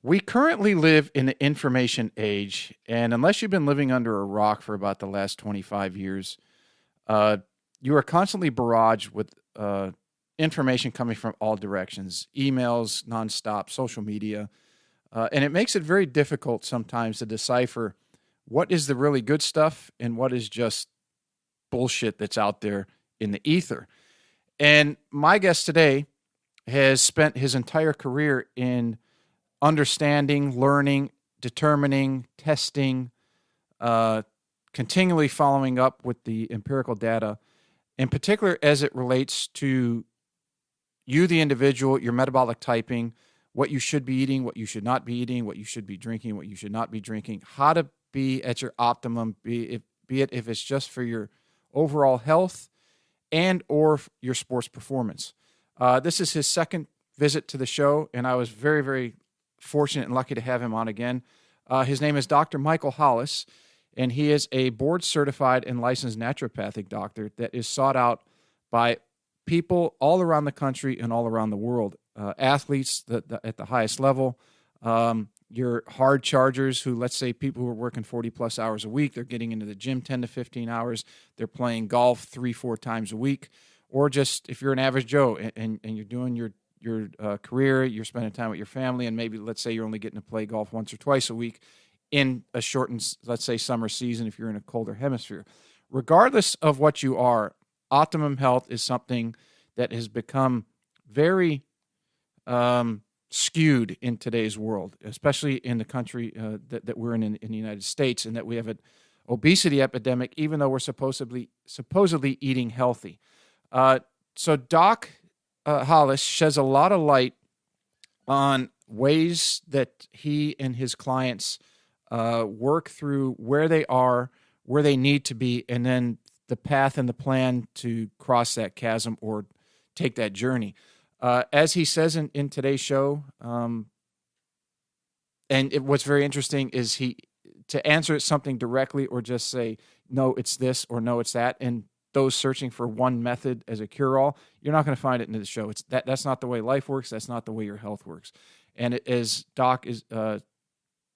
We currently live in the information age, and unless you've been living under a rock for about the last 25 years, uh, you are constantly barraged with information coming from all directions, emails, nonstop, social media, and it makes it very difficult sometimes to decipher what is the really good stuff and what is just bullshit that's out there in the ether. And my guest today has spent his entire career in understanding, learning, determining, testing, uh, continually following up with the empirical data, in particular as it relates to you, the individual, your metabolic typing, what you should be eating, what you should not be eating, what you should be drinking, what you should not be drinking, how to be at your optimum, be it if it's just for your overall health and or your sports performance. This is his second visit to the show, and I was very, very fortunate and lucky to have him on again. His name is Dr. Michael Hollis, and he is a board-certified and licensed naturopathic doctor that is sought out by people all around the country and all around the world. Athletes at the highest level, your hard chargers who, let's say, people who are working 40-plus hours a week, they're getting into the gym 10 to 15 hours, they're playing golf 3-4 times a week, or just if you're an average Joe and you're doing your career, you're spending time with your family, and maybe let's say you're only getting to play golf once or twice a week in a shortened, let's say, summer season if you're in a colder hemisphere. Regardless of what you are, optimum health is something that has become very skewed in today's world, especially in the country that we're in the United States, and that we have an obesity epidemic, even though we're supposedly eating healthy. So Doc Hollis sheds a lot of light on ways that he and his clients work through where they are, where they need to be, and then the path and the plan to cross that chasm or take that journey. As he says in today's show, what's very interesting is to answer something directly or just say, no, it's this or no, it's that, and those searching for one method as a cure-all, you're not going to find it in the show. That's not the way life works. That's not the way your health works. And as Doc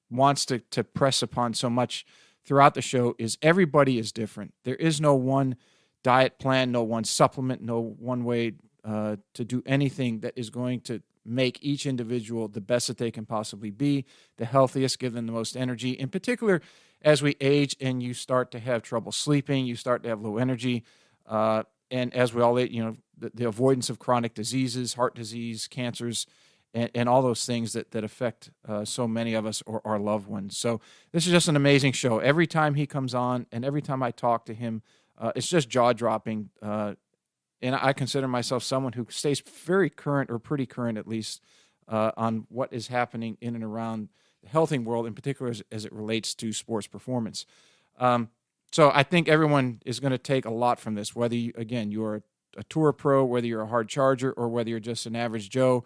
wants to press upon so much throughout the show is everybody is different. There is no one diet plan, no one supplement, no one way to do anything that is going to make each individual the best that they can possibly be, the healthiest, give them the most energy. In particular, as we age and you start to have trouble sleeping, you start to have low energy, and as we all, the avoidance of chronic diseases, heart disease, cancers, and all those things that affect so many of us or our loved ones. So this is just an amazing show. Every time he comes on and every time I talk to him, it's just jaw-dropping. And I consider myself someone who stays very current, or pretty current at least, on what is happening in and around the healthing world, in particular as it relates to sports performance. So I think everyone is going to take a lot from this, whether, you're a tour pro, whether you're a hard charger, or whether you're just an average Joe.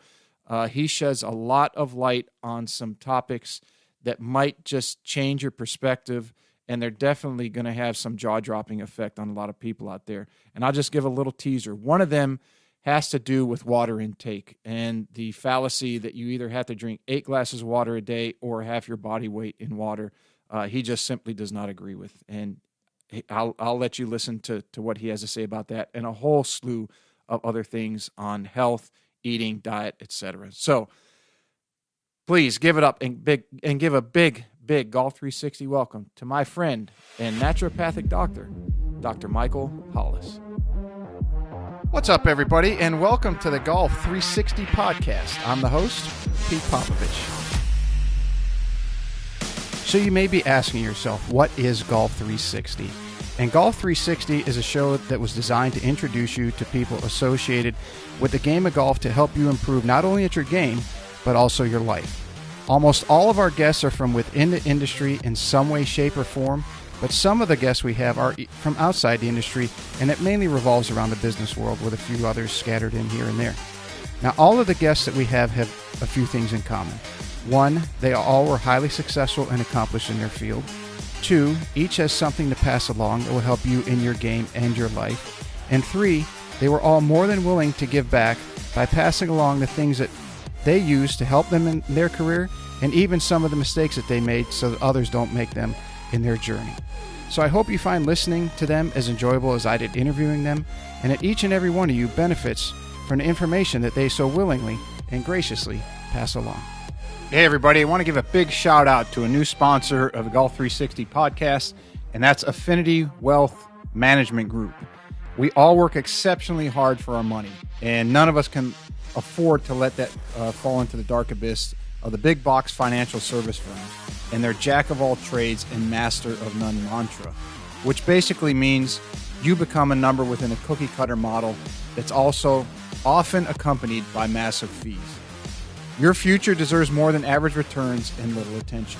He sheds a lot of light on some topics that might just change your perspective, and they're definitely going to have some jaw-dropping effect on a lot of people out there. And I'll just give a little teaser. One of them has to do with water intake and the fallacy that you either have to drink 8 glasses of water a day or half your body weight in water. He just simply does not agree with. And I'll let you listen to what he has to say about that and a whole slew of other things on health, eating, diet, etc. So please give it up and give a big Golf 360 welcome to my friend and naturopathic doctor, Dr. Michael Hollis. What's up, everybody, and welcome to the Golf 360 podcast. I'm the host, Pete Popovich. So you may be asking yourself, what is Golf 360? And Golf 360 is a show that was designed to introduce you to people associated with the game of golf to help you improve not only at your game, but also your life. Almost all of our guests are from within the industry in some way, shape, or form, but some of the guests we have are from outside the industry, and it mainly revolves around the business world with a few others scattered in here and there. Now, all of the guests that we have a few things in common. One, they all were highly successful and accomplished in their field. Two, each has something to pass along that will help you in your game and your life. And three, they were all more than willing to give back by passing along the things that they use to help them in their career and even some of the mistakes that they made so that others don't make them in their journey. So I hope you find listening to them as enjoyable as I did interviewing them, and that each and every one of you benefits from the information that they so willingly and graciously pass along. Hey everybody, I want to give a big shout out to a new sponsor of the Golf 360 podcast, and that's Affinity Wealth Management Group. We all work exceptionally hard for our money, and none of us can afford to let that fall into the dark abyss of the big box financial service firms and their jack of all trades and master of none mantra, which basically means you become a number within a cookie cutter model that's also often accompanied by massive fees. Your future deserves more than average returns and little attention.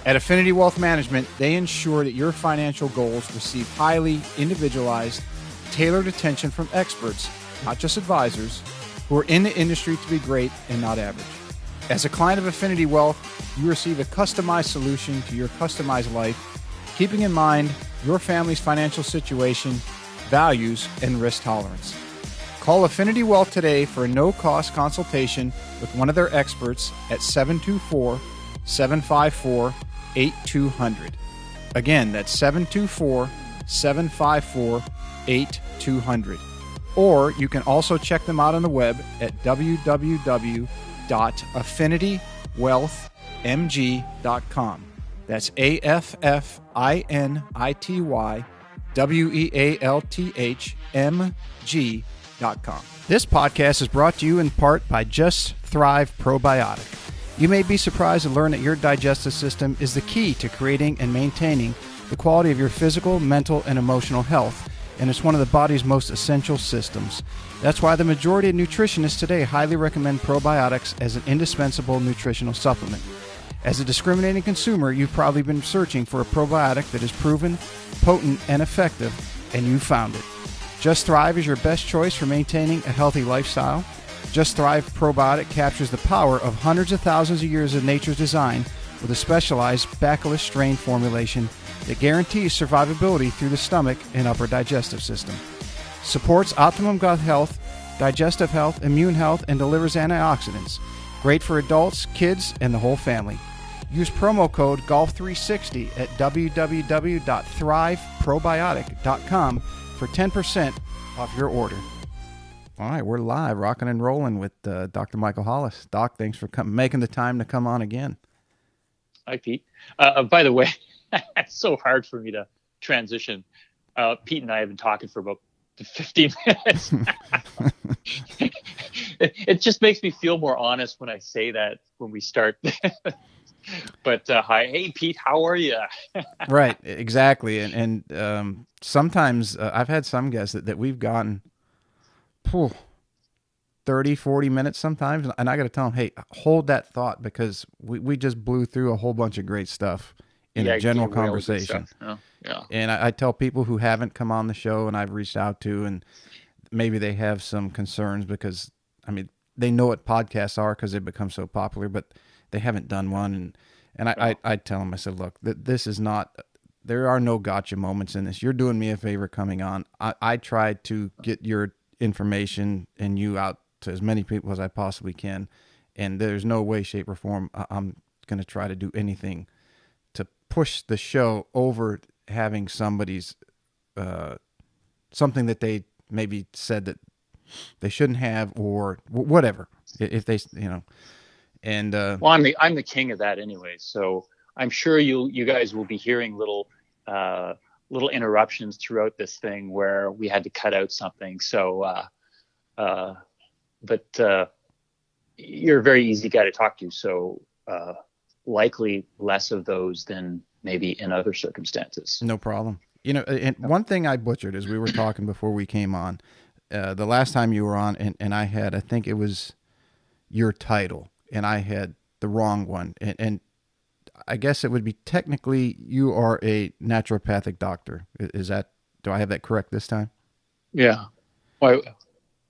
At Affinity Wealth Management, they ensure that your financial goals receive highly individualized, tailored attention from experts, not just advisors, who are in the industry to be great and not average. As a client of Affinity Wealth, you receive a customized solution to your customized life, keeping in mind your family's financial situation, values, and risk tolerance. Call Affinity Wealth today for a no-cost consultation with one of their experts at 724-754-8200. Again, that's 724-754-8200. Or you can also check them out on the web at www.affinitywealthmg.com. That's AFFINITYWEALTHMG.com. This podcast is brought to you in part by Just Thrive Probiotic. You may be surprised to learn that your digestive system is the key to creating and maintaining the quality of your physical, mental, and emotional health, and it's one of the body's most essential systems. That's why the majority of nutritionists today highly recommend probiotics as an indispensable nutritional supplement. As a discriminating consumer, you've probably been searching for a probiotic that is proven, potent, and effective, and you found it. Just Thrive is your best choice for maintaining a healthy lifestyle. Just Thrive Probiotic captures the power of hundreds of thousands of years of nature's design with a specialized bacillus strain formulation that guarantees survivability through the stomach and upper digestive system. Supports optimum gut health, digestive health, immune health, and delivers antioxidants. Great for adults, kids, and the whole family. Use promo code GOLF360 at www.thriveprobiotic.com for 10% off your order. All right, we're live, rocking and rolling with Dr. Michael Hollis. Doc, thanks for making the time to come on again. Hi, Pete. By the way, it's so hard for me to transition. Pete and I have been talking for about 15 minutes. It just makes me feel more honest when I say that when we start. But hi, hey Pete, how are you? Right, exactly. And sometimes I've had some guests that we've gotten 30, 40 minutes sometimes, and I got to tell them, hey, hold that thought, because we just blew through a whole bunch of great stuff in a general conversation. Yeah. And I tell people who haven't come on the show and I've reached out to, and maybe they have some concerns because, I mean, they know what podcasts are because they've become so popular, but they haven't done one. And I tell them, I said, look, this is not, there are no gotcha moments in this. You're doing me a favor coming on. I tried to get your information and you out to as many people as I possibly can. And there's no way, shape, or form I'm going to try to do anything to push the show over having somebody's something that they maybe said that they shouldn't have, or whatever, if they, and well, I'm the king of that anyway, so I'm sure you guys will be hearing little interruptions throughout this thing where we had to cut out something. So but you're a very easy guy to talk to, so likely less of those than maybe in other circumstances. No problem. And one thing I butchered as we were talking before we came on, the last time you were on, and I think it was your title, and I had the wrong one. And I guess it would be technically you are a naturopathic doctor. Is that, do I have that correct this time? Yeah. Why,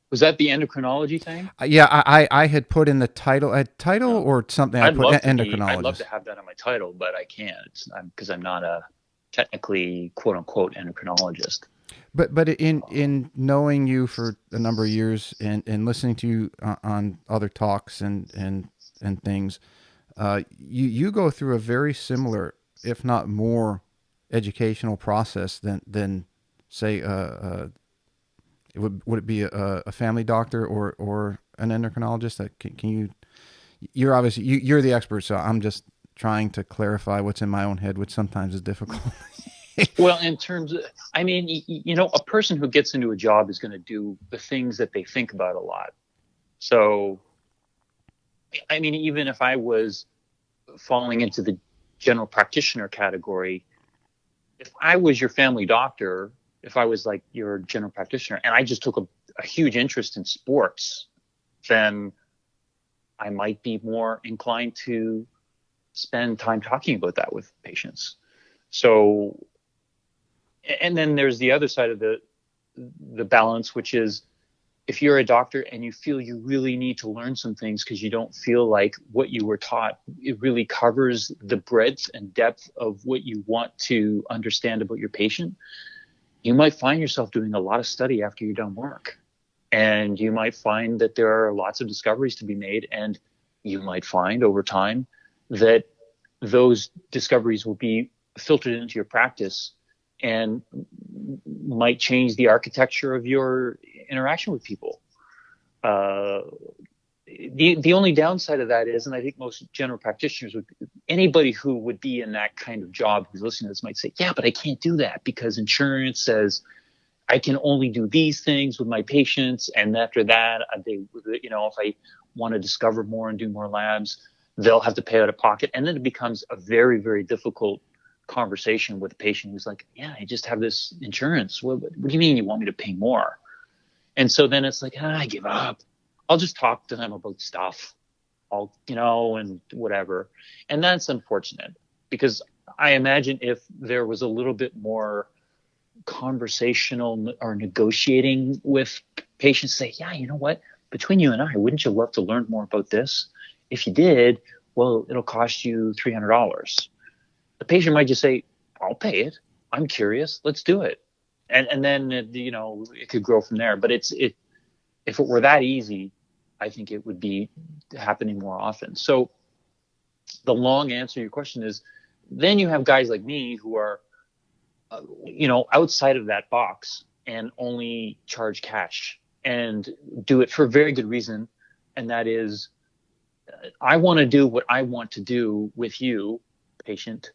was that the endocrinology thing? Yeah, I had put in the title, or something. I put endocrinologist. I'd love to have that on my title, but I can't because I'm not a technically quote unquote endocrinologist. But in knowing you for a number of years and listening to you on other talks and things, you go through a very similar, if not more, educational process than say would it be a family doctor or an endocrinologist? That can you? You're obviously you're the expert, so I'm just trying to clarify what's in my own head, which sometimes is difficult. Well, in terms of, I mean, a person who gets into a job is going to do the things that they think about a lot. So, I mean, even if I was falling into the general practitioner category, if I was your family doctor, if I was like your general practitioner and I just took a huge interest in sports, then I might be more inclined to spend time talking about that with patients. So, and then there's the other side of the balance, which is if you're a doctor and you feel you really need to learn some things because you don't feel like what you were taught, it really covers the breadth and depth of what you want to understand about your patient, you might find yourself doing a lot of study after you're done work. And you might find that there are lots of discoveries to be made. And you might find over time that those discoveries will be filtered into your practice and might change the architecture of your interaction with people. The only downside of that is, and I think most general practitioners anybody who would be in that kind of job who's listening to this might say, yeah, but I can't do that because insurance says I can only do these things with my patients. And after that, if I want to discover more and do more labs, they'll have to pay out of pocket. And then it becomes a very, very difficult conversation with a patient who's like, yeah, I just have this insurance. What do you mean you want me to pay more? And so then it's like, I give up. I'll just talk to them about stuff. And whatever. And that's unfortunate because I imagine if there was a little bit more conversational or negotiating with patients, say, yeah, you know what, between you and I, wouldn't you love to learn more about this? If you did, well, it'll cost you $300. The patient might just say, I'll pay it. I'm curious. Let's do it. And then, it could grow from there. But if it were that easy, I think it would be happening more often. So the long answer to your question is then you have guys like me who are, outside of that box and only charge cash and do it for a very good reason. And that is, I want to do what I want to do with you, patient.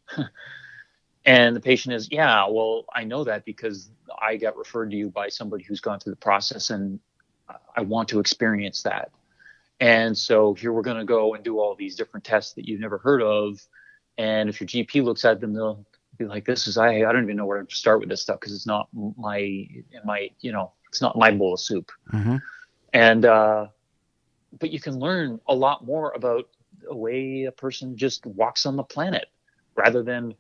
And the patient is, yeah, well, I know that because I got referred to you by somebody who's gone through the process and I want to experience that. And so here we're going to go and do all these different tests that you've never heard of. And if your GP looks at them, they'll be like, I don't even know where to start with this stuff because it's not it's not my bowl of soup. Mm-hmm. And, but you can learn a lot more about the way a person just walks on the planet rather than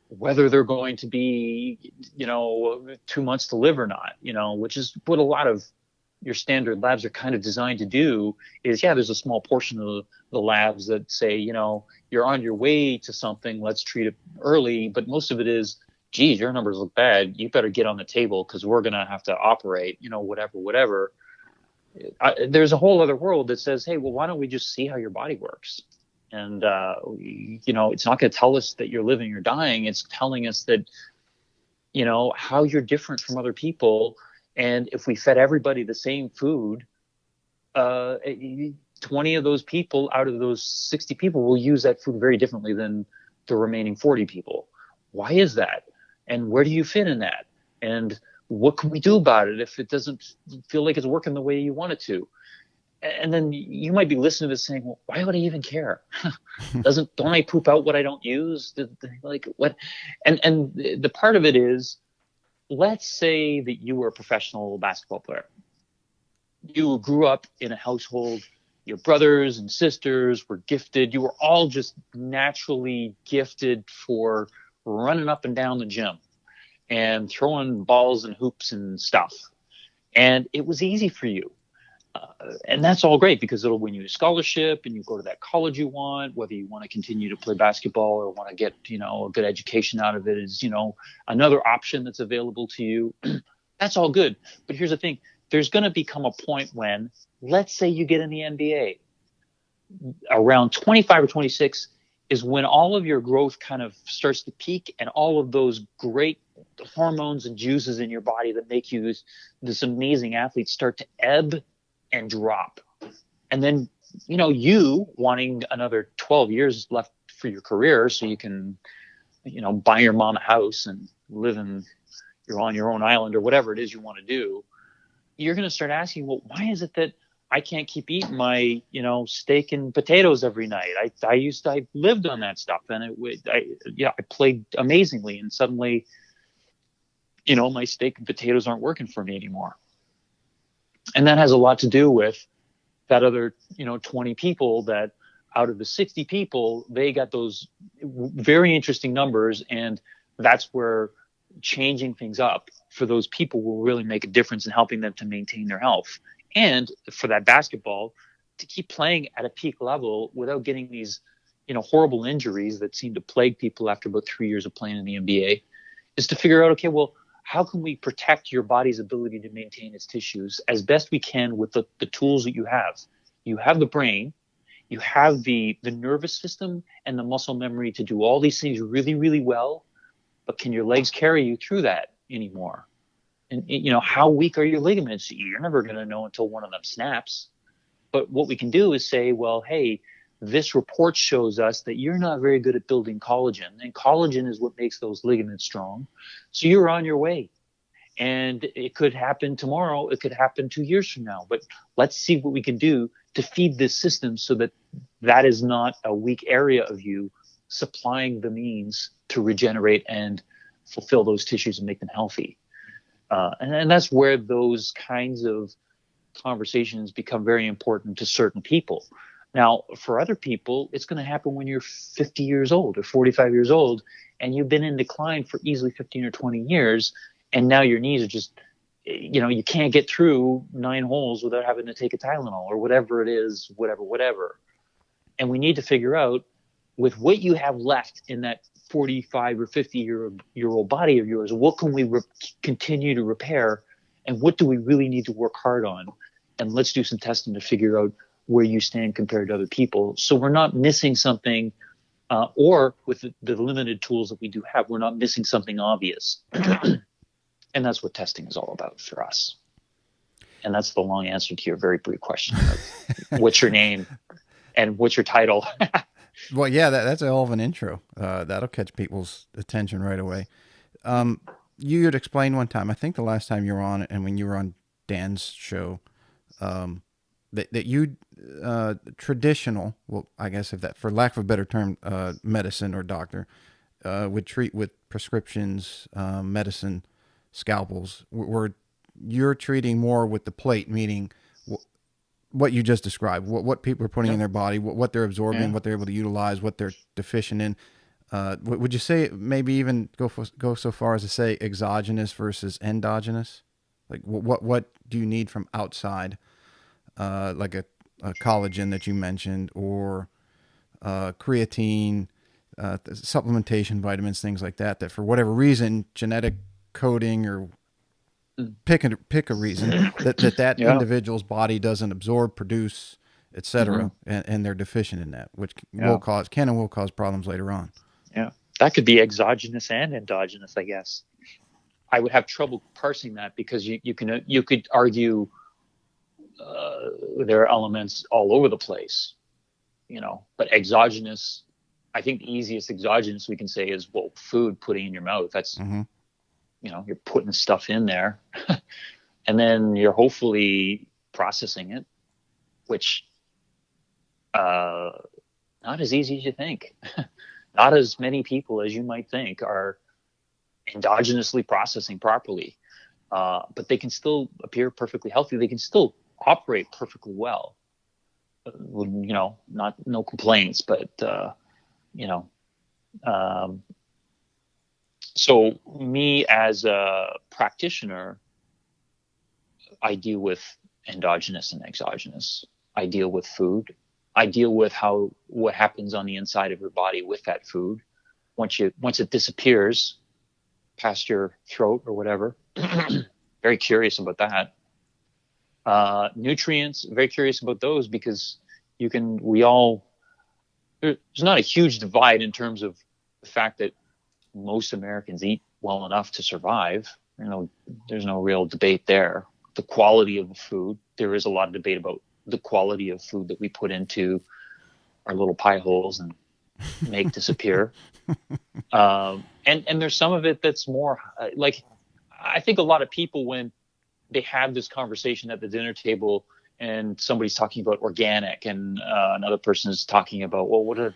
whether they're going to be, 2 months to live or not, which is what a lot of your standard labs are kind of designed to do is, there's a small portion of the labs that say, you're on your way to something, let's treat it early. But most of it is, geez, your numbers look bad. You better get on the table because we're going to have to operate, whatever. There's a whole other world that says, hey, well, why don't we just see how your body works? And, it's not going to tell us that you're living or dying. It's telling us that, how you're different from other people. And if we fed everybody the same food, 20 of those people out of those 60 people will use that food very differently than the remaining 40 people. Why is that? And where do you fit in that? And what can we do about it if it doesn't feel like it's working the way you want it to? And then you might be listening to this saying, well, why would I even care? Don't I poop out what I don't use? Like what? And the part of it is, let's say that you were a professional basketball player. You grew up in a household, your brothers and sisters were gifted. You were all just naturally gifted for running up and down the gym and throwing balls and hoops and stuff. And it was easy for you. And that's all great because it'll win you a scholarship and you go to that college you want, whether you want to continue to play basketball or want to get, a good education out of it is, another option that's available to you. That's all good. But here's the thing. There's going to become a point when, let's say you get in the NBA around 25 or 26 is when all of your growth kind of starts to peak, and all of those great hormones and juices in your body that make you this amazing athlete start to ebb and drop. And then, you wanting another 12 years left for your career so you can, buy your mom a house and live you're on your own island or whatever it is you want to do, you're going to start asking, well, why is it that I can't keep eating my, steak and potatoes every night? I lived on that stuff, and I played amazingly, and suddenly, my steak and potatoes aren't working for me anymore. And that has a lot to do with that other, 20 people that out of the 60 people, they got those very interesting numbers. And that's where changing things up for those people will really make a difference in helping them to maintain their health. And for that basketball to keep playing at a peak level without getting these, horrible injuries that seem to plague people after about 3 years of playing in the NBA, is to figure out, okay, well, how can we protect your body's ability to maintain its tissues as best we can with the tools that you have? You have the brain, you have the nervous system and the muscle memory to do all these things really, really well, but can your legs carry you through that anymore? And, how weak are your ligaments? You're never going to know until one of them snaps. But what we can do is say, well, hey, this report shows us that you're not very good at building collagen, and collagen is what makes those ligaments strong. So you're on your way. And it could happen tomorrow. It could happen 2 years from now. But let's see what we can do to feed this system so that is not a weak area of you, supplying the means to regenerate and fulfill those tissues and make them healthy. And that's where those kinds of conversations become very important to certain people. Now, for other people, it's going to happen when you're 50 years old or 45 years old, and you've been in decline for easily 15 or 20 years, and now your knees are just, you can't get through 9 holes without having to take a Tylenol or whatever it is, whatever. And we need to figure out, with what you have left in that 45 or 50-year-old body of yours, what can we continue to repair, and what do we really need to work hard on? And let's do some testing to figure out where you stand compared to other people, so we're not missing something, or with the limited tools that we do have, we're not missing something obvious. And that's what testing is all about for us. And that's the long answer to your very brief question of what's your name and what's your title. Well, yeah, that's a hell of an intro. That'll catch people's attention right away. You had explained one time, I think the last time you were on, and when you were on Dan's show, that you traditional, well, I guess if that, for lack of a better term, medicine or doctor would treat with prescriptions, medicine, scalpels, where you're treating more with the plate, meaning what you just described, what people are putting in their body, what they're absorbing, what they're able to utilize, what they're deficient in. Would you say maybe even go so far as to say exogenous versus endogenous? Like what do you need from outside, like a collagen that you mentioned, or creatine, supplementation, vitamins, things like that, that for whatever reason, genetic coding or pick a reason that individual's body doesn't absorb, produce, etc., and they're deficient in that, which will cause problems later on. Yeah, that could be exogenous and endogenous, I guess. I would have trouble parsing that, because you could argue there are elements all over the place, but exogenous, I think the easiest exogenous we can say is, well, food putting in your mouth. That's you're putting stuff in there and then you're hopefully processing it, which not as easy as you think. Not as many people as you might think are endogenously processing properly, but they can still appear perfectly healthy. They can still operate perfectly well, no complaints, but so me as a practitioner, I deal with endogenous and exogenous. I deal with food. I deal with what happens on the inside of your body with that food once it disappears past your throat or whatever. Very curious about that. Nutrients, very curious about those, because we all there's not a huge divide in terms of the fact that most Americans eat well enough to survive. There's no real debate there. The quality of the food, there is a lot of debate about the quality of food that we put into our little pie holes and make disappear. And there's some of it that's more like, I think a lot of people, when they have this conversation at the dinner table and somebody's talking about organic and another person is talking about, well,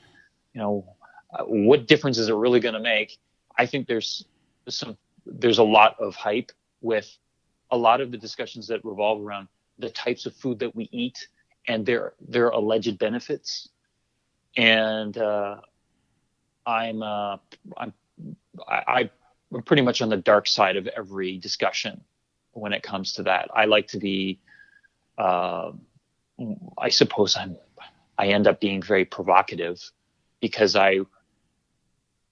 what difference is it really going to make? I think there's a lot of hype with a lot of the discussions that revolve around the types of food that we eat and their alleged benefits. And I'm pretty much on the dark side of every discussion when it comes to that. I like to be, I suppose I end up being very provocative because I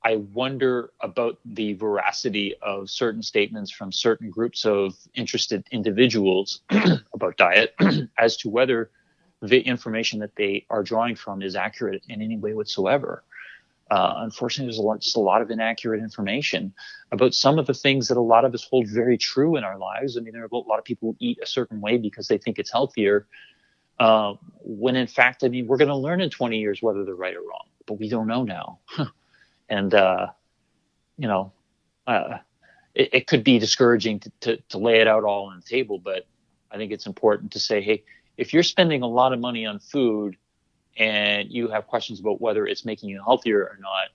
wonder about the veracity of certain statements from certain groups of interested individuals about diet as to whether the information that they are drawing from is accurate in any way whatsoever. Unfortunately, there's just a lot of inaccurate information about some of the things that a lot of us hold very true in our lives. I mean, there are a lot of people who eat a certain way because they think it's healthier, when in fact, I mean, we're going to learn in 20 years whether they're right or wrong, but we don't know now. And, it could be discouraging to lay it out all on the table, but I think it's important to say, hey, if you're spending a lot of money on food and you have questions about whether it's making you healthier or not,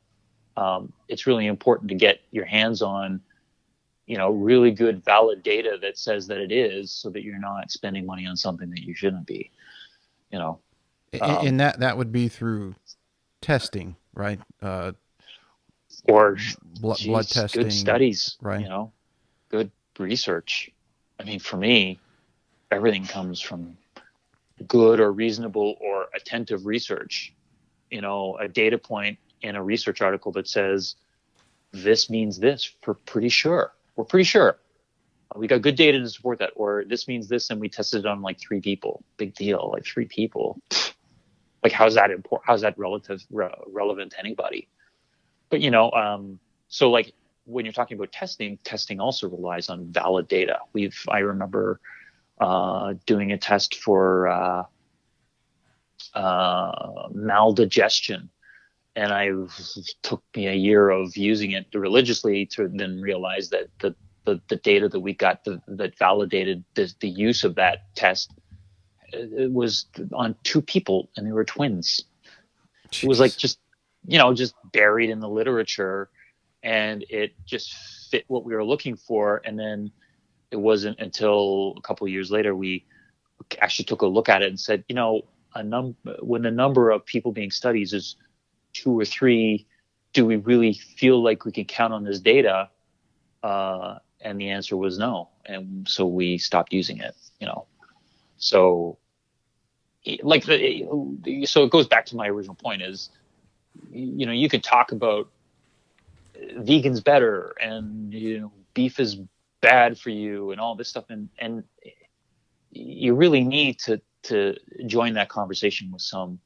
it's really important to get your hands on, really good, valid data that says that it is, so that you're not spending money on something that you shouldn't be, And that would be through testing, right? Or blood testing, good studies, right? Good research. I mean, for me, everything comes from good or reasonable or attentive research. A data point in a research article that says this means this, we're pretty sure. We got good data to support that. Or this means this, and we tested it on like 3 people. Big deal, like 3 people. Like, how's that important? How's that relevant to anybody? But so like when you're talking about testing also relies on valid data. I remember doing a test for maldigestion, and it took me a year of using it religiously to then realize that the data that we got that validated the use of that test, it was on 2 people, and they were twins. Jeez. It was like just buried in the literature, and it just fit what we were looking for. And then it wasn't until a couple of years later we actually took a look at it and said, when the number of people being studied is 2 or 3, do we really feel like we can count on this data? And the answer was no. And so we stopped using it, So so it goes back to my original point is, you could talk about vegans better and, beef is bad for you and all this stuff. And you really need to join that conversation with some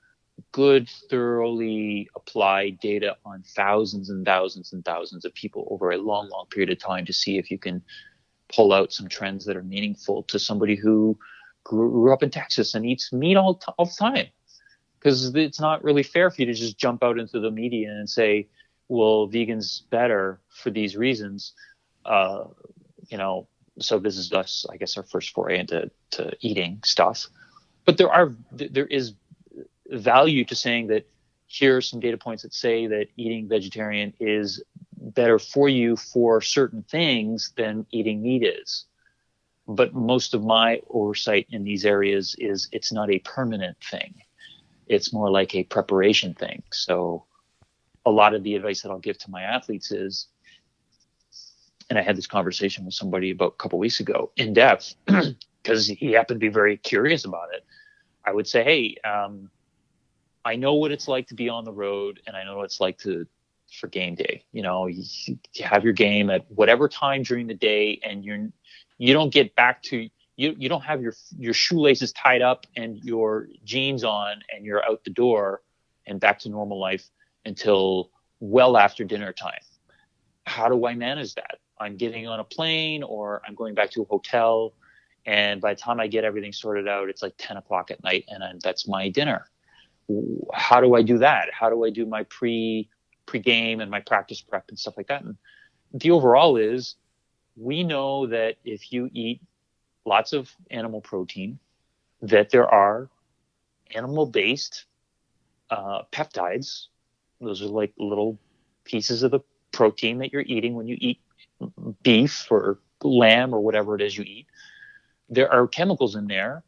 good, thoroughly applied data on thousands and thousands and thousands of people over a long, long period of time to see if you can pull out some trends that are meaningful to somebody who grew up in Texas and eats meat all the time. Because it's not really fair for you to just jump out into the media and say, well, vegan's better for these reasons. So this is us, I guess, our first foray into eating stuff. But there is value to saying that here are some data points that say that eating vegetarian is better for you for certain things than eating meat is. But most of my oversight in these areas is it's not a permanent thing. It's more like a preparation thing. So a lot of the advice that I'll give to my athletes is, and I had this conversation with somebody about a couple of weeks ago in depth, because he happened to be very curious about it. I would say, hey, I know what it's like to be on the road, and I know what it's like for game day. You have your game at whatever time during the day, and you don't get back to you don't have your shoelaces tied up and your jeans on, and you're out the door, and back to normal life until well after dinner time. How do I manage that? I'm getting on a plane or I'm going back to a hotel, and by the time I get everything sorted out, it's like 10 o'clock at night, and that's my dinner. How do I do that? How do I do my pre-game and my practice prep and stuff like that? And the overall is, we know that if you eat lots of animal protein, that there are animal-based peptides. Those are like little pieces of the protein that you're eating when you eat beef or lamb or whatever it is you eat. There are chemicals in there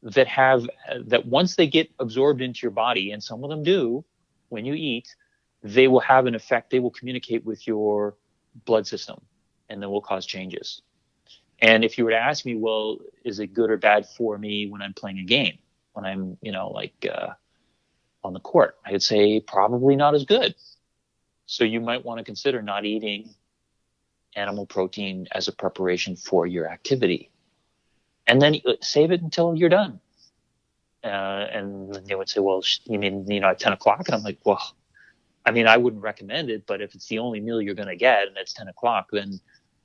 that once they get absorbed into your body, and some of them do when you eat, they will have an effect. They will communicate with your blood system, and then will cause changes. And if you were to ask me, well, is it good or bad for me when I'm playing a game, when I'm, on the court, I would say probably not as good. So you might want to consider not eating animal protein as a preparation for your activity. And then save it until you're done. And they would say, well, you mean, at 10 o'clock? And I'm like, well, I mean, I wouldn't recommend it, but if it's the only meal you're going to get and it's 10 o'clock, then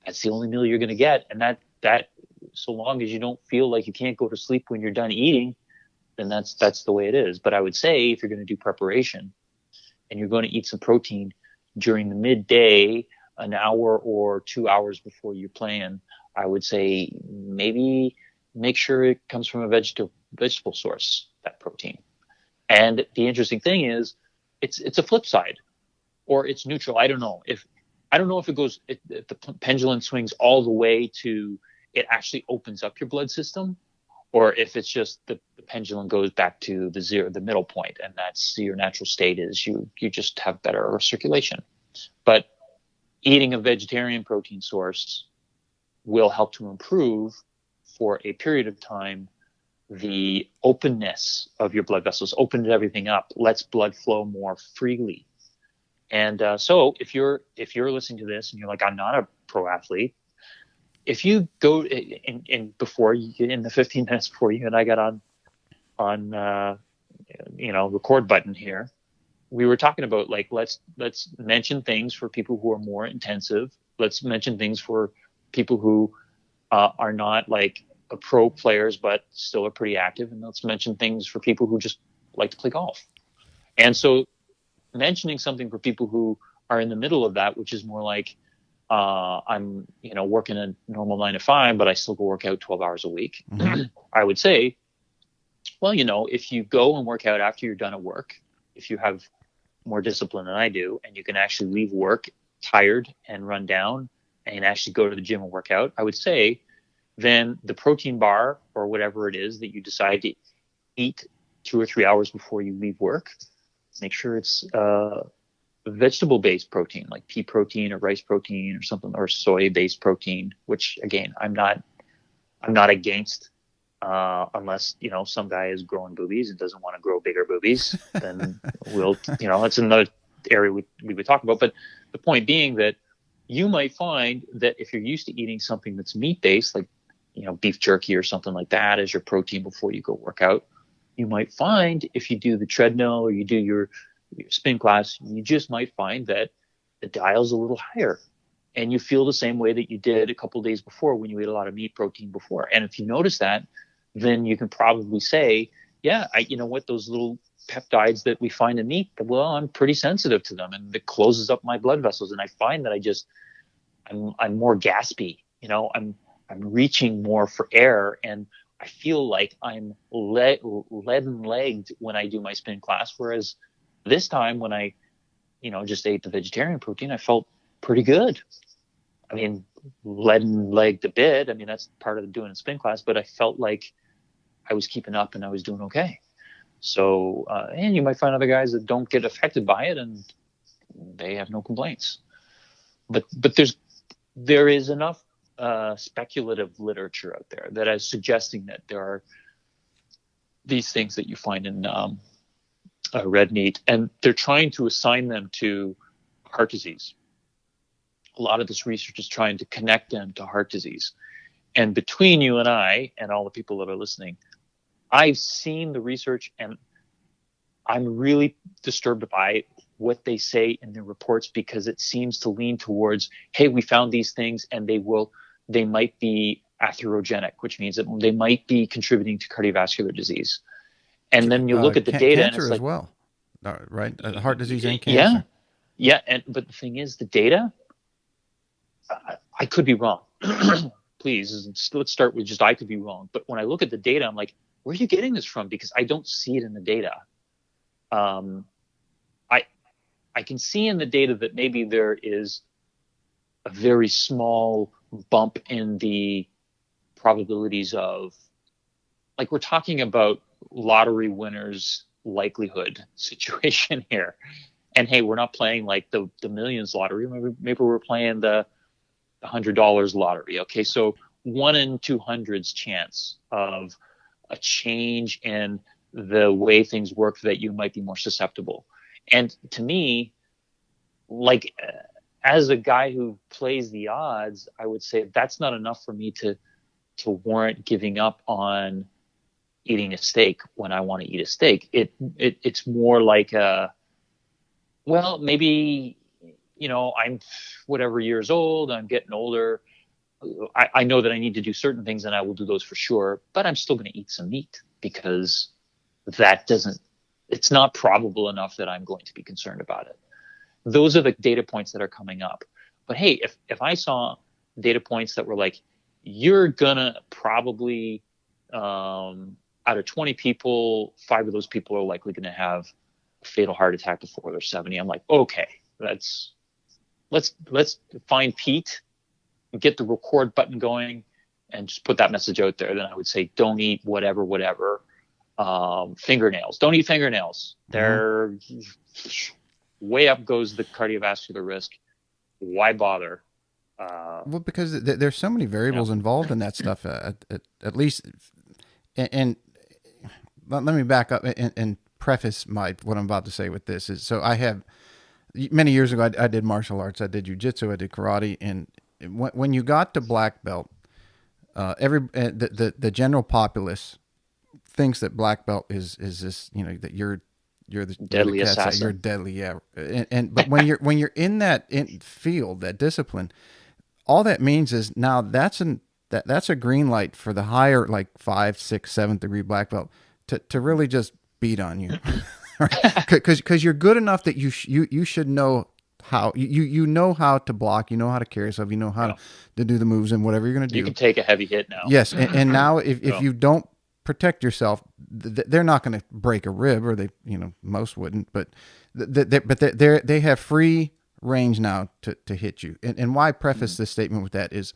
that's the only meal you're going to get. And that, so long as you don't feel like you can't go to sleep when you're done eating, then that's the way it is. But I would say if you're going to do preparation and you're going to eat some protein during the midday, an hour or 2 hours before you're playing, I would say maybe make sure it comes from a vegetable source, that protein. And the interesting thing is, it's a flip side, or it's neutral. I don't know if it goes, if the pendulum swings all the way to it actually opens up your blood system, or if it's just the pendulum goes back to the middle point, and that's your natural state is you just have better circulation. But eating a vegetarian protein source will help to improve for a period of time the openness of your blood vessels, opens everything up, lets blood flow more freely. And so if you're listening to this and you're like, I'm not a pro athlete, if you go in the 15 minutes before you and I got on record button here, we were talking about, like, let's mention things for people who are more intensive. Let's mention things for people who are not like pro players but still are pretty active, and let's mention things for people who just like to play golf. And so mentioning something for people who are in the middle of that, which is more like, I'm working a normal 9 to 5, but I still go work out 12 hours a week. Mm-hmm. I would say, well, if you go and work out after you're done at work, if you have more discipline than I do, and you can actually leave work tired and run down and actually go to the gym and work out, I would say then the protein bar or whatever it is that you decide to eat 2 or 3 hours before you leave work, make sure it's vegetable-based protein, like pea protein or rice protein or something, or soy-based protein, which again, I'm not against, unless, some guy is growing boobies and doesn't want to grow bigger boobies, then we'll, that's another area we would talk about. But the point being that you might find that if you're used to eating something that's meat-based, like, beef jerky or something like that as your protein before you go work out, you might find if you do the treadmill or you do your spin class, you just might find that the dial's a little higher and you feel the same way that you did a couple of days before when you ate a lot of meat protein before. And if you notice that, then you can probably say, yeah, those little peptides that we find in meat, well, I'm pretty sensitive to them, and it closes up my blood vessels. And I find that I'm more gaspy, I'm reaching more for air, and I feel like I'm leaden-legged when I do my spin class. Whereas this time when I, just ate the vegetarian protein, I felt pretty good. I mean, leaden-legged a bit. I mean, that's part of doing a spin class, but I felt like I was keeping up and I was doing okay. So, and you might find other guys that don't get affected by it and they have no complaints. But there is enough speculative literature out there that is suggesting that there are these things that you find in red meat, and they're trying to assign them to heart disease. A lot of this research is trying to connect them to heart disease. And between you and I and all the people that are listening, I've seen the research, and I'm really disturbed by what they say in their reports, because it seems to lean towards, hey, we found these things and they might be atherogenic, which means that they might be contributing to cardiovascular disease. And then you look at the data and Cancer it's as like, well, right? Heart disease and yeah, cancer. yeah. But the thing is, the data, I could be wrong. Please, let's start with just I could be wrong. But when I look at the data, I'm like, where are you getting this from? Because I don't see it in the data. Um, I can see in the data that maybe there is a very small bump in the probabilities of, like, we're talking about lottery winners likelihood situation here. And hey, we're not playing like the millions lottery. Maybe we're playing the $100 lottery. Okay, so 1 in 200's chance of a change in the way things work that you might be more susceptible. And to me, like, as a guy who plays the odds, I would say that's not enough for me to warrant giving up on eating a steak when I want to eat a steak. It's more like well, maybe, I'm whatever years old, I'm getting older. I know that I need to do certain things, and I will do those for sure, but I'm still going to eat some meat, because it's not probable enough that I'm going to be concerned about it. Those are the data points that are coming up. But hey, if I saw data points that were like, you're going to probably, out of 20 people, 5 of those people are likely going to have a fatal heart attack before they're 70. I'm like, okay, let's find Pete, get the record button going, and just put that message out there. Then I would say, don't eat whatever. Fingernails. Don't eat fingernails. They're way up goes the cardiovascular risk. Why bother? Well, because there's so many variables involved in that stuff. At least, and let me back up and preface what I'm about to say with this. Is so I have many years ago I did martial arts. I did jiu-jitsu. I did karate, and when you got to black belt, the general populace thinks that black belt is this, that you're the deadly assassin. You're deadly, yeah. But when you're in that field, that discipline, all that means is now that's a green light for the higher, like 5, 6, 7th degree black belt to really just beat on you, because you're good enough that you should know how you know how to block, you know how to carry yourself, you know how to do the moves and whatever you're going to do. You can take a heavy hit now. Yes, and now if you don't protect yourself, they're not going to break a rib, or they, most wouldn't, but they have free range now to hit you. And why preface this statement with that is,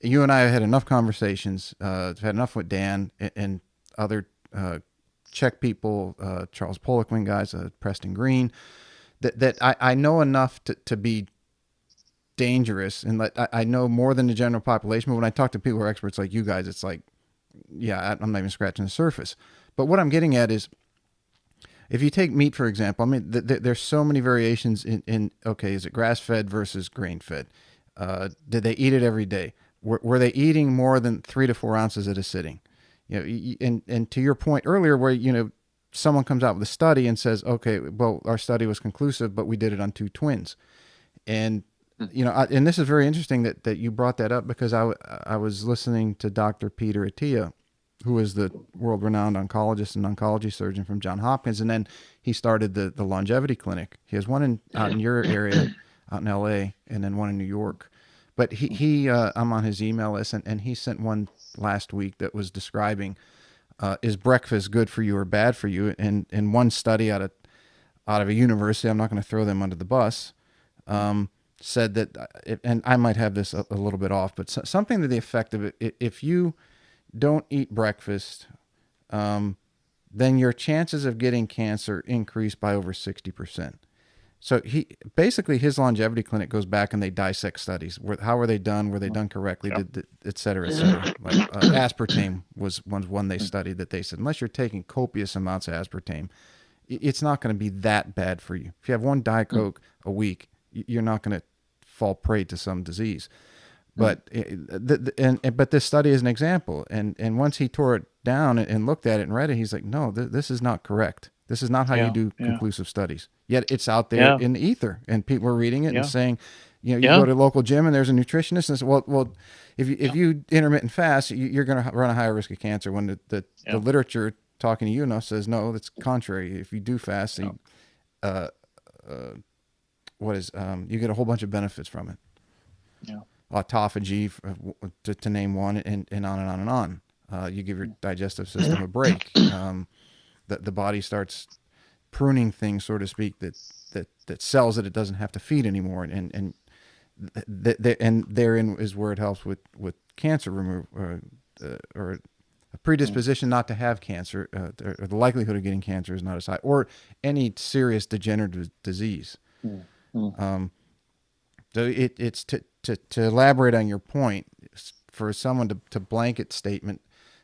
you and I have had enough conversations, had enough with Dan and other Czech people, Charles Poliquin guys, Preston Green, that I know enough to be dangerous, and I know more than the general population. But when I talk to people who are experts like you guys, it's like, yeah, I'm not even scratching the surface. But what I'm getting at is, if you take meat, for example, I mean, there's so many variations in okay, is it grass-fed versus grain-fed? Did they eat it every day? Were they eating more than 3 to 4 ounces at a sitting? And to your point earlier, where, someone comes out with a study and says, okay, well, our study was conclusive, but we did it on 2 twins. And, and this is very interesting that you brought that up, because I was listening to Dr. Peter Attia, who is the world-renowned oncologist and oncology surgeon from Johns Hopkins. And then he started the longevity clinic. He has one out in your area, out in LA, and then one in New York. But I'm on his email list, and he sent one last week that was describing, is breakfast good for you or bad for you? And in one study out of a university, I'm not going to throw them under the bus, said that, and I might have this a little bit off, but something to the effect of it, if you don't eat breakfast, then your chances of getting cancer increase by over 60%. So his longevity clinic goes back and they dissect studies. How were they done? Were they done correctly? Et cetera, et cetera. Like, aspartame was one they studied, that they said, unless you're taking copious amounts of aspartame, it's not going to be that bad for you. If you have one Diet Coke a week, you're not going to fall prey to some disease. But but this study is an example. And once he tore it down and looked at it and read it, he's like, no, this is not correct. This is not how you do conclusive studies. Yet it's out there in the ether, and people are reading it and saying, you go to a local gym and there's a nutritionist and says, well, if you intermittent fast, you're going to run a higher risk of cancer. When the literature talking to you says no, that's contrary. If you do fast, you get a whole bunch of benefits from it. Yeah. Autophagy, to name one, and on and on and on. You give your digestive system a break. The body starts pruning things, so to speak, that cells that it doesn't have to feed anymore, and therein is where it helps with cancer removal, or a predisposition not to have cancer, or the likelihood of getting cancer is not as high, or any serious degenerative disease. So it's to elaborate on your point, for someone to blanket statement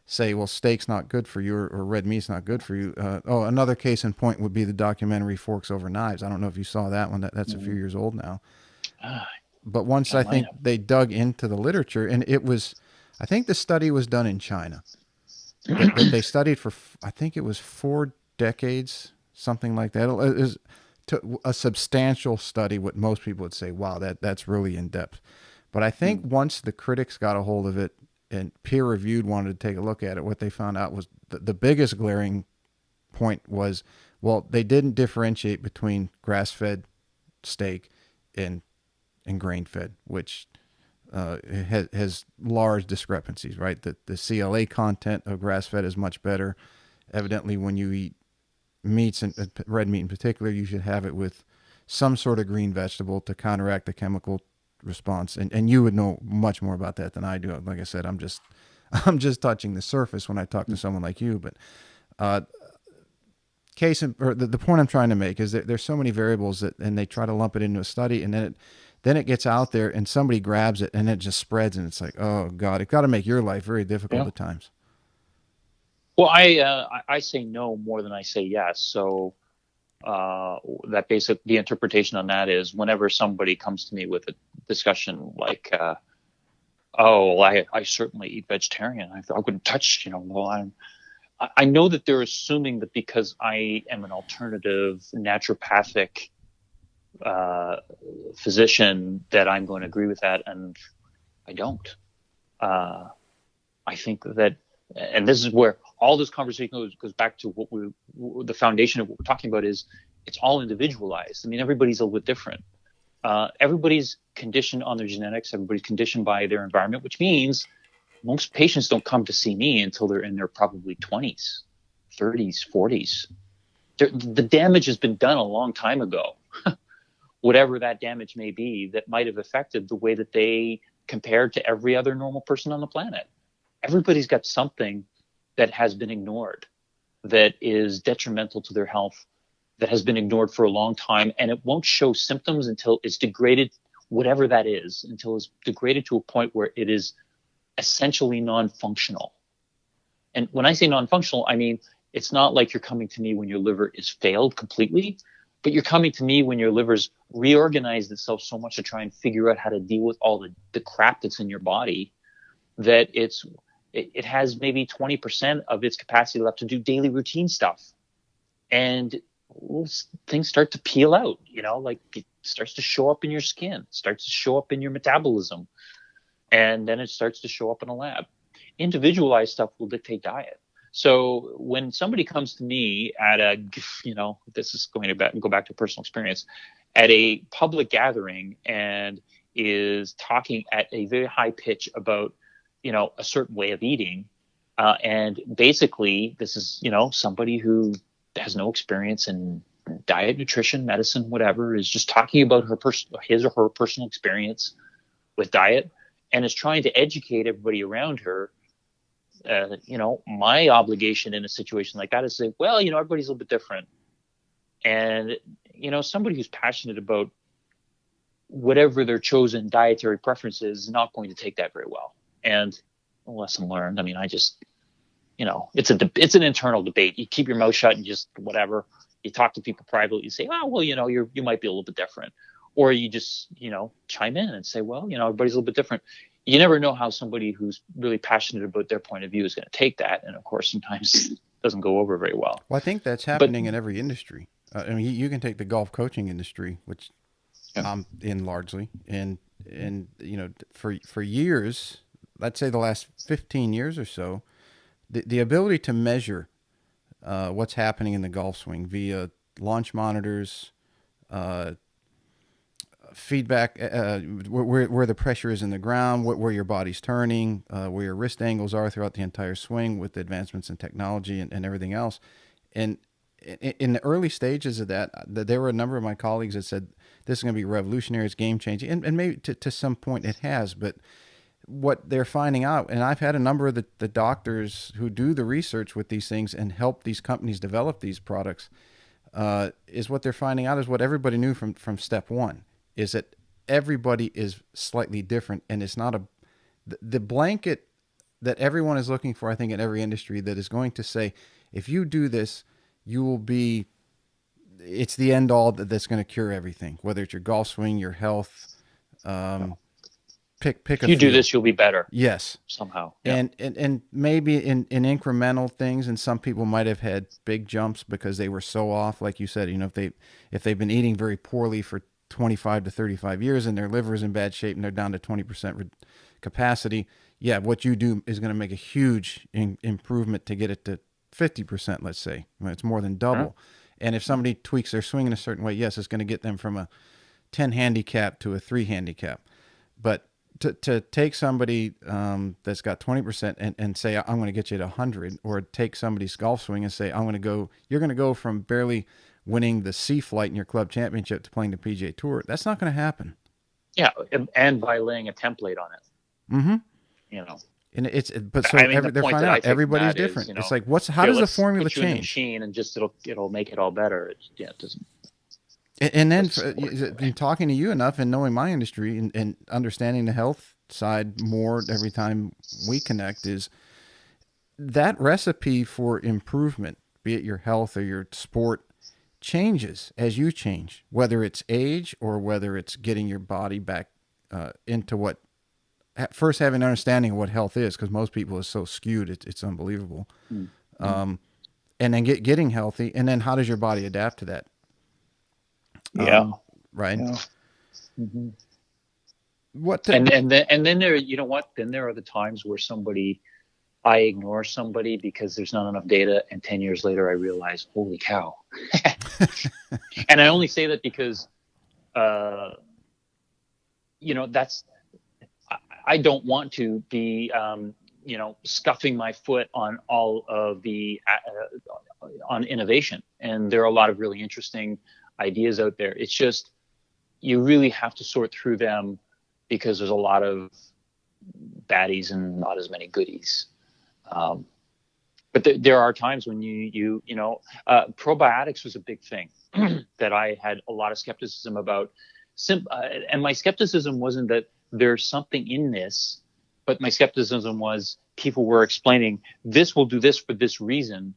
say, well, steak's not good for you, or red meat's not good for you. Another case in point would be the documentary Forks Over Knives. I don't know if you saw that one. That's a few years old now. But once I think they dug into the literature, and I think the study was done in China. that they studied for, I think it was 4 decades, something like that. It is a substantial study. What most people would say, wow, that's really in depth. But I think once the critics got a hold of it and peer-reviewed wanted to take a look at it, what they found out was the biggest glaring point was, well, they didn't differentiate between grass-fed steak and grain-fed, which has large discrepancies, right? The CLA content of grass-fed is much better. Evidently, when you eat meats, and red meat in particular, you should have it with some sort of green vegetable to counteract the chemical response. And you would know much more about that than I do. Like I said, I'm just touching the surface when I talk to someone like you. But the point I'm trying to make is that there's so many variables and they try to lump it into a study, and then it gets out there and somebody grabs it and it just spreads, and it's like, oh God, it got to make your life very difficult at times. Well, I say no more than I say yes. So the interpretation on that is, whenever somebody comes to me with a discussion like, I certainly eat vegetarian, I wouldn't touch, I know that they're assuming that because I am an alternative naturopathic physician that I'm going to agree with that, and I don't. I think that, and this is where all this conversation goes back to the foundation of what we're talking about is, it's all individualized. I mean, everybody's a little bit different. Everybody's conditioned on their genetics. Everybody's conditioned by their environment, which means most patients don't come to see me until they're in their probably 20s, 30s, 40s. The damage has been done a long time ago. Whatever that damage may be, that might have affected the way that they compared to every other normal person on the planet. Everybody's got something that has been ignored, that is detrimental to their health, that has been ignored for a long time, and it won't show symptoms until it's degraded, whatever that is, until it's degraded to a point where it is essentially non-functional. And when I say non-functional, I mean, it's not like you're coming to me when your liver is failed completely, but you're coming to me when your liver's reorganized itself so much to try and figure out how to deal with all the crap that's in your body, that it has maybe 20% of its capacity left to do daily routine stuff. And things start to peel out, like it starts to show up in your skin, starts to show up in your metabolism, and then it starts to show up in a lab. Individualized stuff will dictate diet. So when somebody comes to me at this is going to go back to personal experience, at a public gathering, and is talking at a very high pitch about, a certain way of eating, and basically this is, somebody who has no experience in diet, nutrition, medicine, whatever, is just talking about his or her personal experience with diet, and is trying to educate everybody around her. My obligation in a situation like that is to say, well, everybody's a little bit different. And, somebody who's passionate about whatever their chosen dietary preference is not going to take that very well. And a lesson learned. I mean, it's an internal debate. You keep your mouth shut and just whatever. You talk to people privately. You say, oh, well, you might be a little bit different. Or you just, chime in and say, well, everybody's a little bit different. You never know how somebody who's really passionate about their point of view is going to take that. And of course, sometimes doesn't go over very well. Well, I think that's But happening in every industry. I mean, you can take the golf coaching industry, which yeah, I'm in largely, and for years, let's say the last 15 years or so, the ability to measure what's happening in the golf swing via launch monitors, uh, feedback, where the pressure is in the ground, where your body's turning, where your wrist angles are throughout the entire swing with the advancements in technology and everything else. And in the early stages of that, there were a number of my colleagues that said this is going to be revolutionary, it's game changing, and maybe to some point it has. But what they're finding out, and I've had a number of the doctors who do the research with these things and help these companies develop these products, is what they're finding out is what everybody knew from step one, is that everybody is slightly different, and it's not the blanket that everyone is looking for, I think, in every industry, that is going to say, if you do this, you will be, it's the end all that's going to cure everything, whether it's your golf swing, your health, pick if a you do field. this, you'll be better. Yes. Somehow. Yeah. And maybe in incremental things, and some people might have had big jumps because they were so off, like you said, if they've been eating very poorly for 25 to 35 years and their liver is in bad shape and they're down to 20% capacity, yeah, what you do is going to make a huge improvement to get it to 50%, let's say. I mean, it's more than double. And if somebody tweaks their swing in a certain way, yes, it's going to get them from a 10 handicap to a 3 handicap. But to take somebody that's got 20% and say, I'm going to get you to 100, or take somebody's golf swing and say, you're going to go from barely winning the C flight in your club championship to playing the PGA Tour. That's not going to happen. Yeah. And by laying a template on it. Mm-hmm. And they're finding out everybody's different. It's like, how does the formula change? In the machine and just it'll make it all better. It doesn't. And then in talking to you enough and knowing my industry and understanding the health side more every time we connect, is that recipe for improvement, be it your health or your sport, changes as you change, whether it's age or whether it's getting your body back into what, first having an understanding of what health is, because most people are so skewed, it's unbelievable. Mm-hmm. And then getting healthy, and then how does your body adapt to that? Yeah. Right. Yeah. Mm-hmm. And then there, then there are the times where I ignore somebody because there's not enough data, and 10 years later I realize, holy cow. And I only say that because, I don't want to be, scuffing my foot on all of the, on innovation. And there are a lot of really interesting ideas out there. It's just, you really have to sort through them because there's a lot of baddies and not as many goodies. But there are times when probiotics was a big thing that I had a lot of skepticism about. And my skepticism wasn't that there's something in this, but my skepticism was people were explaining this will do this for this reason,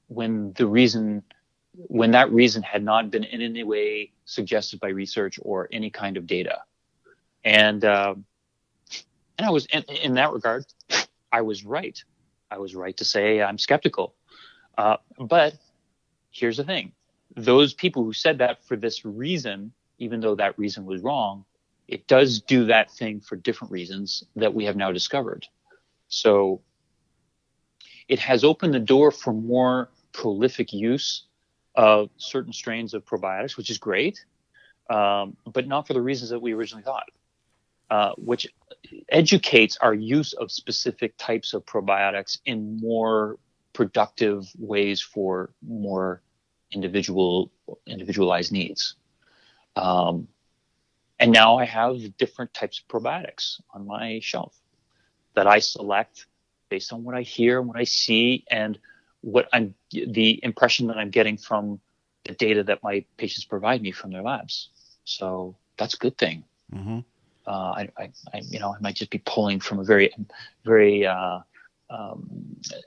when that reason had not been in any way suggested by research or any kind of data. And I was, in that regard, I was right. I was right to say I'm skeptical. But here's the thing. Those people who said that for this reason, even though that reason was wrong, it does do that thing for different reasons that we have now discovered. So it has opened the door for more prolific use of certain strains of probiotics, which is great, but not for the reasons that we originally thought, which educates our use of specific types of probiotics in more productive ways for more individualized needs. And now I have different types of probiotics on my shelf that I select based on what I hear, what I see, and the impression that I'm getting from the data that my patients provide me from their labs. So that's a good thing. Mm-hmm. I might just be pulling from a very, very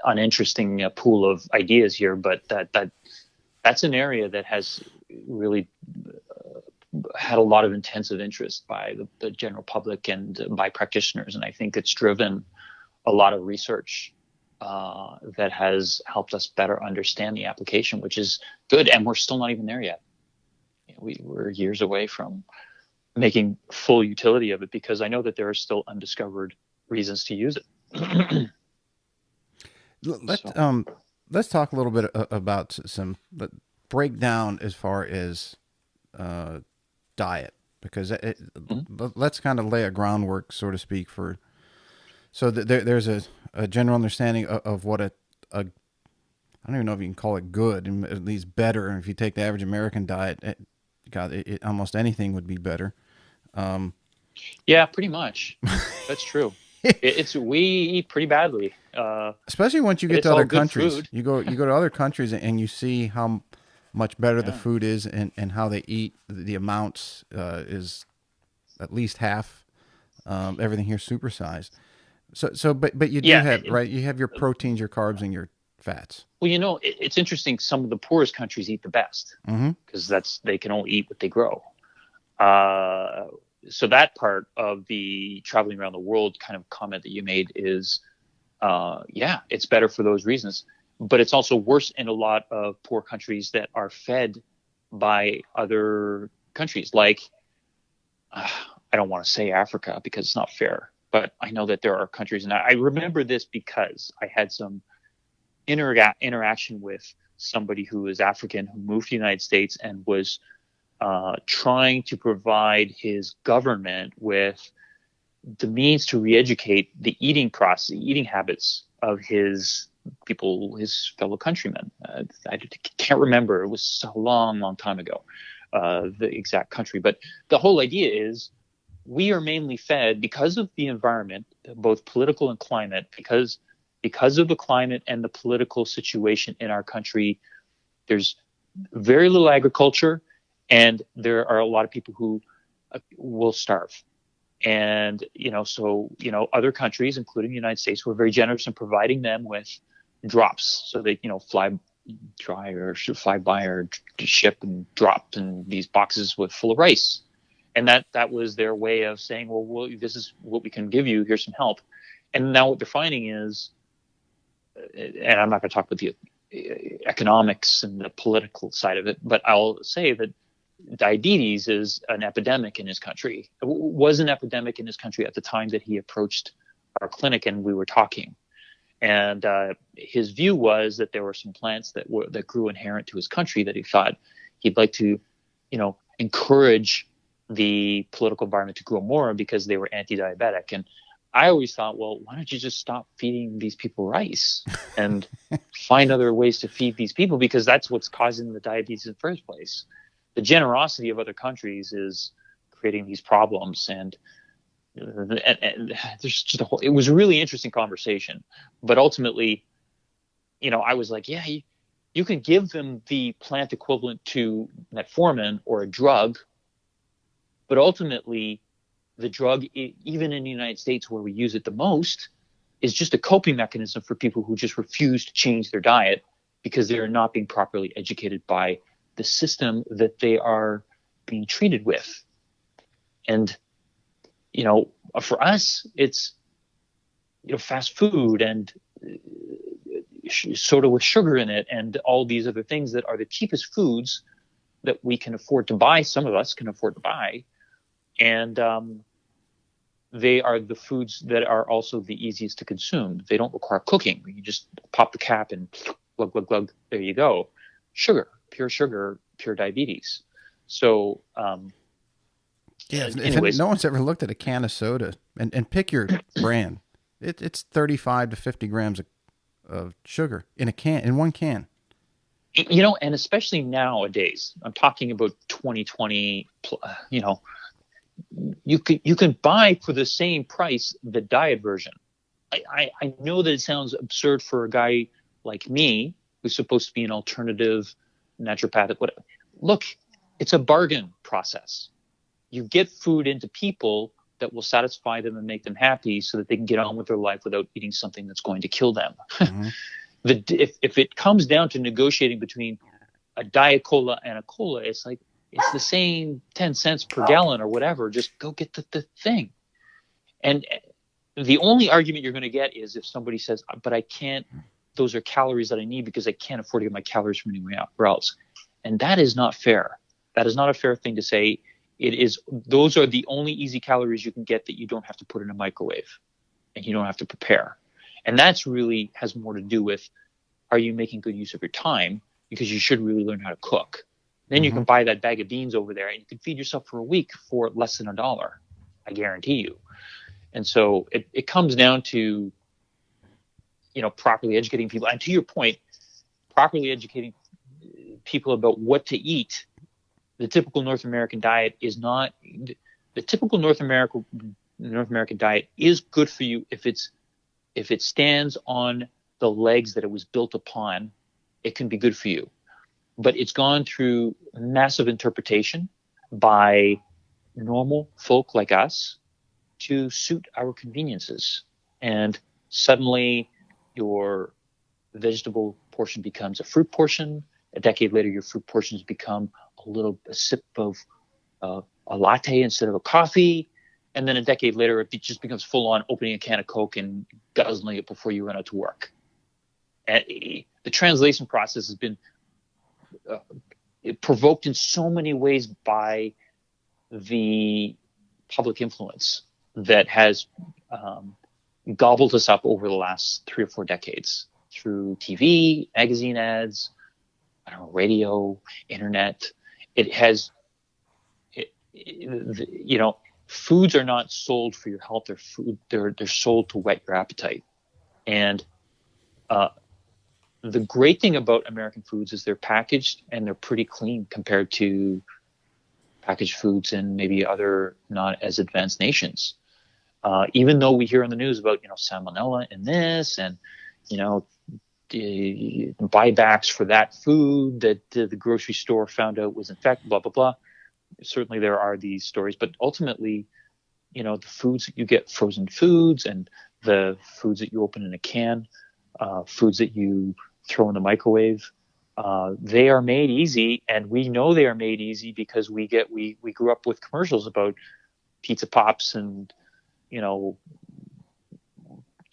uninteresting pool of ideas here, but that's an area that has really had a lot of intensive interest by the general public and by practitioners, and I think it's driven a lot of research that has helped us better understand the application, which is good. And we're still not even there yet. We're years away from making full utility of it, because I know that there are still undiscovered reasons to use it. Let's talk a little bit about some breakdown as far as diet, because let's kind of lay a groundwork, so to speak, for there's a general understanding of what a I don't even know if you can call it good, and at least better. If you take the average American diet, almost anything would be better. Yeah, pretty much. That's true. We eat pretty badly. Especially once you get to other countries. Food. You go to other countries and you see how much better the food is, and how they eat. The amounts is at least half. Everything here supersized. But you do have, right? You have your proteins, your carbs, and your fats. Well, it's interesting. Some of the poorest countries eat the best, because they can only eat what they grow. So that part of the traveling around the world kind of comment that you made is, it's better for those reasons, but it's also worse in a lot of poor countries that are fed by other countries. Like, I don't want to say Africa because it's not fair, but I know that there are countries, and I remember this because I had some interaction with somebody who is African who moved to the United States and was trying to provide his government with the means to re-educate the eating habits of his people, his fellow countrymen. I can't remember. It was a long, long time ago, the exact country. But the whole idea is we are mainly fed, because of the environment, both political and climate, because of the climate and the political situation in our country, there's very little agriculture, and there are a lot of people who will starve. And, other countries, including the United States, were very generous in providing them with drops. So they, fly by or ship and drop in these boxes full of rice. And that was their way of saying, well, this is what we can give you. Here's some help. And now what they're finding is, and I'm not going to talk about the economics and the political side of it, but I'll say that diabetes is an epidemic in his country. It was an epidemic in his country at the time that he approached our clinic and we were talking. And his view was that there were some plants that grew inherent to his country that he thought he'd like to, encourage the political environment to grow more because they were anti-diabetic. And I always thought, well, why don't you just stop feeding these people rice and find other ways to feed these people, because that's what's causing the diabetes in the first place. The generosity of other countries is creating these problems, and there's just it was a really interesting conversation. But ultimately, I was like, yeah, you can give them the plant equivalent to metformin or a drug, but ultimately the drug, even in the United States where we use it the most, is just a coping mechanism for people who just refuse to change their diet because they're not being properly educated by the system that they are being treated with. And, for us, it's, fast food and soda with sugar in it and all these other things that are the cheapest foods that we can afford to buy. Some of us can afford to buy. And they are the foods that are also the easiest to consume. They don't require cooking. You just pop the cap and glug, glug, glug. There you go. Sugar, pure diabetes. So, if no one's ever looked at a can of soda and pick your brand, it's 35 to 50 grams of sugar in one can. And especially nowadays, I'm talking about 2020, you can buy for the same price the diet version. I know that it sounds absurd for a guy like me who's supposed to be an alternative naturopathic, whatever. Look, it's a bargain process. You get food into people that will satisfy them and make them happy so that they can get on with their life without eating something that's going to kill them. Mm-hmm. If it comes down to negotiating between a Diet Cola and a cola, it's like, it's the same 10 cents per gallon or whatever. Just go get the thing. And The only argument you're going to get is if somebody says, but I can't, those are calories that I need because I can't afford to get my calories from anywhere else. And that is not fair. That is not a fair thing to say. It is, those are the only easy calories you can get that you don't have to put in a microwave and you don't have to prepare. And that's really has more to do with, are you making good use of your time? Because you should really learn how to cook. Then you can buy that bag of beans over there and you can feed yourself for a week for less than $1. I guarantee you. And so it comes down to, properly educating people. And to your point, properly educating people about what to eat. The typical North American diet is not the typical North American diet is good for you if it stands on the legs that it was built upon. It can be good for you, but it's gone through massive interpretation by normal folk like us to suit our conveniences. And suddenly your vegetable portion becomes a fruit portion. A decade later, your fruit portions become a sip of a latte instead of a coffee. And then a decade later, it just becomes full on opening a can of Coke and guzzling it before you run out to work. And the translation process has been provoked in so many ways by the public influence that has gobbled us up over the last 3 or 4 decades through TV, magazine ads, radio, internet. It has, foods are not sold for your health. They're sold to whet your appetite. And the great thing about American foods is they're packaged and they're pretty clean compared to packaged foods in maybe other not as advanced nations. Even though we hear on the news about, salmonella in this and, the buybacks for that food that the grocery store found out was infected, blah, blah, blah. Certainly there are these stories, but ultimately, the foods that you get, frozen foods and the foods that you open in a can, foods that you throw in the microwave, they are made easy. And we know they are made easy because we grew up with commercials about pizza pops and,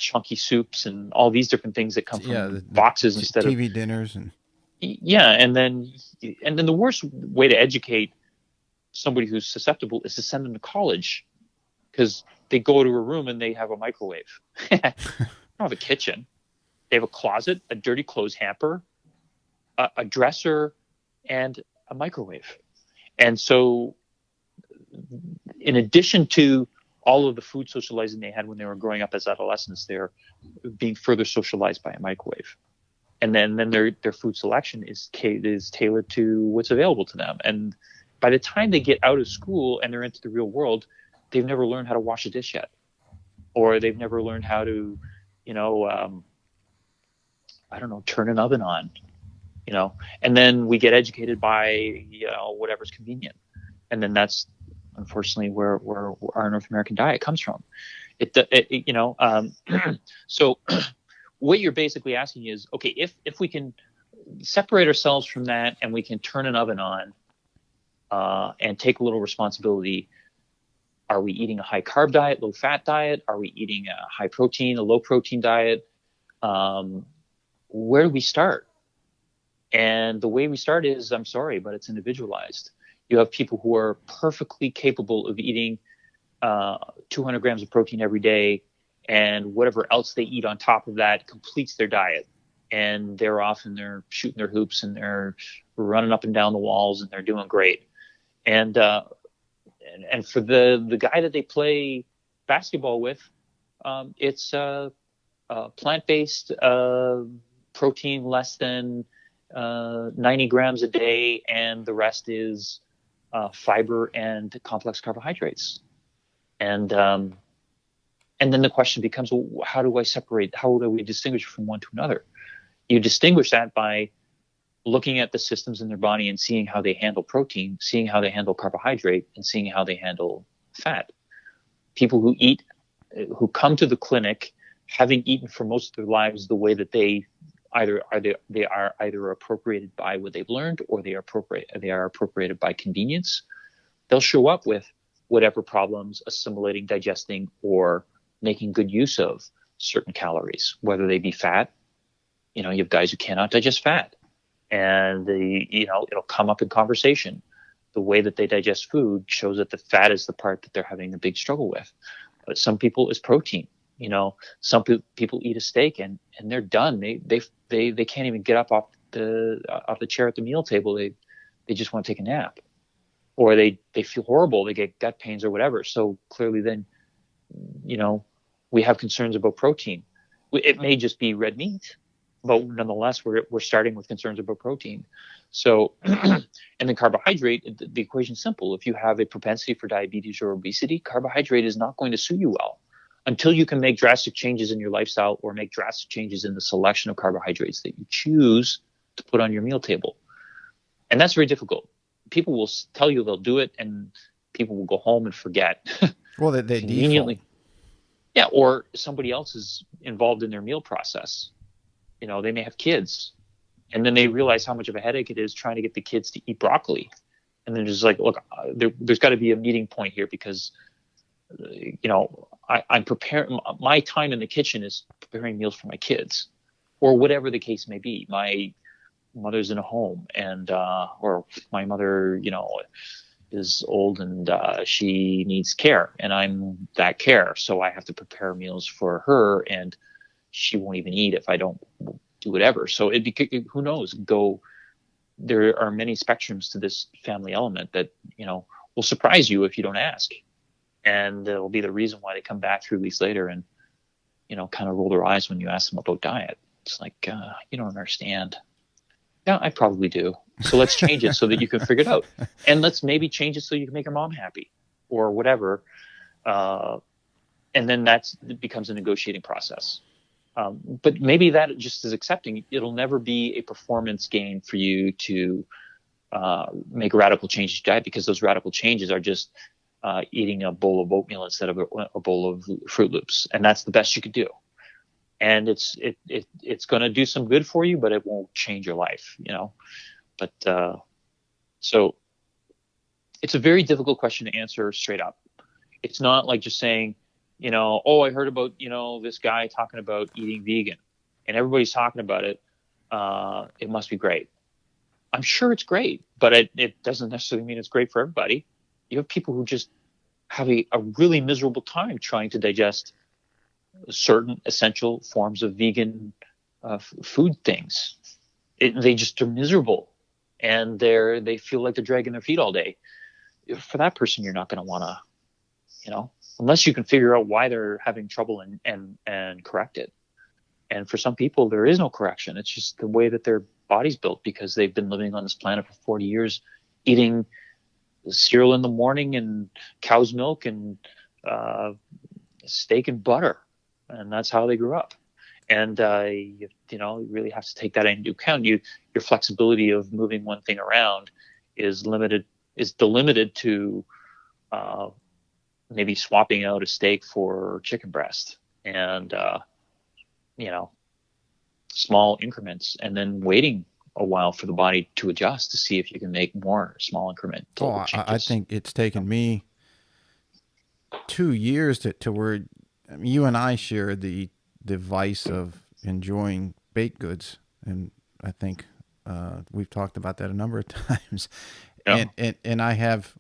chunky soups and all these different things that come from the boxes instead TV of dinners and and then the worst way to educate somebody who's susceptible is to send them to college because they go to a room and they have a microwave. They don't have a kitchen. They have a closet, a dirty clothes hamper, a dresser, and a microwave. And so in addition to all of the food socializing they had when they were growing up as adolescents, they're being further socialized by a microwave. And then their food selection is tailored to what's available to them. And by the time they get out of school and they're into the real world, they've never learned how to wash a dish yet. Or they've never learned how to, turn an oven on, and then we get educated by, whatever's convenient. And then that's unfortunately where our North American diet comes from. So what you're basically asking is, okay, if we can separate ourselves from that and we can turn an oven on and take a little responsibility, are we eating a high carb diet, low fat diet? Are we eating a high protein, a low protein diet? Where do we start? And the way we start is, I'm sorry, but it's individualized. You have people who are perfectly capable of eating 200 grams of protein every day, and whatever else they eat on top of that completes their diet. And they're off and they're shooting their hoops and they're running up and down the walls and they're doing great. And for the guy that they play basketball with, it's plant-based protein less than 90 grams a day, and the rest is fiber and complex carbohydrates. And then the question becomes, well, how do we distinguish from one to another? You distinguish that by looking at the systems in their body and seeing how they handle protein, seeing how they handle carbohydrate, and seeing how they handle fat. People who come to the clinic having eaten for most of their lives the way that they are either appropriated by what they've learned or they are appropriated by convenience, they'll show up with whatever problems assimilating, digesting, or making good use of certain calories, whether they be fat. You have guys who cannot digest fat, and it'll come up in conversation. The way that they digest food shows that the fat is the part that they're having a big struggle with. But some people is protein. Some people eat a steak and they're done. They can't even get up off the chair at the meal table. They just want to take a nap, or they feel horrible. They get gut pains or whatever. So clearly, then we have concerns about protein. It may just be red meat, but nonetheless, we're starting with concerns about protein. So, and then carbohydrate, the equation's simple. If you have a propensity for diabetes or obesity, carbohydrate is not going to suit you well until you can make drastic changes in your lifestyle or make drastic changes in the selection of carbohydrates that you choose to put on your meal table. And that's very difficult. People will tell you they'll do it, and people will go home and forget. Well, they conveniently. Yeah, or somebody else is involved in their meal process. They may have kids, and then they realize how much of a headache it is trying to get the kids to eat broccoli. And they're just like, look, there's got to be a meeting point here, because, I'm preparing. My time in the kitchen is preparing meals for my kids, or whatever the case may be. My mother's in a home, and or my mother, is old and she needs care, and I'm that care. So I have to prepare meals for her, and she won't even eat if I don't do whatever. So who knows? There are many spectrums to this family element that, will surprise you if you don't ask. And it'll be the reason why they come back 3 weeks later and, kind of roll their eyes when you ask them about diet. It's like, you don't understand. Yeah, I probably do. So let's change it so that you can figure it out. And let's maybe change it so you can make your mom happy or whatever. And then it becomes a negotiating process. But maybe that just is accepting. It'll never be a performance gain for you to make radical changes to diet, because those radical changes are just eating a bowl of oatmeal instead of a bowl of Fruit Loops. And that's the best you could do. And it's going to do some good for you, but it won't change your life, But so it's a very difficult question to answer straight up. It's not like just saying, I heard about, this guy talking about eating vegan, and everybody's talking about it. It must be great. I'm sure it's great, but it doesn't necessarily mean it's great for everybody. You have people who just have a really miserable time trying to digest certain essential forms of vegan food things. They just are miserable, and they feel like they're dragging their feet all day. For that person, you're not going to want to, unless you can figure out why they're having trouble and correct it. And for some people, there is no correction. It's just the way that their body's built, because they've been living on this planet for 40 years, eating cereal in the morning and cow's milk and steak and butter. And that's how they grew up. And, you really have to take that into account. Your flexibility of moving one thing around is delimited to maybe swapping out a steak for chicken breast, and, small increments, and then waiting a while for the body to adjust to see if you can make more small incremental changes. I think it's taken me 2 years to where you and I share the vice of enjoying baked goods, and I think we've talked about that a number of times. Yeah. And I have,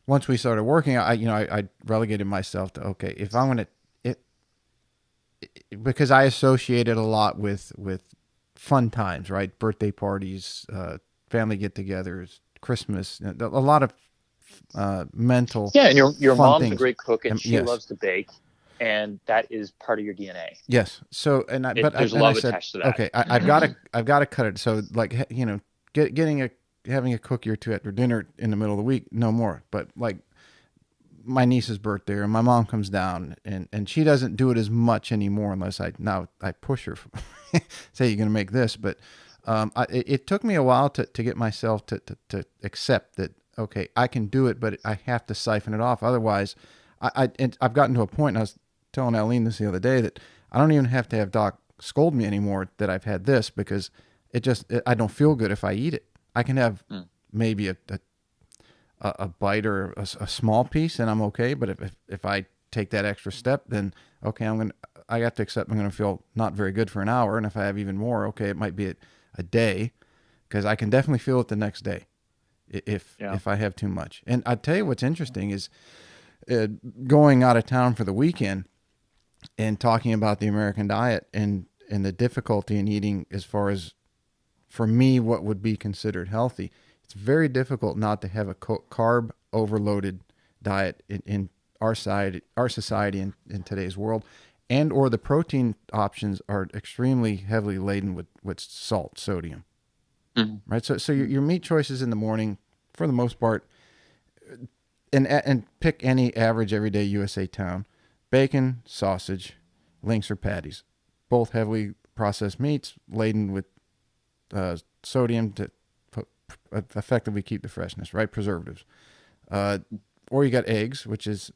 once we started working, I relegated myself to, okay, if I'm going to, because I associate it a lot with fun times, right? Birthday parties, family get-togethers, Christmas, a lot of mental. Yeah, and your mom's things. A great cook, and she yes. loves to bake, and that is part of your DNA. Yes. So, there's love attached to that. Okay, I've got to cut it. So, like, having a cookie or two after dinner in the middle of the week, no more. But like my niece's birthday, or my mom comes down, and she doesn't do it as much anymore unless I push her, say you're going to make this. But it took me a while to get myself to accept that, okay, I can do it, but I have to siphon it off. Otherwise, I've gotten to a point, and I was telling Eileen this the other day, that I don't even have to have Doc scold me anymore that I've had this, because I don't feel good if I eat it. I can have maybe a bite or a small piece, and I'm okay. But if I take that extra step, then okay, I have to accept I'm going to feel not very good for an hour, and if I have even more, okay, it might be a day, because I can definitely feel it the next day if I have too much. And I tell you what's interesting is going out of town for the weekend and talking about the American diet and the difficulty in eating as far as, for me, what would be considered healthy. It's very difficult not to have a carb overloaded diet in our society in today's world, and or the protein options are extremely heavily laden with salt, sodium. Mm-hmm. Right. So your meat choices in the morning, for the most part, and pick any average everyday USA town: bacon, sausage, links or patties, both heavily processed meats laden with sodium to effectively keep the freshness, right? Preservatives. Or you got eggs, which is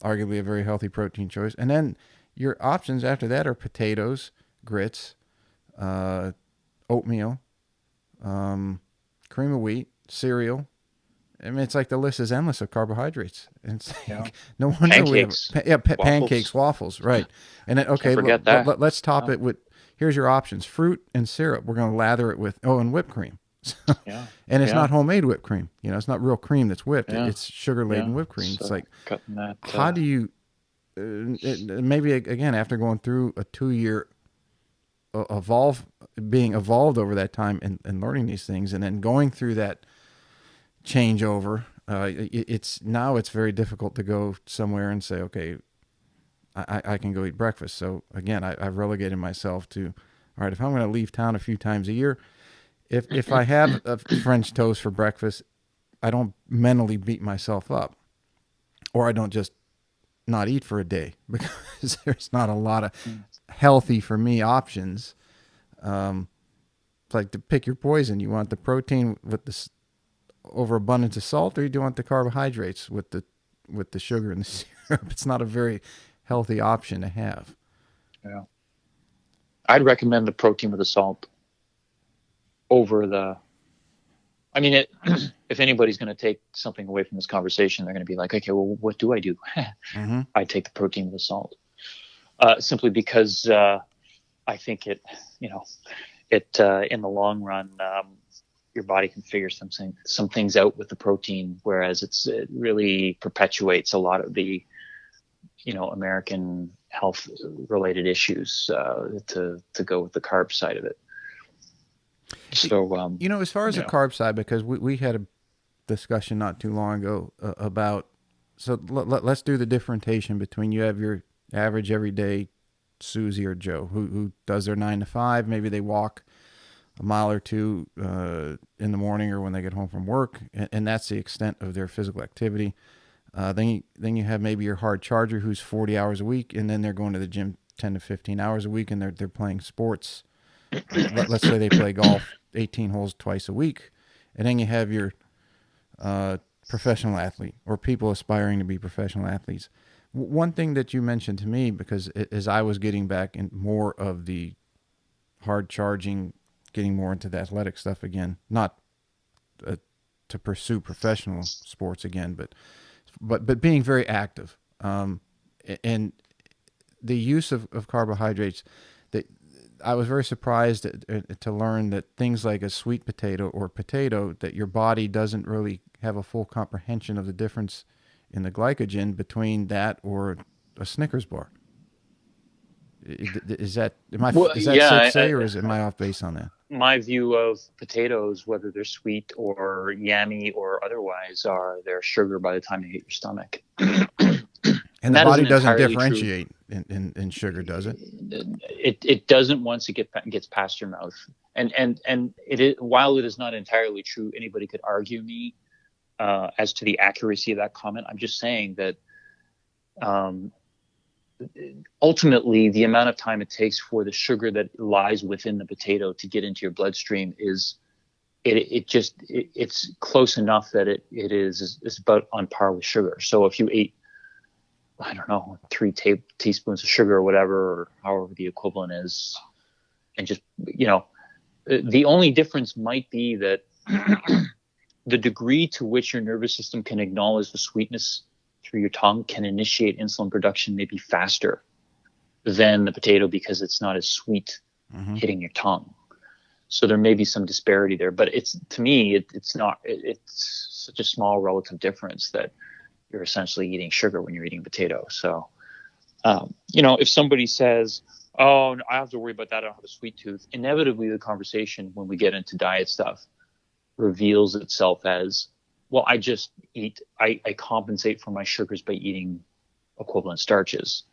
arguably a very healthy protein choice. And then your options after that are potatoes, grits, oatmeal, cream of wheat, cereal. I mean, it's like the list is endless of carbohydrates. It's like, no wonder pancakes. We have pancakes, waffles, right? And then, okay, let's top it with, here's your options: fruit and syrup. We're going to lather it with and whipped cream. And it's not homemade whipped cream. It's not real cream that's whipped. It's sugar laden whipped cream. So it's like, how do you? Maybe again, after going through a 2-year being evolved over that time and learning these things, and then going through that changeover, it's very difficult to go somewhere and say, okay, I can go eat breakfast. So again, I've relegated myself to, all right, if I'm going to leave town a few times a year, if I have a French toast for breakfast, I don't mentally beat myself up, or I don't just not eat for a day, because there's not a lot of healthy for me options. It's like, to pick your poison. You want the protein with this overabundance of salt, or you do want the carbohydrates with the sugar and the syrup? It's not a very healthy option to have. Yeah, I'd recommend the protein with the salt over the. I mean, if anybody's going to take something away from this conversation, they're going to be like, okay, well, what do I do? Mm-hmm. I take the protein with the salt, simply because I think it in the long run, your body can figure some things out with the protein, whereas it really perpetuates a lot of the, American health related issues to go with the carb side of it. So, as far as the carb side, because we had a discussion not too long ago about, so let's do the differentiation between, you have your average everyday Susie or Joe who does their 9 to 5. Maybe they walk a mile or two in the morning or when they get home from work, and that's the extent of their physical activity. Then you have maybe your hard charger who's 40 hours a week, and then they're going to the gym 10 to 15 hours a week, and they're playing sports. Let's say they play golf 18 holes twice a week. And then you have your professional athlete, or people aspiring to be professional athletes. One thing that you mentioned to me, because as I was getting back in more of the hard charging, getting more into the athletic stuff again, not to pursue professional sports again, but being very active, and the use of carbohydrates, that I was very surprised to learn that things like a sweet potato or potato, that your body doesn't really have a full comprehension of the difference in the glycogen between that or a Snickers bar. Is that safe to say, or am I off base on that? My view of potatoes, whether they're sweet or yummy or otherwise, are their sugar by the time they hit your stomach. And the body doesn't differentiate in sugar, does it? It doesn't once it gets past your mouth. And it is, while it is not entirely true, anybody could argue me as to the accuracy of that comment. I'm just saying that ultimately the amount of time it takes for the sugar that lies within the potato to get into your bloodstream is it's close enough that it's about on par with sugar. So if you ate, I don't know, 3 teaspoons of sugar or whatever, or however the equivalent is, and just, the only difference might be that the degree to which your nervous system can acknowledge the sweetness through your tongue can initiate insulin production maybe faster than the potato because it's not as sweet hitting your tongue. So there may be some disparity there, but to me, it's such a small relative difference that you're essentially eating sugar when you're eating potato. So, if somebody says, "Oh, I have to worry about that, I don't have a sweet tooth," inevitably the conversation when we get into diet stuff reveals itself as, well, I just I compensate for my sugars by eating equivalent starches.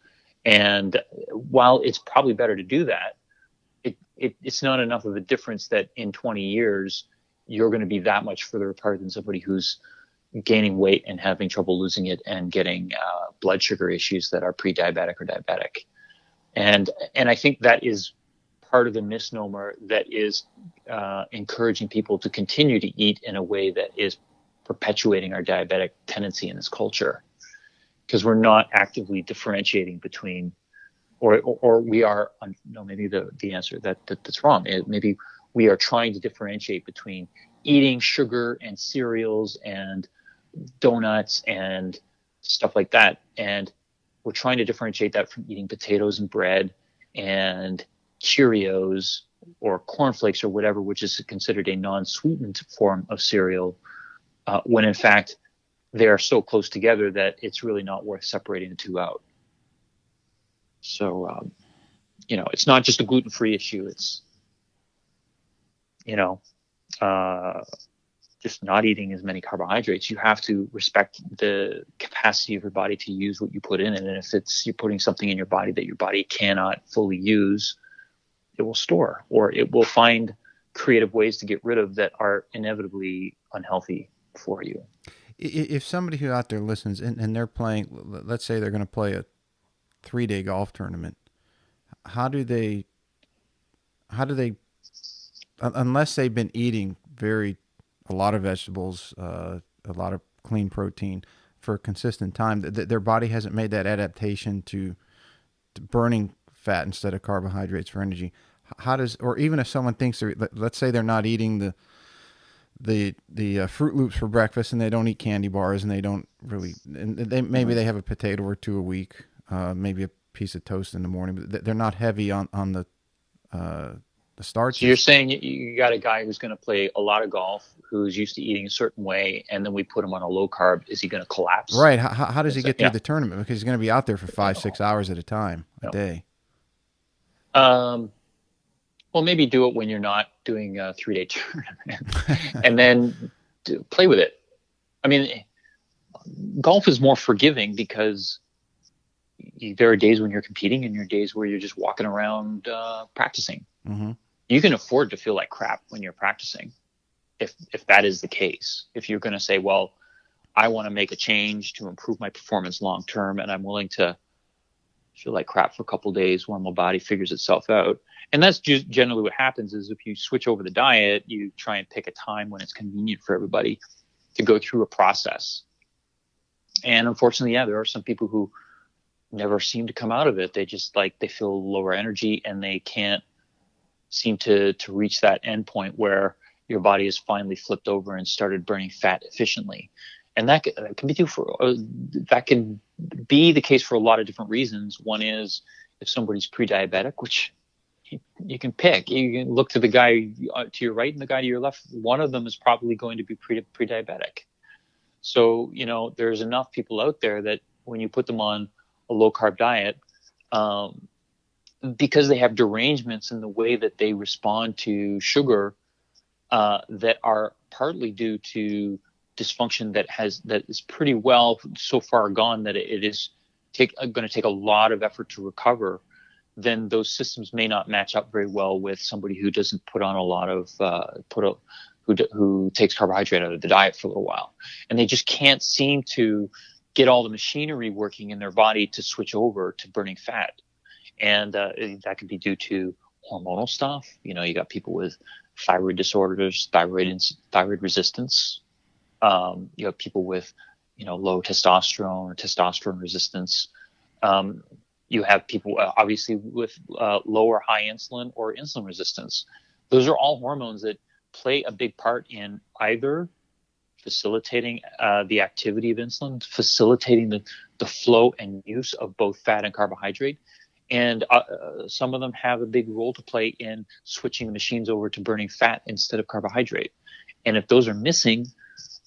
And while it's probably better to do that, it's not enough of a difference that in 20 years, you're going to be that much further apart than somebody who's gaining weight and having trouble losing it and getting blood sugar issues that are pre-diabetic or diabetic. And I think that is part of the misnomer that is encouraging people to continue to eat in a way that is perpetuating our diabetic tendency in this culture, because we're not actively differentiating between, or we are, no, maybe the answer that's wrong. Maybe we are trying to differentiate between eating sugar and cereals and donuts and stuff like that. And we're trying to differentiate that from eating potatoes and bread and Cheerios or cornflakes or whatever, which is considered a non-sweetened form of cereal, when in fact they are so close together that it's really not worth separating the two out. So, it's not just a gluten-free issue. It's, just not eating as many carbohydrates. You have to respect the capacity of your body to use what you put in it. And if you're putting something in your body that your body cannot fully use, it will store, or it will find creative ways to get rid of that are inevitably unhealthy for you. If somebody who out there listens and they're playing, let's say they're going to play a 3-day golf tournament, how do they, unless they've been eating a lot of vegetables, a lot of clean protein for a consistent time, their body hasn't made that adaptation to burning fat instead of carbohydrates for energy. Or even if someone thinks let's say they're not eating the Fruit Loops for breakfast and they don't eat candy bars and they don't really, and maybe they have a potato or two a week, maybe a piece of toast in the morning, but they're not heavy on the starches. So you're saying you got a guy who's going to play a lot of golf, who's used to eating a certain way, and then we put him on a low carb. Is he going to collapse? Right. How does he get through the tournament? Because he's going to be out there for 5-6 hours at a time a day. Well, maybe do it when you're not doing a 3-day tournament, and then play with it. I mean, golf is more forgiving because there are days when you're competing and there are days where you're just walking around practicing. Mm-hmm. You can afford to feel like crap when you're practicing, if that is the case. If you're going to say, well, I want to make a change to improve my performance long term, and I'm willing to feel like crap for a couple of days while my body figures itself out. And that's just generally what happens is if you switch over the diet, you try and pick a time when it's convenient for everybody to go through a process. And unfortunately, there are some people who never seem to come out of it. They just they feel lower energy and they can't seem to reach that end point where your body has finally flipped over and started burning fat efficiently. And that can be the case for a lot of different reasons. One is if somebody's pre-diabetic, which you can pick. You can look to the guy to your right and the guy to your left. One of them is probably going to be pre-diabetic. So, there's enough people out there that when you put them on a low-carb diet, because they have derangements in the way that they respond to sugar that are partly due to dysfunction that is pretty well so far gone that it is going to take a lot of effort to recover, then those systems may not match up very well with somebody who doesn't put on a lot of who takes carbohydrate out of the diet for a little while, and they just can't seem to get all the machinery working in their body to switch over to burning fat. And that could be due to hormonal stuff. You got people with thyroid disorders, thyroid resistance. You have people with, low testosterone or testosterone resistance. You have people obviously with low or high insulin or insulin resistance. Those are all hormones that play a big part in either facilitating the activity of insulin, facilitating the flow and use of both fat and carbohydrate. And some of them have a big role to play in switching the machines over to burning fat instead of carbohydrate. And if those are missing,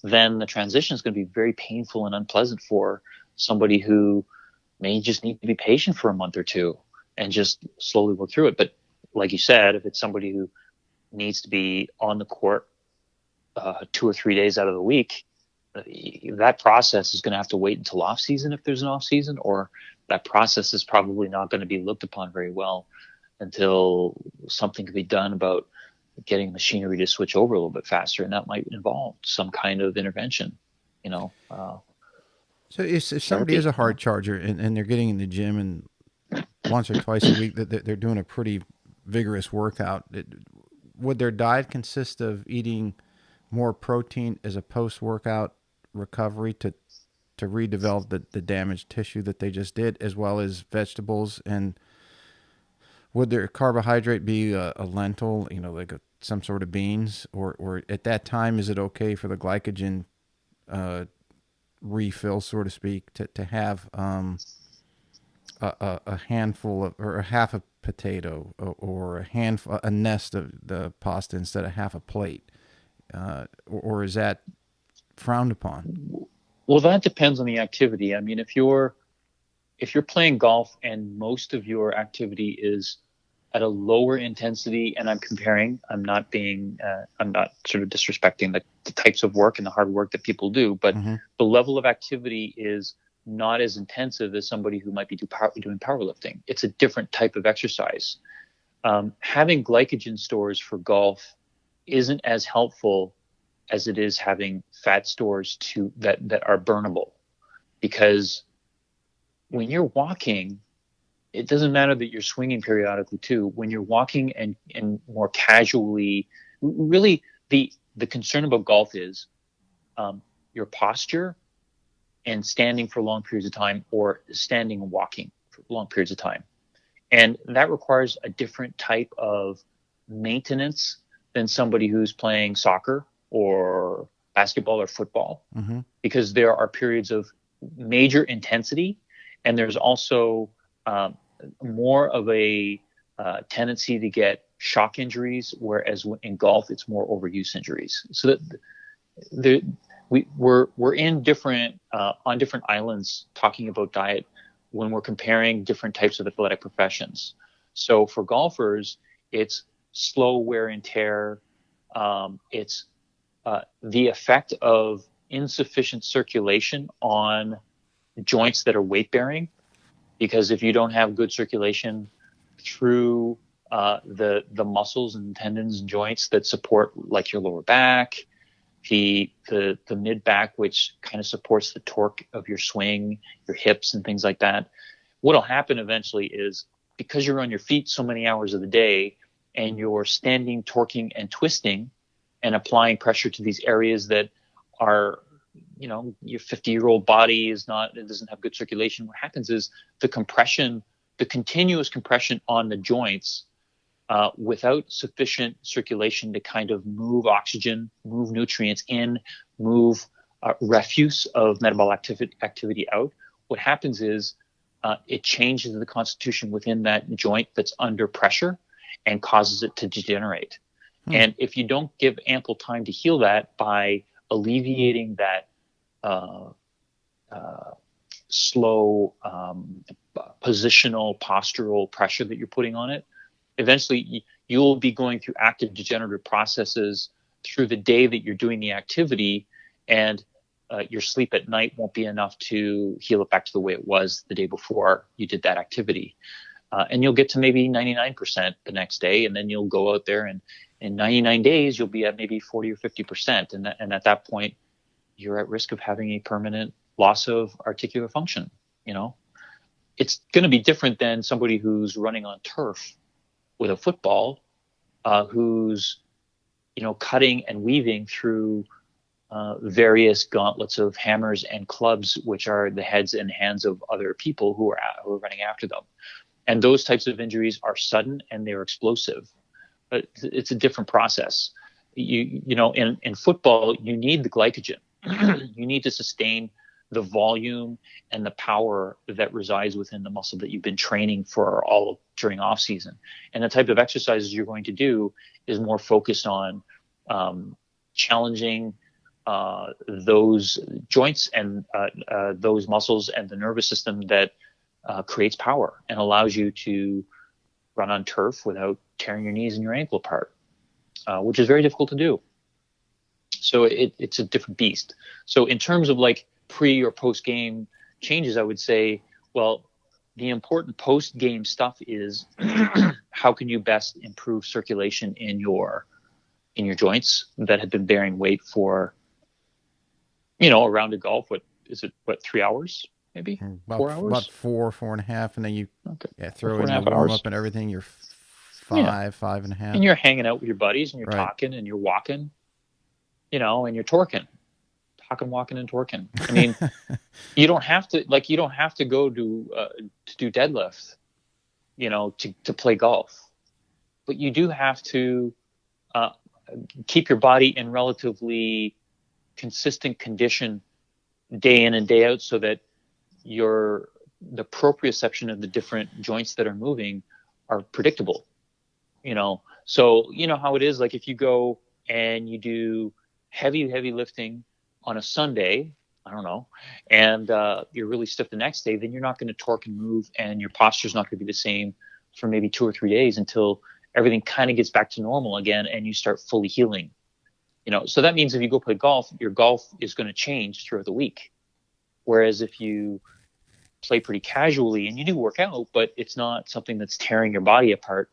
then the transition is going to be very painful and unpleasant for somebody who may just need to be patient for a month or two and just slowly work through it. But like you said, if it's somebody who needs to be on the court 2 or 3 days out of the week, that process is going to have to wait until off season if there's an off season, or that process is probably not going to be looked upon very well until something can be done about getting machinery to switch over a little bit faster, and that might involve some kind of intervention, So if somebody is a hard charger and they're getting in the gym and once or twice a week that they're doing a pretty vigorous workout, would their diet consist of eating more protein as a post-workout recovery to redevelop the damaged tissue that they just did, as well as vegetables? And would their carbohydrate be a lentil, like some sort of beans, or at that time is it okay for the glycogen refill, so to speak, to have a handful of, or a half a potato, or a nest of the pasta instead of half a plate, or is that frowned upon? Well, that depends on the activity. I mean, if you're playing golf and most of your activity is at a lower intensity, and I'm not sort of disrespecting the types of work and the hard work that people do, but the level of activity is not as intensive as somebody who might be doing powerlifting. It's a different type of exercise. Having glycogen stores for golf isn't as helpful as it is having fat stores that are burnable, because when you're walking, it doesn't matter that you're swinging periodically too. When you're walking and more casually, really the concern about golf is your posture and standing for long periods of time, or standing and walking for long periods of time. And that requires a different type of maintenance than somebody who's playing soccer or basketball or football, because there are periods of major intensity, and there's also more of a tendency to get shock injuries, whereas in golf it's more overuse injuries. So that we're in different on different islands talking about diet when we're comparing different types of athletic professions. So for golfers, it's slow wear and tear. It's the effect of insufficient circulation on joints that are weight bearing, because if you don't have good circulation through the muscles and tendons and joints that support, like your lower back, the mid back, which kind of supports the torque of your swing, your hips and things like that, what'll happen eventually is, because you're on your feet so many hours of the day and you're standing, torquing and twisting and applying pressure to these areas that are, your 50-year-old body it doesn't have good circulation. What happens is the continuous compression on the joints without sufficient circulation to kind of move oxygen, move nutrients in, move refuse of metabolic activity out. What happens is it changes the constitution within that joint that's under pressure and causes it to degenerate. And if you don't give ample time to heal that by alleviating that slow positional, postural pressure that you're putting on it, eventually you'll be going through active degenerative processes through the day that you're doing the activity, and your sleep at night won't be enough to heal it back to the way it was the day before you did that activity. And you'll get to maybe 99% the next day, and then you'll go out there and in 99 days, you'll be at maybe 40 or 50%. And at that point, you're at risk of having a permanent loss of articular function. It's going to be different than somebody who's running on turf with a football, who's, cutting and weaving through various gauntlets of hammers and clubs, which are the heads and hands of other people who are running after them. And those types of injuries are sudden and they're explosive. But it's a different process. In football, you need the glycogen. you need to sustain the volume and the power that resides within the muscle that you've been training for all during off season. And the type of exercises you're going to do is more focused on challenging those joints and those muscles and the nervous system that creates power and allows you to run on turf without tearing your knees and your ankle apart, which is very difficult to do. So it's a different beast. So in terms of like pre or post game changes, I would say, well, the important post game stuff is how can you best improve circulation in your joints that have been bearing weight for, a round of golf. What is it? 3 hours? Maybe 4 hours? About 4.5, and then you throw in the 4.5 warm hours. up and everything. You're 5.5. And you're hanging out with your buddies, and you're talking, and you're walking, and you're torquing. Talking, walking, and torquing. I mean, you don't have to go to do deadlift, to play golf, but you do have to keep your body in relatively consistent condition day in and day out, so that the proprioception of the different joints that are moving are predictable. So how it is, like if you go and you do heavy lifting on a Sunday, I don't know, and you're really stiff the next day, then you're not going to torque and move, and your posture's not going to be the same for maybe 2 or 3 days until everything kind of gets back to normal again and you start fully healing. So that means if you go play golf, your golf is going to change throughout the week. Whereas if you play pretty casually and you do work out, but it's not something that's tearing your body apart,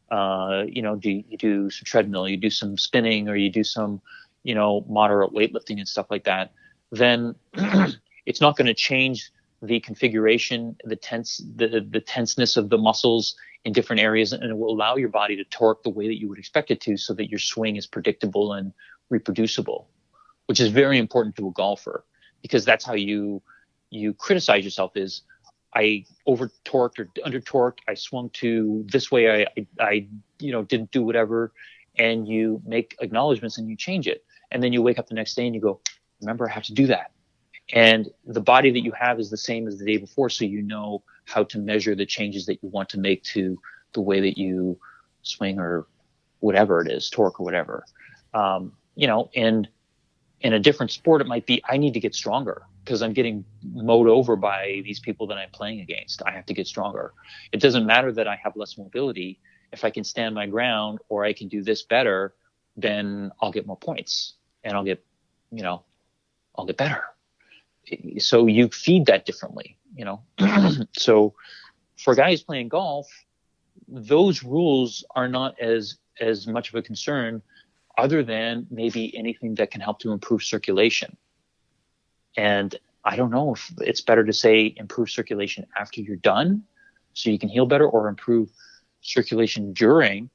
you do some treadmill, you do some spinning, or you do some moderate weightlifting and stuff like that, then it's not going to change the configuration, the tenseness of the muscles in different areas, and it will allow your body to torque the way that you would expect it to, so that your swing is predictable and reproducible, which is very important to a golfer, because that's how you criticize yourself is, I over torqued or under torqued, I swung to this way, I didn't do whatever, and you make acknowledgments and you change it. And then you wake up the next day and you go, remember, I have to do that. And the body that you have is the same as the day before, so you know how to measure the changes that you want to make to the way that you swing or whatever it is, torque or whatever. And in a different sport, it might be, I need to get stronger because I'm getting mowed over by these people that I'm playing against. I have to get stronger. It doesn't matter that I have less mobility. If I can stand my ground or I can do this better, then I'll get more points and I'll get better. So you feed that differently, So for guys playing golf, those rules are not as much of a concern, other than maybe anything that can help to improve circulation. And I don't know if it's better to say improve circulation after you're done so you can heal better, or improve circulation during,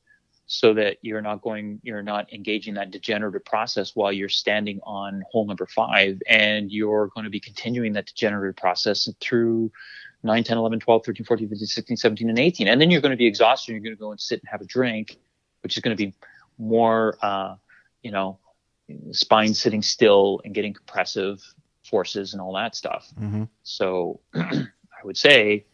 so that you're not engaging that degenerative process while you're standing on hole number 5, and you're going to be continuing that degenerative process through 9, 10, 11, 12, 13, 14, 15, 16, 17, and 18. And then you're going to be exhausted. You're going to go and sit and have a drink, which is going to be more, spine sitting still and getting compressive forces and all that stuff. Mm-hmm. So I would say,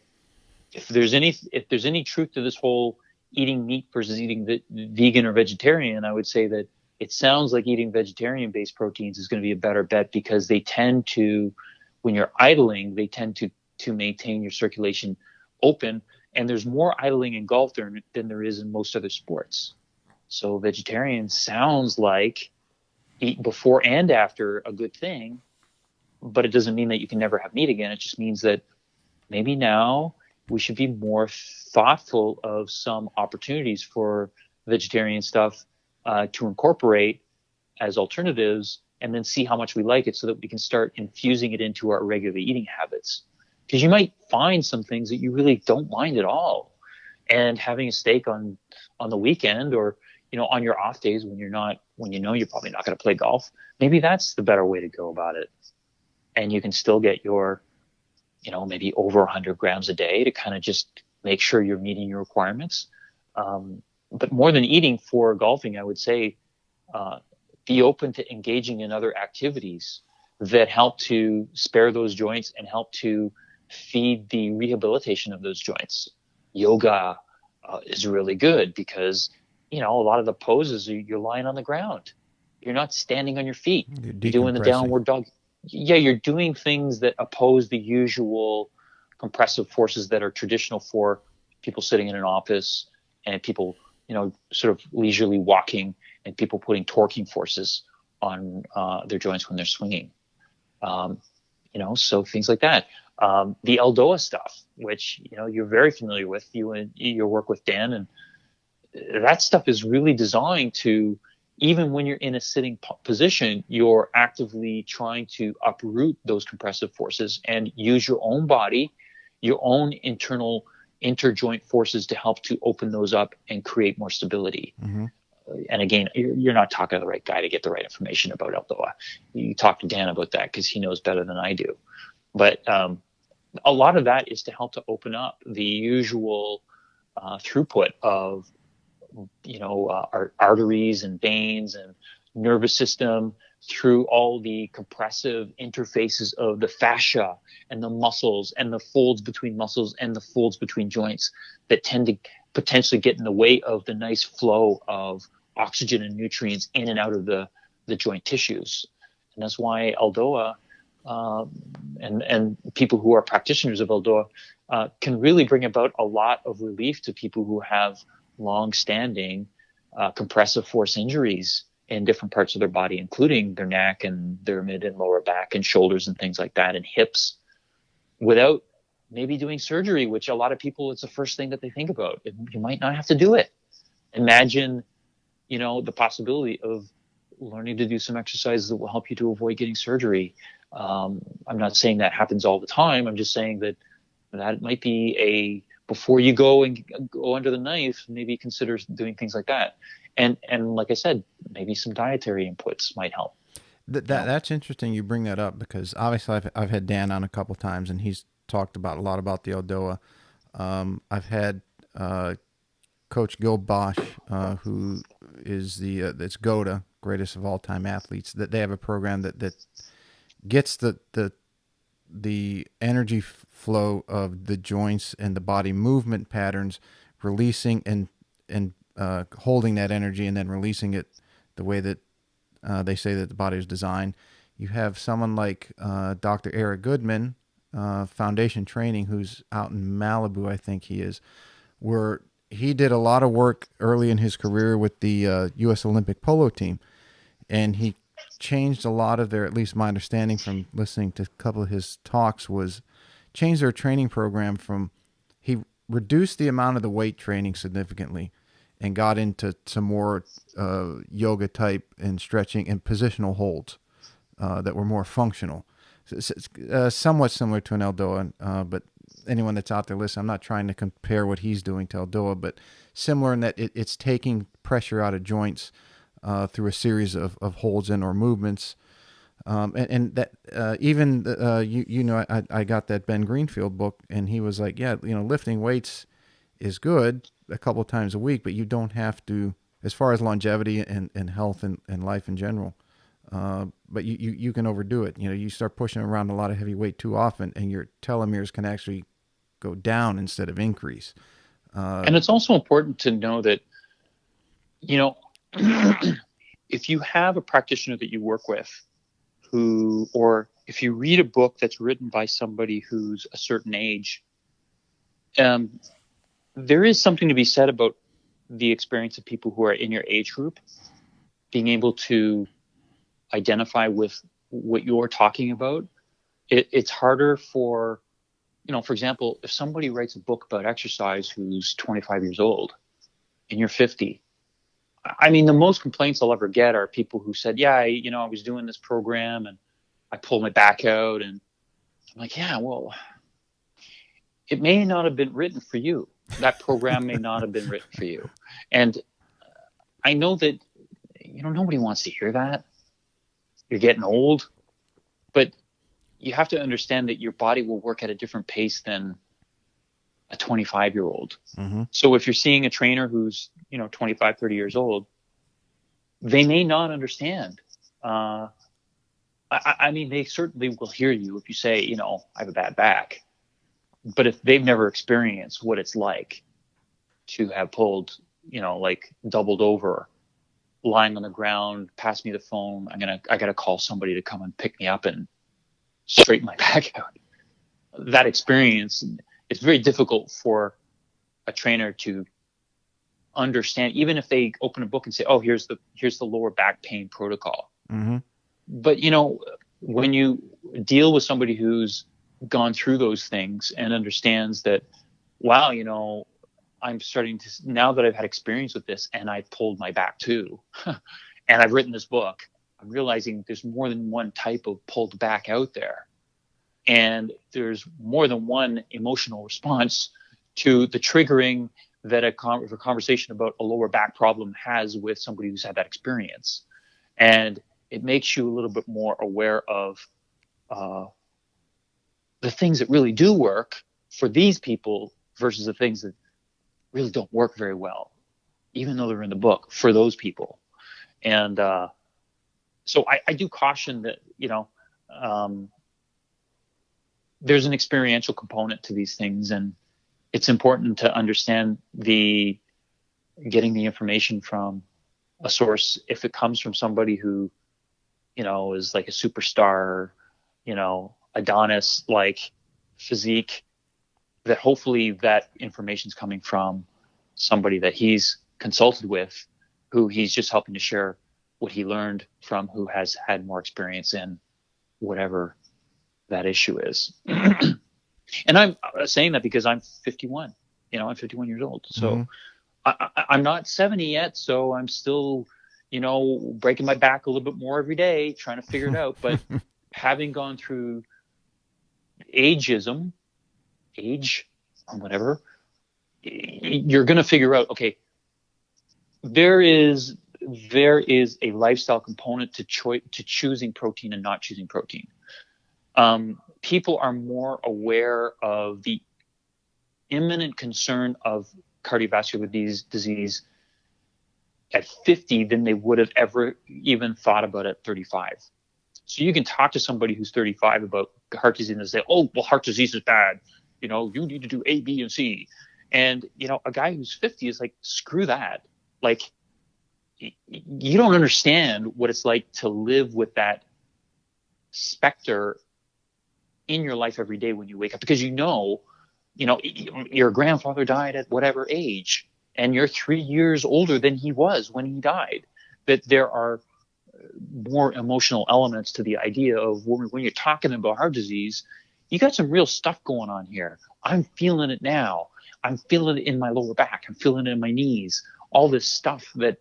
if there's any truth to this whole eating meat versus eating vegan or vegetarian, I would say that it sounds like eating vegetarian-based proteins is going to be a better bet, because they tend to, when you're idling, they tend to maintain your circulation open, and there's more idling in golf than there is in most other sports. So vegetarian sounds like eat before and after a good thing, but it doesn't mean that you can never have meat again. It just means that maybe now we should be more thoughtful of some opportunities for vegetarian stuff to incorporate as alternatives, and then see how much we like it, so that we can start infusing it into our regular eating habits. Because you might find some things that you really don't mind at all, and having a steak on the weekend, or on your off days when you're probably not going to play golf, maybe that's the better way to go about it. And you can still get your maybe over 100 grams a day to kind of just make sure you're meeting your requirements. But more than eating for golfing, I would say be open to engaging in other activities that help to spare those joints and help to feed the rehabilitation of those joints. Yoga is really good because, a lot of the poses, you're lying on the ground. You're not standing on your feet. You're doing the downward dog. Yeah, you're doing things that oppose the usual compressive forces that are traditional for people sitting in an office and people, sort of leisurely walking, and people putting torquing forces on their joints when they're swinging. So things like that. The Eldoa stuff, which, you're very familiar with, you and your work with Dan, and that stuff is really designed to, even when you're in a sitting position, you're actively trying to uproot those compressive forces and use your own body, your own internal interjoint forces to help to open those up and create more stability. Mm-hmm. And again, you're not talking to the right guy to get the right information about Eldoa. You talk to Dan about that because he knows better than I do. But a lot of that is to help to open up the usual throughput of, our arteries and veins and nervous system through all the compressive interfaces of the fascia and the muscles and the folds between muscles and the folds between joints that tend to potentially get in the way of the nice flow of oxygen and nutrients in and out of the joint tissues. And that's why Eldoa and people who are practitioners of Eldoa can really bring about a lot of relief to people who have long-standing compressive force injuries in different parts of their body, including their neck and their mid and lower back and shoulders and things like that, and hips, without maybe doing surgery, which a lot of people, it's the first thing that they think about. You might not have to do it. Imagine, the possibility of learning to do some exercises that will help you to avoid getting surgery. I'm not saying that happens all the time. I'm just saying that might be before you go and go under the knife, maybe consider doing things like that. And like I said, maybe some dietary inputs might help. That's interesting you bring that up, because obviously I've had Dan on a couple times and he's talked about a lot about the Eldoa. I've had Coach Gil Bosch, who is it's GOATA, greatest of all time athletes, that they have a program that gets the energy flow of the joints and the body movement patterns, releasing and holding that energy and then releasing it the way that they say that the body is designed. You have someone like Dr. Eric Goodman, Foundation Training, who's out in Malibu, I think he is, where he did a lot of work early in his career with the U.S. Olympic polo team, and he changed a lot of their, at least my understanding from listening to a couple of his talks, was changed their training program from, he reduced the amount of the weight training significantly and got into some more yoga type and stretching and positional holds that were more functional. Somewhat similar to an Eldoa, but anyone that's out there listening, I'm not trying to compare what he's doing to Eldoa, but similar in that it's taking pressure out of joints through a series of holds and or movements. And that even I got that Ben Greenfield book, and he was like, yeah, lifting weights is good a couple of times a week, but you don't have to, as far as longevity and health and life in general. But you can overdo it. You start pushing around a lot of heavy weight too often, and your telomeres can actually go down instead of increase. And it's also important to know that, if you have a practitioner that you work with or if you read a book that's written by somebody who's a certain age, there is something to be said about the experience of people who are in your age group, being able to identify with what you're talking about. It's harder for example, if somebody writes a book about exercise who's 25 years old and you're 50, I mean, the most complaints I'll ever get are people who said, yeah, I was doing this program and I pulled my back out. And I'm like, yeah, well, it may not have been written for you. That program may not have been written for you. And I know that, nobody wants to hear that. You're getting old. But you have to understand that your body will work at a different pace than a 25-year-old. Mm-hmm. So if you're seeing a trainer who's, 25, 30 years old, they may not understand I mean, they certainly will hear you if you say, you know, I have a bad back. But if they've never experienced what it's like to have pulled, you know, like doubled over, lying on the ground, pass me the phone, I gotta call somebody to come and pick me up and straighten my back out. That experience, it's very difficult for a trainer to understand, even if they open a book and say, oh, here's the lower back pain protocol. Mm-hmm. But, you know, when you deal with somebody who's gone through those things and understands that, wow, you know, I'm starting to, now that I've had experience with this and I pulled my back too, and I've written this book, I'm realizing there's more than one type of pulled back out there. And there's more than one emotional response to the triggering that a conversation about a lower back problem has with somebody who's had that experience. And it makes you a little bit more aware of the things that really do work for these people versus the things that really don't work very well, even though they're in the book for those people. And so I do caution that, you know, there's an experiential component to these things, and it's important to understand getting the information from a source. If it comes from somebody who, you know, is like a superstar, you know, Adonis like physique, that hopefully that information's coming from somebody that he's consulted with, who he's just helping to share what he learned from, who has had more experience in whatever that issue is. And I'm saying that because I'm 51, you know, I'm 51 years old. So I'm not 70 yet. So I'm still, you know, breaking my back a little bit more every day, trying to figure it out. But having gone through age, or whatever, you're going to figure out, okay, there is a lifestyle component to choosing protein and not choosing protein. People are more aware of the imminent concern of cardiovascular disease at 50 than they would have ever even thought about at 35. So you can talk to somebody who's 35 about heart disease and say, oh, well, heart disease is bad. You know, you need to do A, B, and C. And, you know, a guy who's 50 is like, screw that. Like, you don't understand what it's like to live with that specter in your life every day when you wake up, because you know, your grandfather died at whatever age, and you're 3 years older than he was when he died. That there are more emotional elements to the idea of when you're talking about heart disease, you got some real stuff going on here. I'm feeling it now. I'm feeling it in my lower back. I'm feeling it in my knees. All this stuff that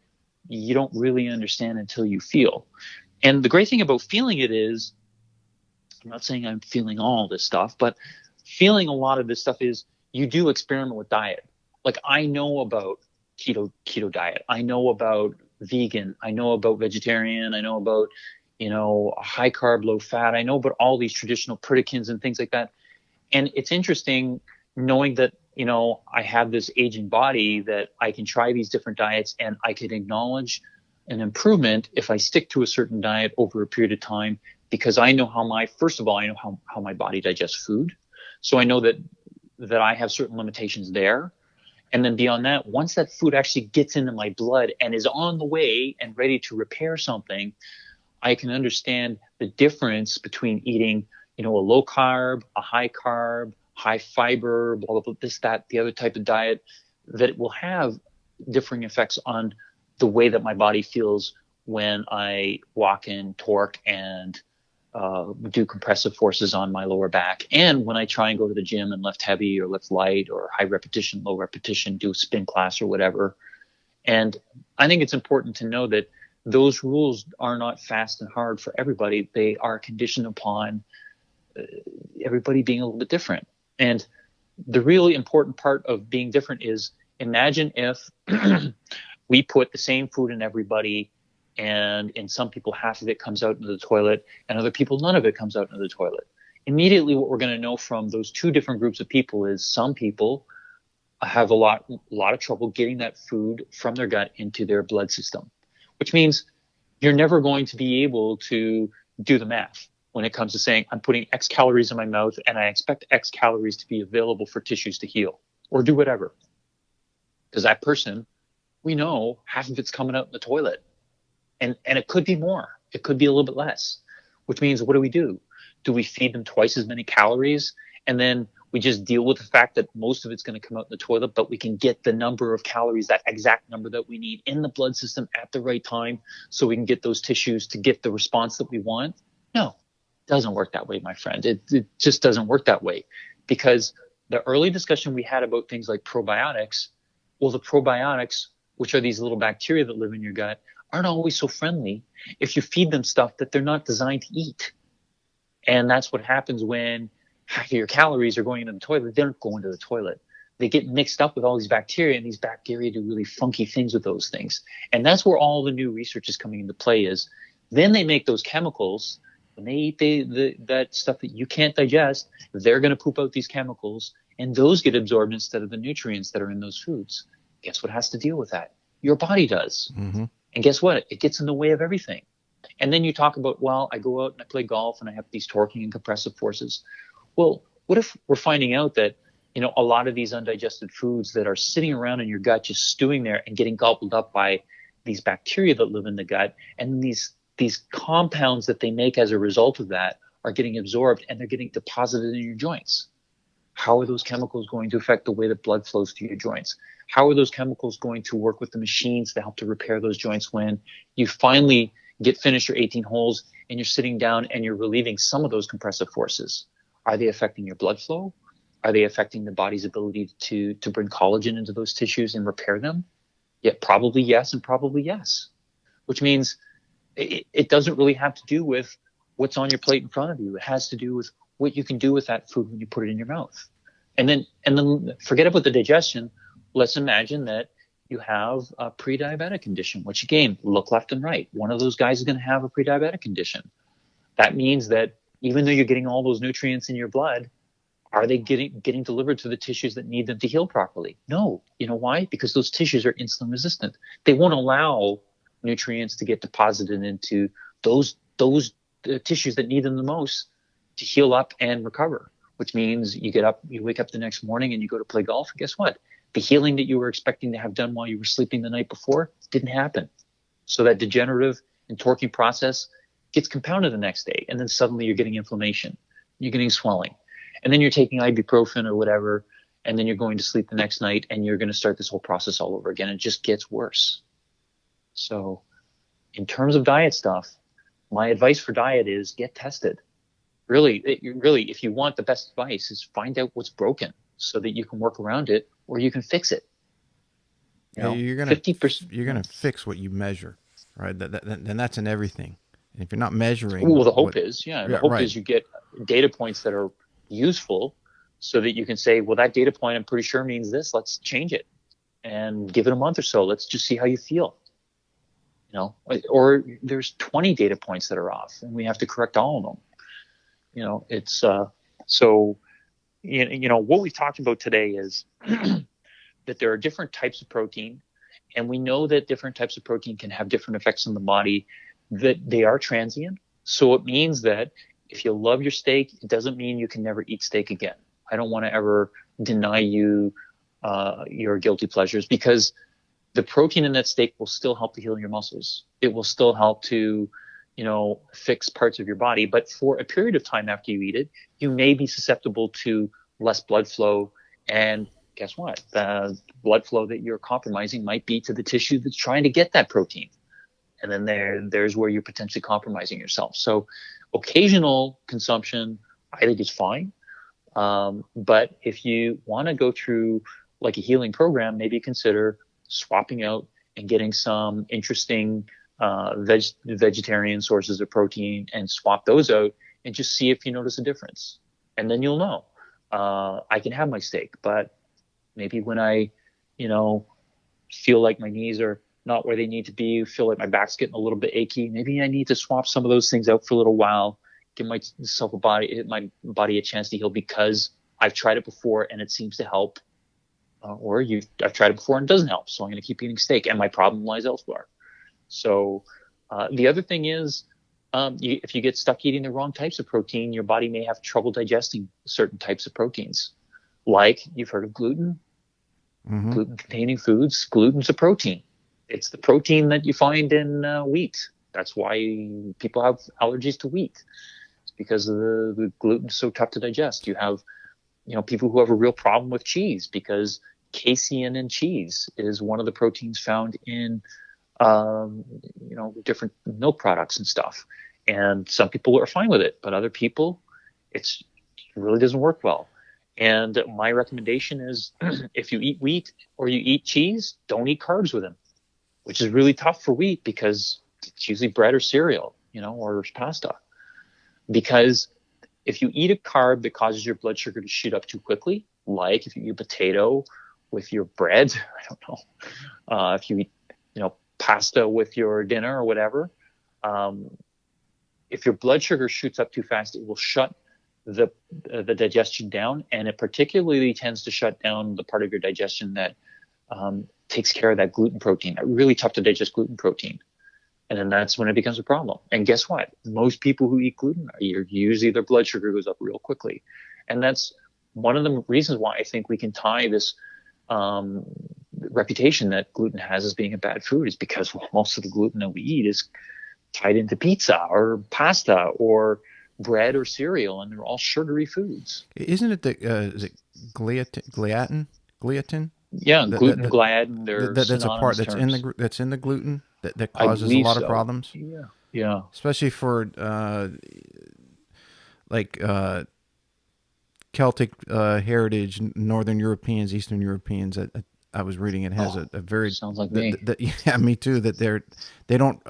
you don't really understand until you feel. And the great thing about feeling it is, I'm not saying I'm feeling all this stuff, but feeling a lot of this stuff is you do experiment with diet. Like, I know about keto diet. I know about vegan. I know about vegetarian. I know about, high carb, low fat. I know about all these traditional Pritikin and things like that. And it's interesting knowing that, I have this aging body, that I can try these different diets and I can acknowledge an improvement if I stick to a certain diet over a period of time, because I know how my body digests food. So I know that I have certain limitations there. And then beyond that, once that food actually gets into my blood and is on the way and ready to repair something, I can understand the difference between eating, a low carb, a high carb, high fiber, blah, blah, blah, this, that, the other type of diet, that will have differing effects on the way that my body feels when I walk in torque and do compressive forces on my lower back, and when I try and go to the gym and lift heavy or lift light or high repetition, low repetition, do a spin class or whatever. And I think it's important to know that those rules are not fast and hard for everybody. They are conditioned upon everybody being a little bit different. And the really important part of being different is, imagine if we put the same food in everybody, and in some people, half of it comes out into the toilet, and other people, none of it comes out into the toilet. Immediately, what we're going to know from those two different groups of people is some people have a lot of trouble getting that food from their gut into their blood system, which means you're never going to be able to do the math when it comes to saying I'm putting X calories in my mouth and I expect X calories to be available for tissues to heal or do whatever. Because that person, we know half of it's coming out in the toilet. And it could be more. It could be a little bit less, which means what do? Do we feed them twice as many calories? And then we just deal with the fact that most of it's going to come out in the toilet, but we can get the number of calories, that exact number that we need in the blood system at the right time so we can get those tissues to get the response that we want? No, it doesn't work that way, my friend. It just doesn't work that way, because the early discussion we had about things like probiotics, well, the probiotics, which are these little bacteria that live in your gut, aren't always so friendly if you feed them stuff that they're not designed to eat. And that's what happens when half of your calories are going into the toilet. They don't go into the toilet. They get mixed up with all these bacteria, and these bacteria do really funky things with those things. And that's where all the new research is coming into play is then they make those chemicals. When they eat that stuff that you can't digest, they're going to poop out these chemicals, and those get absorbed instead of the nutrients that are in those foods. Guess what has to deal with that? Your body does. Mm-hmm. And guess what? It gets in the way of everything. And then you talk about, well, I go out and I play golf and I have these torquing and compressive forces. Well, what if we're finding out that, a lot of these undigested foods that are sitting around in your gut, just stewing there and getting gobbled up by these bacteria that live in the gut, and these compounds that they make as a result of that are getting absorbed and they're getting deposited in your joints? How are those chemicals going to affect the way that blood flows to your joints? How are those chemicals going to work with the machines to help to repair those joints when you finally finish your 18 holes and you're sitting down and you're relieving some of those compressive forces? Are they affecting your blood flow? Are they affecting the body's ability to bring collagen into those tissues and repair them? Yeah, probably yes and probably yes. Which means it doesn't really have to do with what's on your plate in front of you. It has to do with what you can do with that food when you put it in your mouth. And then forget about the digestion. Let's imagine that you have a pre-diabetic condition, which again, look left and right. One of those guys is going to have a pre-diabetic condition. That means that even though you're getting all those nutrients in your blood, are they getting delivered to the tissues that need them to heal properly? No. You know why? Because those tissues are insulin resistant. They won't allow nutrients to get deposited into those tissues that need them the most to heal up and recover, which means you wake up the next morning and you go to play golf. And guess what? The healing that you were expecting to have done while you were sleeping the night before didn't happen. So that degenerative and torquing process gets compounded the next day. And then suddenly you're getting inflammation. You're getting swelling. And then you're taking ibuprofen or whatever. And then you're going to sleep the next night and you're going to start this whole process all over again. It just gets worse. So in terms of diet stuff, my advice for diet is get tested. Really, if you want the best advice, is find out what's broken so that you can work around it or you can fix it. You're gonna 50%. You're gonna fix what you measure, right? And that's in everything. And if you're not measuring, well, the hope is you get data points that are useful, so that you can say, well, that data point I'm pretty sure means this. Let's change it and give it a month or so. Let's just see how you feel. Or there's 20 data points that are off, and we have to correct all of them. It's so. What we've talked about today is that there are different types of protein, and we know that different types of protein can have different effects on the body, that they are transient. So it means that if you love your steak, it doesn't mean you can never eat steak again. I don't want to ever deny you your guilty pleasures, because the protein in that steak will still help to heal your muscles. It will still help to fix parts of your body. But for a period of time after you eat it, you may be susceptible to less blood flow. And guess what? The blood flow that you're compromising might be to the tissue that's trying to get that protein. And then there's where you're potentially compromising yourself. So occasional consumption, I think, is fine. But if you want to go through like a healing program, maybe consider swapping out and getting some interesting vegetarian sources of protein and swap those out and just see if you notice a difference. And then you'll know. I can have my steak, but maybe when I, feel like my knees are not where they need to be, feel like my back's getting a little bit achy, maybe I need to swap some of those things out for a little while, give my body a chance to heal, because I've tried it before and it seems to help. I've tried it before and it doesn't help, so I'm going to keep eating steak, and my problem lies elsewhere. So the other thing is, If you get stuck eating the wrong types of protein, your body may have trouble digesting certain types of proteins. Like, you've heard of gluten, gluten-containing foods. Gluten's a protein. It's the protein that you find in wheat. That's why people have allergies to wheat. It's because the gluten's so tough to digest. You have, people who have a real problem with cheese because casein in cheese is one of the proteins found in different milk products and stuff. And some people are fine with it, but other people, it really doesn't work well. And my recommendation is if you eat wheat or you eat cheese, don't eat carbs with them, which is really tough for wheat because it's usually bread or cereal, or pasta. Because if you eat a carb that causes your blood sugar to shoot up too quickly, like if you eat a potato with your bread, I don't know, if you eat, pasta with your dinner or whatever, if your blood sugar shoots up too fast, it will shut the digestion down, and it particularly tends to shut down the part of your digestion that takes care of that gluten protein, that really tough to digest gluten protein. And then that's when it becomes a problem. And guess what? Most people who eat gluten usually their blood sugar goes up real quickly. And that's one of the reasons why I think we can tie this reputation that gluten has as being a bad food is because most of the gluten that we eat is tied into pizza or pasta or bread or cereal, and they're all sugary foods. Isn't it is it gliatin? Yeah, gluten, gliadin. That's a part that's in the gluten that causes a lot of problems. Yeah. Especially for Celtic heritage, Northern Europeans, Eastern Europeans. I was reading it has a very sounds like me. Yeah, me too. That they don't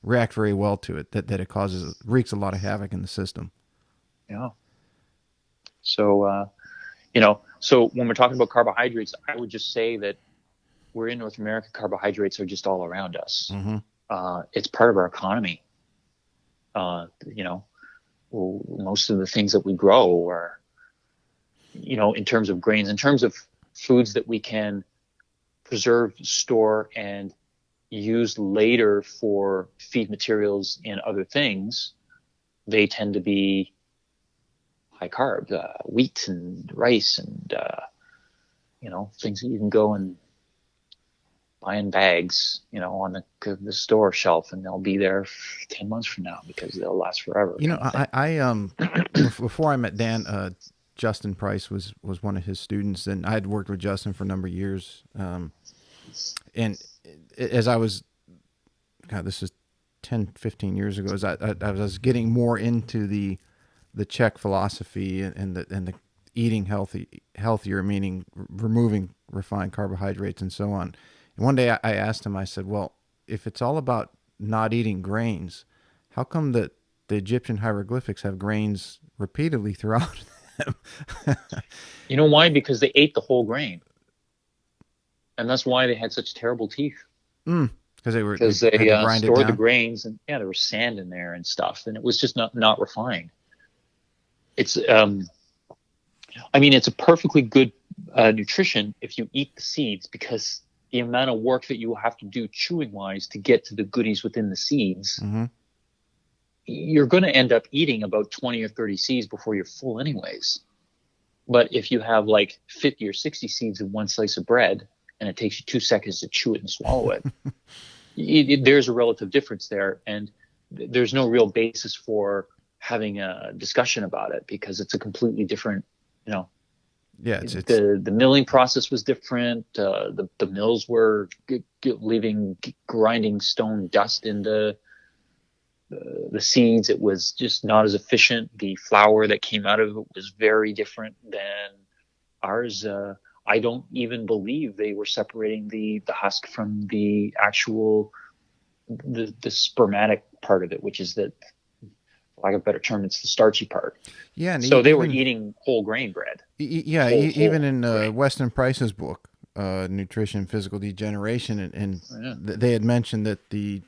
react very well to it. That it wreaks a lot of havoc in the system. Yeah. So so when we're talking about carbohydrates, I would just say that we're in North America. Carbohydrates are just all around us. It's part of our economy. Most of the things that we grow are, in terms of grains, in terms of foods that we can preserve, store, and use later for feed materials and other things, they tend to be high carb, wheat and rice and, things that you can go and buy in bags, on the store shelf, and they'll be there 10 months from now because they'll last forever. I before I met Dan, Justin Price was one of his students, and I had worked with Justin for a number of years. And as I was, this is 10, 15 years ago, as I was getting more into the Czech philosophy and the eating healthier, meaning removing refined carbohydrates and so on. And one day I asked him, I said, well, if it's all about not eating grains, how come that the Egyptian hieroglyphics have grains repeatedly throughout them? You know why? Because they ate the whole grain. And that's why they had such terrible teeth. Because they stored the grains, and there was sand in there and stuff, and it was just not refined. It's it's a perfectly good nutrition if you eat the seeds, because the amount of work that you have to do chewing wise to get to the goodies within the seeds, you're going to end up eating about 20 or 30 seeds before you're full anyways. But if you have like 50 or 60 seeds in one slice of bread, and it takes you 2 seconds to chew it and swallow it, there's a relative difference there. And there's no real basis for having a discussion about it, because it's a completely different, the milling process was different. The mills were leaving grinding stone dust into the seeds. It was just not as efficient. The flour that came out of it was very different than ours. I don't even believe they were separating the husk from the actual the spermatic part of it, which is the, for lack of a better term, it's the starchy part. Yeah, and so they were eating whole grain bread. Even in Weston Price's book, Nutrition, Physical Degeneration, and they had mentioned that the